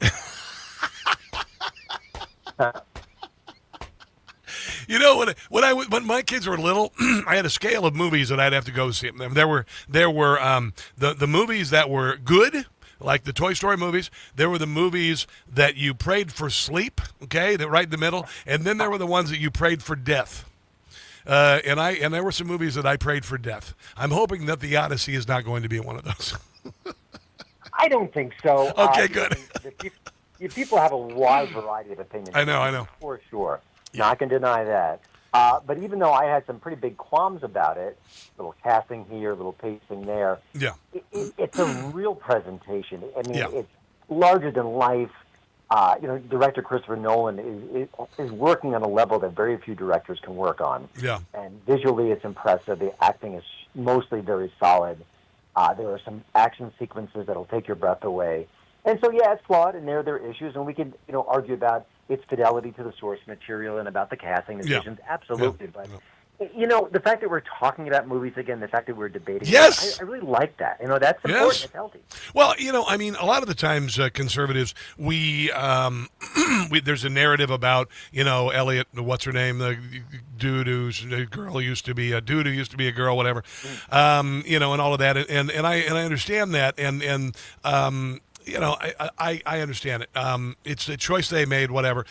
You know, when my kids were little, I had a scale of movies that I'd have to go see. There were the movies that were good, like the Toy Story movies. There were the movies that you prayed for sleep, okay, that right in the middle, and then there were the ones that you prayed for death. And there were some movies that I prayed for death. I'm hoping that the Odyssey is not going to be one of those. I don't think so. Okay, good. People have a wide variety of opinions. I know. For sure. Not going to deny that. But even though I had some pretty big qualms about it, little casting here, little pacing there, it's a real presentation. I mean, it's larger than life. Director Christopher Nolan is working on a level that very few directors can work on. Yeah. And visually, it's impressive. The acting is mostly very solid. There are some action sequences that'll take your breath away. And so, it's flawed, and there are issues, and we can, argue about its fidelity to the source material and about the casting decisions. Absolutely. But, the fact that we're talking about movies again, the fact that we're debating, I really like that. That's important. It's healthy. Well, I mean, a lot of the times conservatives, we there's a narrative about, Elliot, what's her name, the dude who's a girl used to be a dude who used to be a girl, whatever, and all of that, and I understand that, and I understand it. It's a choice they made, whatever.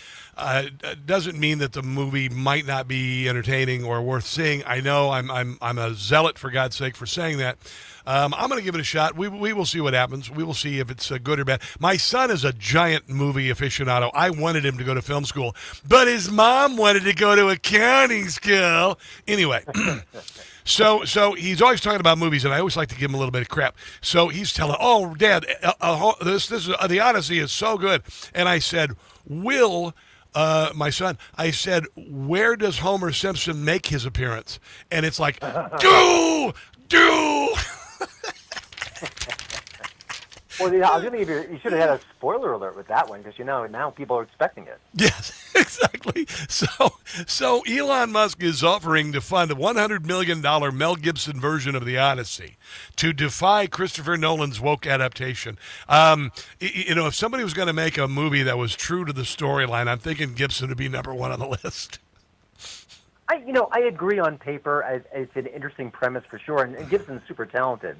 Doesn't mean that the movie might not be entertaining or worth seeing. I know I'm a zealot, for God's sake, for saying that. I'm going to give it a shot. We will see what happens. We will see if it's good or bad. My son is a giant movie aficionado. I wanted him to go to film school, but his mom wanted to go to accounting school. Anyway. So he's always talking about movies, and I always like to give him a little bit of crap. So he's telling, "Oh, Dad, this is the Odyssey is so good." And I said, my son, I said, "Where does Homer Simpson make his appearance?" And it's like, do. Well, I was going to give you should have had a spoiler alert with that one because now people are expecting it. Yes, exactly. So Elon Musk is offering to fund a $100 million Mel Gibson version of The Odyssey to defy Christopher Nolan's woke adaptation. If somebody was going to make a movie that was true to the storyline, I'm thinking Gibson would be number one on the list. I agree on paper. It's an interesting premise for sure, and Gibson's super talented.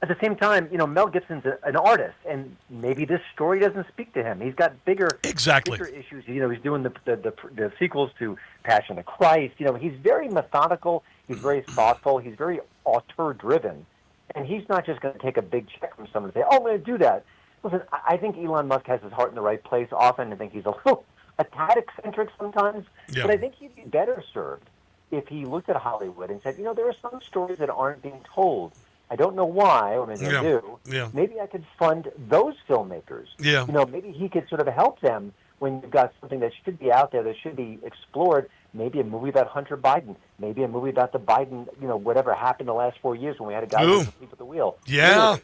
At the same time, Mel Gibson's an artist, and maybe this story doesn't speak to him. He's got bigger issues. He's doing the sequels to Passion of Christ. He's very methodical. He's very thoughtful. He's very auteur-driven, and he's not just going to take a big check from someone and say, "Oh, I'm going to do that." Listen, I think Elon Musk has his heart in the right place. Often, I think he's a tad eccentric sometimes, but I think he'd be better served if he looked at Hollywood and said, there are some stories that aren't being told. I don't know why, or maybe I do. Yeah. Maybe I could fund those filmmakers. Yeah. Maybe he could sort of help them when you've got something that should be out there, that should be explored. Maybe a movie about Hunter Biden. Maybe a movie about the Biden, whatever happened the last 4 years when we had a guy who was asleep at the wheel. Yeah.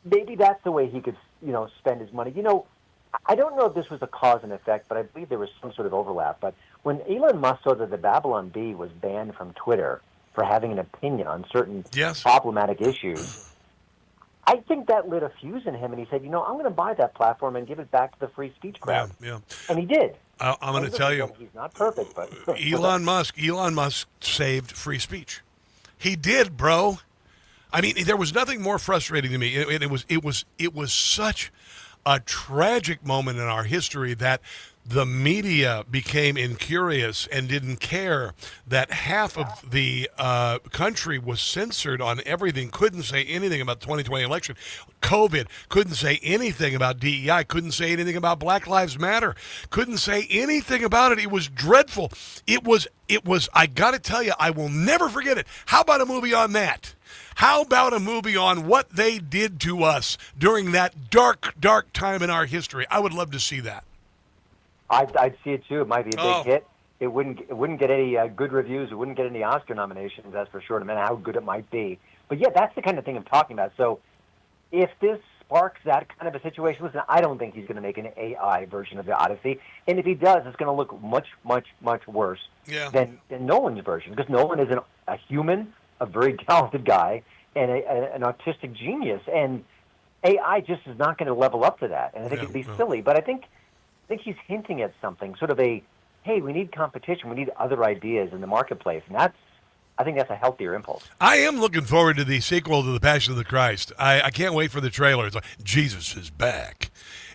Maybe that's the way he could, spend his money. I don't know if this was a cause and effect, but I believe there was some sort of overlap. But when Elon Musk saw that the Babylon Bee was banned from Twitter for having an opinion on certain problematic issues, I think that lit a fuse in him, and he said, I'm going to buy that platform and give it back to the free speech crowd. Yeah. And he did. I'm going to tell you. He's not perfect, but Elon Musk saved free speech. He did, bro. I mean, there was nothing more frustrating to me. It was such a tragic moment in our history that the media became incurious and didn't care that half of the country was censored on everything, couldn't say anything about the 2020 election, COVID, couldn't say anything about DEI, couldn't say anything about Black Lives Matter, couldn't say anything about it. It was dreadful. It was, I got to tell you, I will never forget it. How about a movie on that? How about a movie on what they did to us during that dark, dark time in our history? I would love to see that. I'd see it too. It might be a big hit. It wouldn't get any good reviews. It wouldn't get any Oscar nominations, that's for sure, no matter how good it might be. But yeah, that's the kind of thing I'm talking about. So if this sparks that kind of a situation, listen, I don't think he's going to make an AI version of the Odyssey. And if he does, it's going to look much, much, much worse than Nolan's version. Because Nolan is a human, a very talented guy, and an autistic genius. And AI just is not going to level up to that. And I think it'd be silly. But I think he's hinting at something, sort of hey, we need competition. We need other ideas in the marketplace. And I think that's a healthier impulse. I am looking forward to the sequel to The Passion of the Christ. I can't wait for the trailer. It's like, Jesus is back,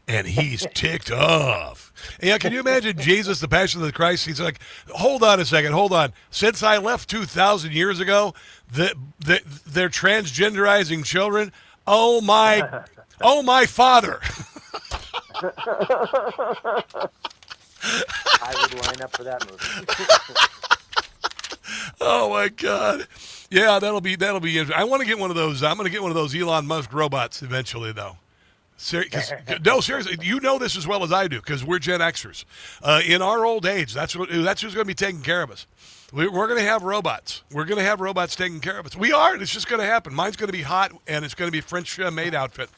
and he's ticked off. Yeah, can you imagine Jesus, The Passion of the Christ? He's like, hold on a second, hold on. Since I left 2,000 years ago, they're transgenderizing children. Oh, my Father. I would line up for that movie. Oh my God! Yeah, that'll be interesting. I want to get one of those. I'm going to get one of those Elon Musk robots eventually, though. No, seriously, you know this as well as I do because we're Gen Xers. In our old age, that's who's going to be taking care of us. We're going to have robots. We're going to have robots taking care of us. We are. It's just going to happen. Mine's going to be hot, and it's going to be a French maid outfit.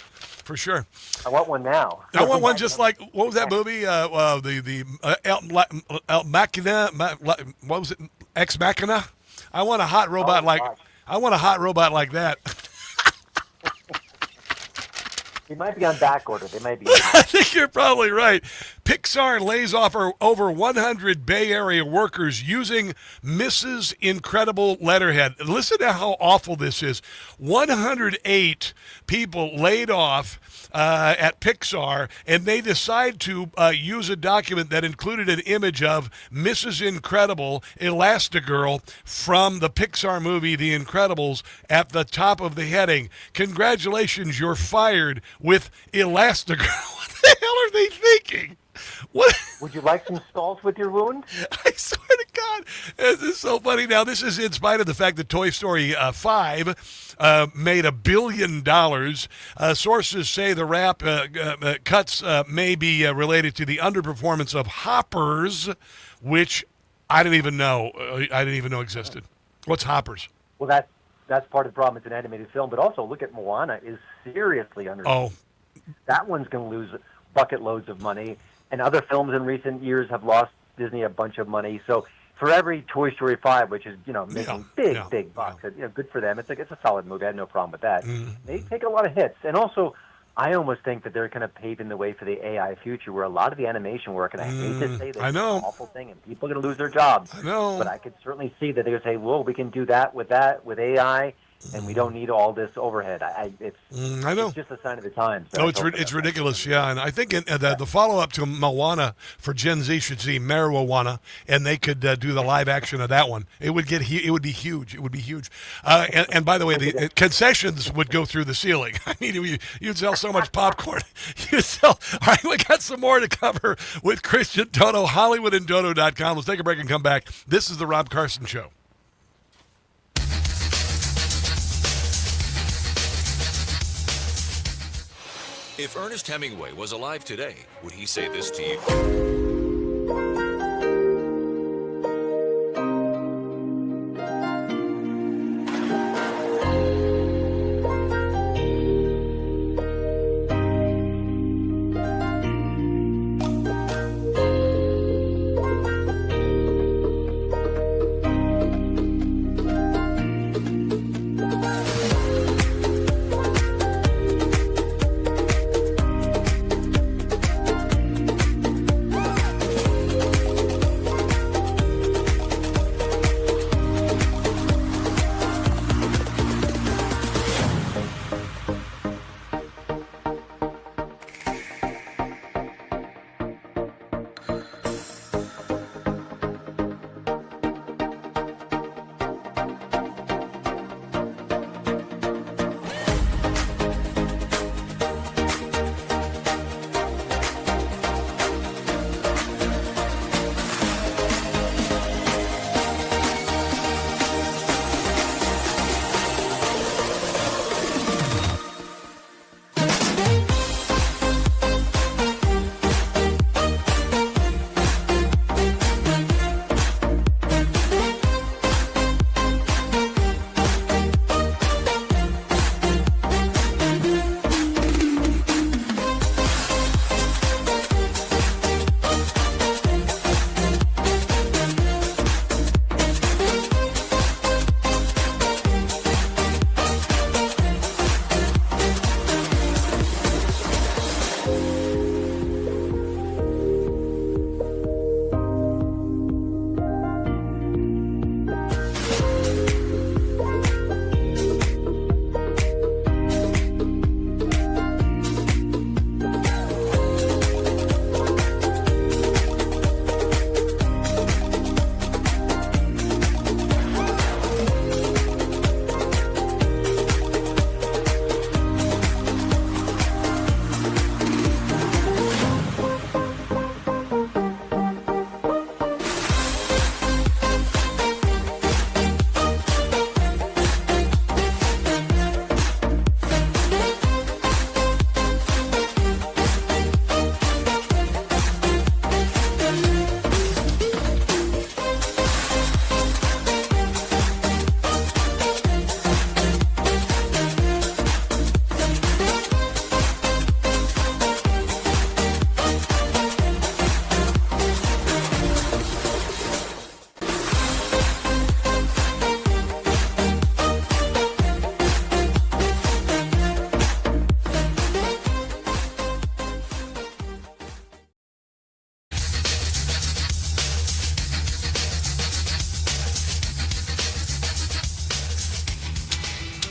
For sure. I want one now. I want one just like, what was that movie? El Machina, what was it? Ex Machina? I want a hot robot like that. He might be on back order. They might be. I think you're probably right. Pixar lays off over 100 Bay Area workers using Mrs. Incredible letterhead. Listen to how awful this is. 108 people laid off at Pixar, and they decide to use a document that included an image of Mrs. Incredible, Elastigirl, from the Pixar movie The Incredibles at the top of the heading. Congratulations, you're fired with Elastigirl. What the hell are they thinking? What? Would you like some salt with your wound? I swear to God, this is so funny. Now, this is in spite of the fact that Toy Story 5 made $1 billion. Sources say the rap cuts may be related to the underperformance of Hoppers, which I didn't even know existed. What's Hoppers? Well, that's part of the problem. It's an animated film, but also look at Moana is seriously under. Oh, that one's going to lose bucket loads of money, and other films in recent years have lost Disney a bunch of money. So for every Toy Story 5, which is making big bucks, good for them. It's a solid movie. I had no problem with that. They take a lot of hits, and also I almost think that they're kind of paving the way for the AI future, where a lot of the animation work, and I hate to say this, it's an awful thing, and people are going to lose their jobs. I know. But I could certainly see that they're going to say, well, we can do that with AI, and we don't need all this overhead. It's just a sign of the times. No, it's ridiculous, yeah. And I think the follow-up to Moana for Gen Z should see Marijuana, and they could do the live action of that one. It would be huge. It would be huge. And by the way, the concessions would go through the ceiling. I mean, you'd sell so much popcorn. All right, we got some more to cover with Christian Dono, HollywoodandDono.com. Let's take a break and come back. This is the Rob Carson Show. If Ernest Hemingway was alive today, would he say this to you?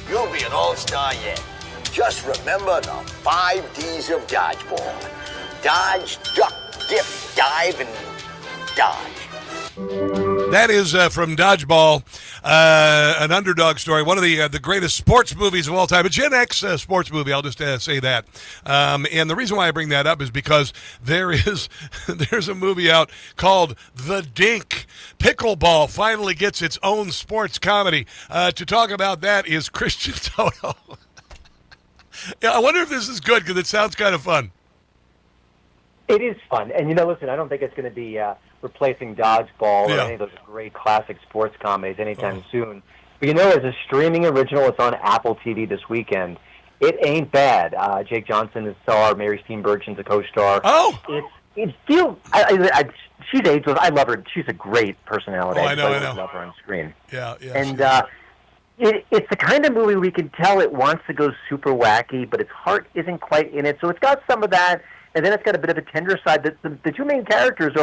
You'll be an all-star yet. Just remember the 5 Ds of dodgeball. Dodge, duck, dip, dive, and dodge. That is from Dodgeball, an underdog story, one of the greatest sports movies of all time, a Gen X sports movie, I'll just say that. And the reason why I bring that up is because there's a movie out called The Dink. Pickleball finally gets its own sports comedy. To talk about that is Christian Toto. Yeah, I wonder if this is good because it sounds kind of fun. It is fun. And, listen, I don't think it's going to be replacing Dodgeball or any of those great classic sports comedies anytime soon. You know, as a streaming original, it's on Apple TV this weekend. It ain't bad. Jake Johnson is star. Mary Steenburgen's a co-star. Oh! It feels... she's ageless. I love her. She's a great personality. I know. love her on screen. Yeah. And it's the kind of movie we can tell it wants to go super wacky, but its heart isn't quite in it. So it's got some of that, and then it's got a bit of a tender side. The two main characters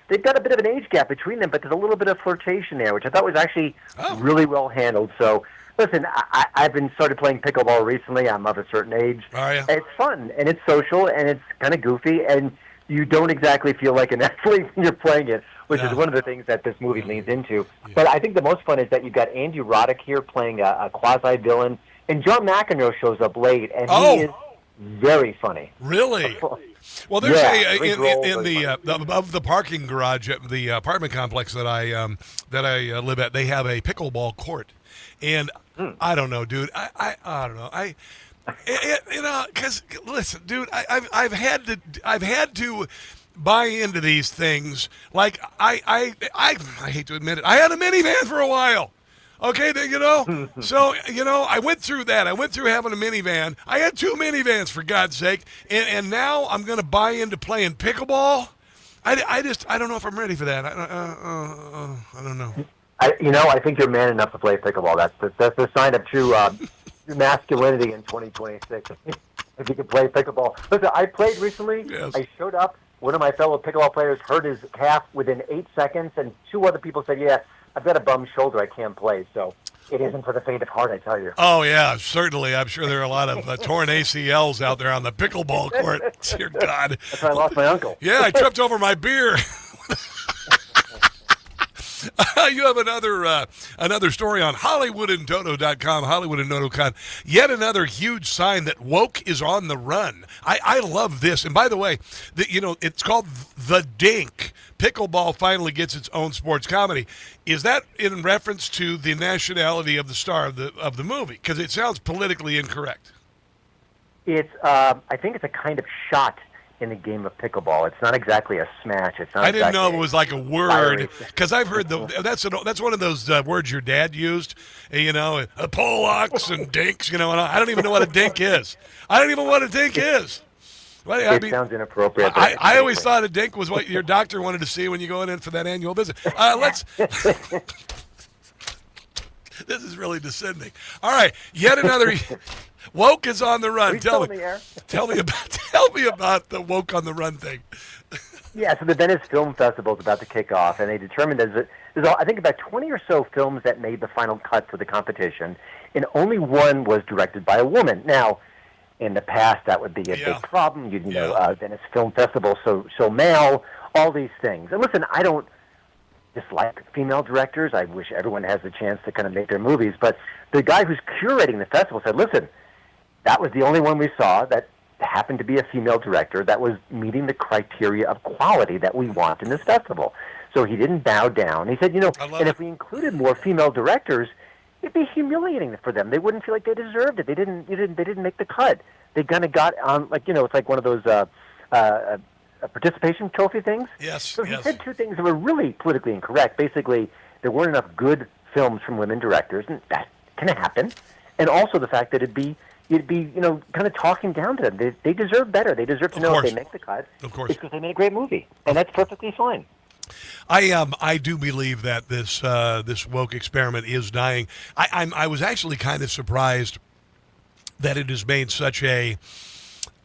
they've got a bit of an age gap between them, but there's a little bit of flirtation there, which I thought was actually really well handled. So, listen, I've been started playing pickleball recently. I'm of a certain age. Oh, yeah. It's fun, and it's social, and it's kind of goofy, and you don't exactly feel like an athlete when you're playing it, which is one of the things that this movie leans into. Yeah. But I think the most fun is that you've got Andy Roddick here playing a quasi-villain, and John McEnroe shows up late, and he is very funny. Really? Well, there's above the parking garage at the apartment complex that I live at. They have a pickleball court, and I don't know, dude. I don't know. Because listen, dude, I've had to buy into these things. Like I hate to admit it, I had a minivan for a while. Okay, so, I went through that. I went through having a minivan. I had 2 minivans, for God's sake, and now I'm going to buy into playing pickleball. I don't know if I'm ready for that. I don't know. I think you're man enough to play pickleball. That's the sign of true masculinity in 2026. If you can play pickleball. Listen, I played recently. Yes. I showed up. One of my fellow pickleball players hurt his calf within 8 seconds, and 2 other people said, yeah, I've got a bum shoulder. I can't play. So it isn't for the faint of heart, I tell you. Oh, yeah, certainly. I'm sure there are a lot of torn ACLs out there on the pickleball court. Dear God. That's why I lost my uncle. Yeah, I tripped over my beer. You have another story on HollywoodandToto.com, HollywoodandToto.com. Yet another huge sign that woke is on the run. I love this. And by the way, it's called The Dink. Pickleball finally gets its own sports comedy. Is that in reference to the nationality of the star of the movie? Because it sounds politically incorrect. It's I think it's a kind of shot in the game of pickleball. It's not exactly a smash. It's not. I didn't know it was like a word, because I've heard that's one of those words your dad used. Pollocks and dinks. And I don't even know what a dink is. Well, it sounds inappropriate. I always thought a dink was what your doctor wanted to see when you go in for that annual visit. This is really descending. All right, yet another. Woke is on the run. Tell me about the woke on the run thing. Yeah, so the Venice Film Festival is about to kick off, and they determined there's I think about 20 or so films that made the final cut for the competition, and only one was directed by a woman. Now, in the past, that would be a big problem. Venice Film Festival, so male, all these things. And listen, I don't dislike female directors. I wish everyone has the chance to kind of make their movies. But the guy who's curating the festival said, listen, that was the only one we saw that happened to be a female director that was meeting the criteria of quality that we want in this festival. So he didn't bow down. He said, and if we included more female directors, it'd be humiliating for them. They wouldn't feel like they deserved it. They didn't make the cut. They kind of got on, it's like one of those participation trophy things. Yes. So he said 2 things that were really politically incorrect. Basically, there weren't enough good films from women directors, and that can happen. And also the fact that you'd be kind of talking down to them. They deserve better. They deserve to know if they make the cut. Of course. It's because they made a great movie, and that's perfectly fine. I do believe that this woke experiment is dying. I was actually kind of surprised that it has made such a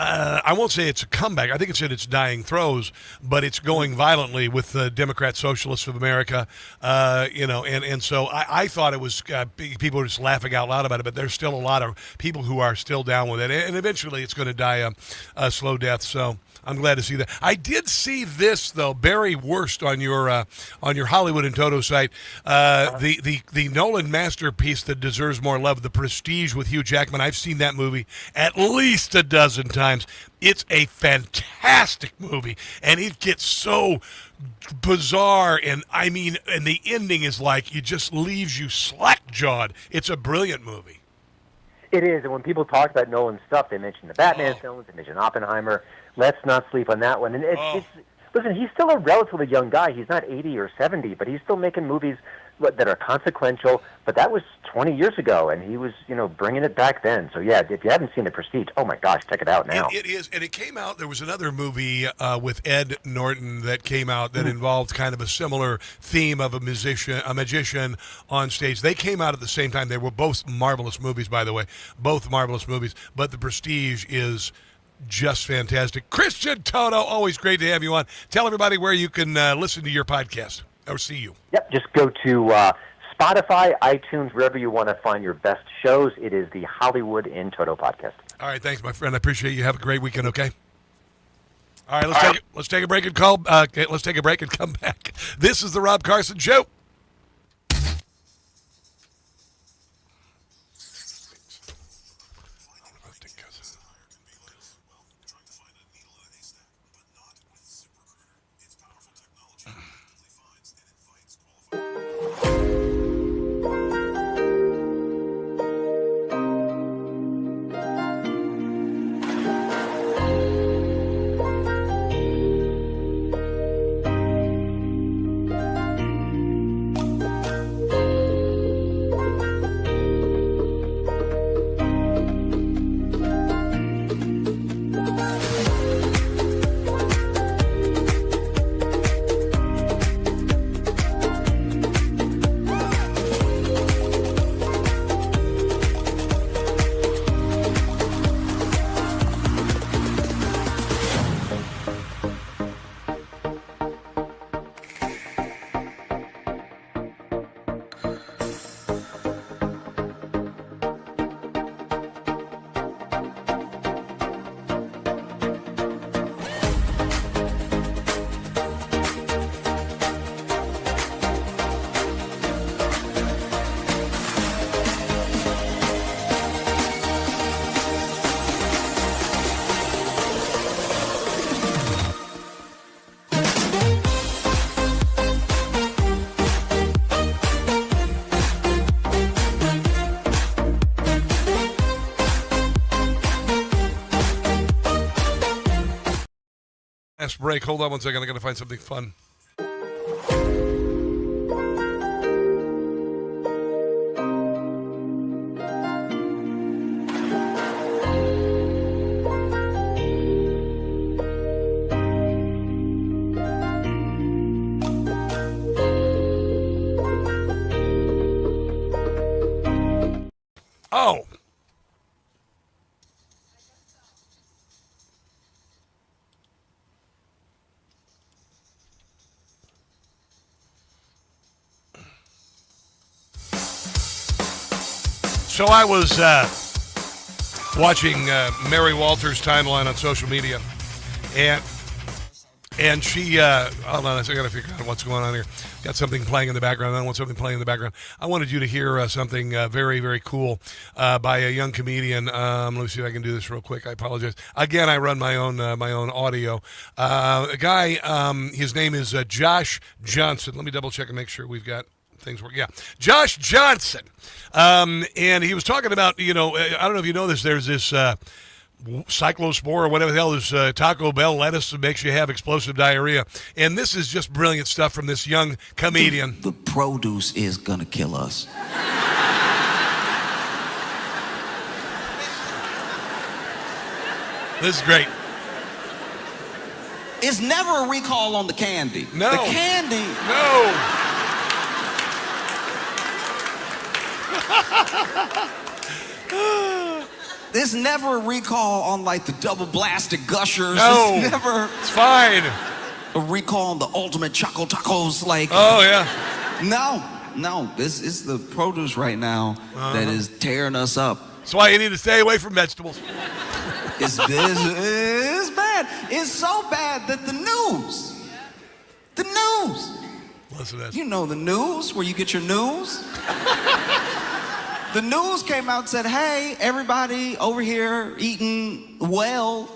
I won't say it's a comeback. I think it's in its dying throes, but it's going violently with the Democrat Socialists of America, and so I thought it was people were just laughing out loud about it, but there's still a lot of people who are still down with it, and eventually it's going to die a slow death. So I'm glad to see that. I did see this though, Barry Wurst on your Hollywood and Toto site, the Nolan masterpiece that deserves more love, The Prestige with Hugh Jackman. I've seen that movie at least a dozen times. It's a fantastic movie, and it gets so bizarre, and the ending is like it just leaves you slack-jawed. It's a brilliant movie. It is, and when people talk about Nolan stuff, they mention the Batman films, they mention Oppenheimer. Let's not sleep on that one. And listen, he's still a relatively young guy. He's not 80 or 70, but he's still making movies that are consequential, but that was 20 years ago, and he was, bringing it back then. So, yeah, if you haven't seen The Prestige, oh, my gosh, check it out now. It is, and it came out, there was another movie with Ed Norton that came out that involved kind of a similar theme of a magician on stage. They came out at the same time. They were both marvelous movies, by the way, both marvelous movies, but The Prestige is just fantastic. Christian Toto, always great to have you on. Tell everybody where you can listen to your podcast or see you. Yep, just go to Spotify, iTunes, wherever you want to find your best shows. It is the Hollywood in Toto podcast. All right, thanks, my friend. I appreciate you. Have a great weekend, okay? All right, let's take a break and let's take a break and come back. This is the Rob Carson Show. Last break. Hold on one second. I got to find something fun. Oh. So I was watching Mary Walters' timeline on social media, and she, hold on a second, I got to figure out what's going on here. Got something playing in the background. I don't want something playing in the background. I wanted you to hear something very, very cool by a young comedian. Let me see if I can do this real quick. I apologize. Again, I run my own audio. A guy, his name is Josh Johnson. Let me double check and make sure we've got things work. Yeah, Josh Johnson. And he was talking about, I don't know if you know this, there's this cyclospore or whatever the hell is Taco Bell lettuce that makes you have explosive diarrhea. And this is just brilliant stuff from this young comedian. The produce is going to kill us. This is great. It's never a recall on the candy. No. The candy. No. There's never a recall on like the double blasted gushers. No, it's never. It's fine. A recall on the ultimate Choco Tacos, like. Oh yeah. No. This is the produce right now that is tearing us up. That's why you need to stay away from vegetables. It's bad. It's so bad that the news. Listen to this. You know the news, where you get your news. The news came out and said, hey, everybody over here eating well.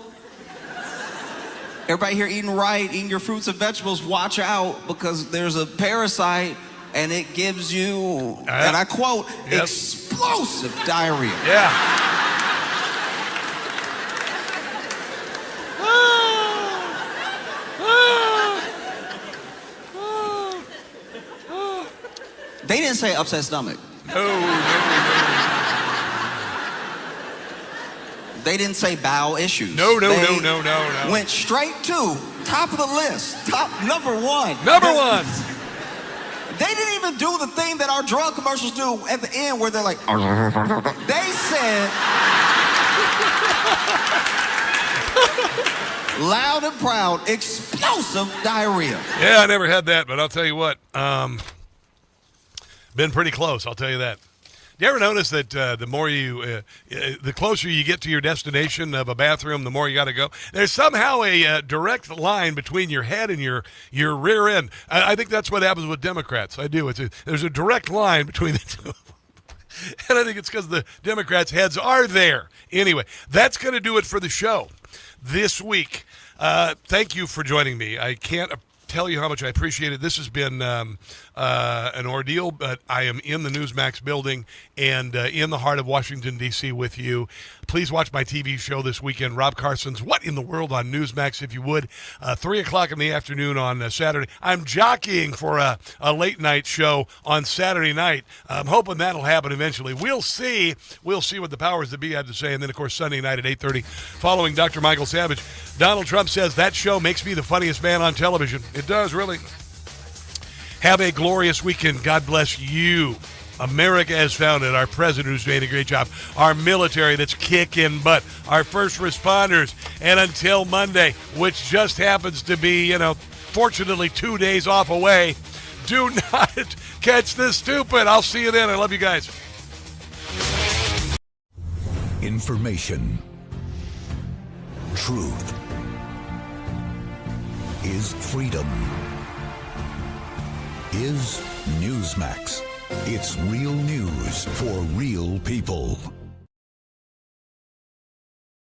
Everybody here eating right, eating your fruits and vegetables, watch out because there's a parasite and it gives you, and I quote, explosive diarrhea. Yeah. They didn't say upset stomach. No. They didn't say bowel issues. No. Went straight to top of the list. Top number one. Number one. They didn't even do the thing that our drug commercials do at the end where they're like, they said, loud and proud, explosive diarrhea. Yeah, I never had that, but I'll tell you what, been pretty close, I'll tell you that. Do you ever notice that the more you, the closer you get to your destination of a bathroom, the more you got to go? There's somehow a direct line between your head and your rear end. I think that's what happens with Democrats. I do. There's a direct line between the two. And I think it's because the Democrats' heads are there. Anyway, that's going to do it for the show this week. Thank you for joining me. I can't tell you how much I appreciate it. This has been an ordeal, but I am in the Newsmax building and in the heart of Washington, D.C. with you. Please watch my TV show this weekend, Rob Carson's What in the World on Newsmax, if you would. 3 o'clock in the afternoon on Saturday. I'm jockeying for a late night show on Saturday night. I'm hoping that'll happen eventually. We'll see. We'll see what the powers that be have to say. And then, of course, Sunday night at 8:30, following Dr. Michael Savage. Donald Trump says that show makes me the funniest man on television. It does, really. Have a glorious weekend. God bless you. America has founded, our president who's doing a great job, our military that's kicking butt, our first responders, and until Monday, which just happens to be, fortunately 2 days off away, do not catch this stupid. I'll see you then. I love you guys. Information. Truth is freedom. Is Newsmax. It's real news for real people.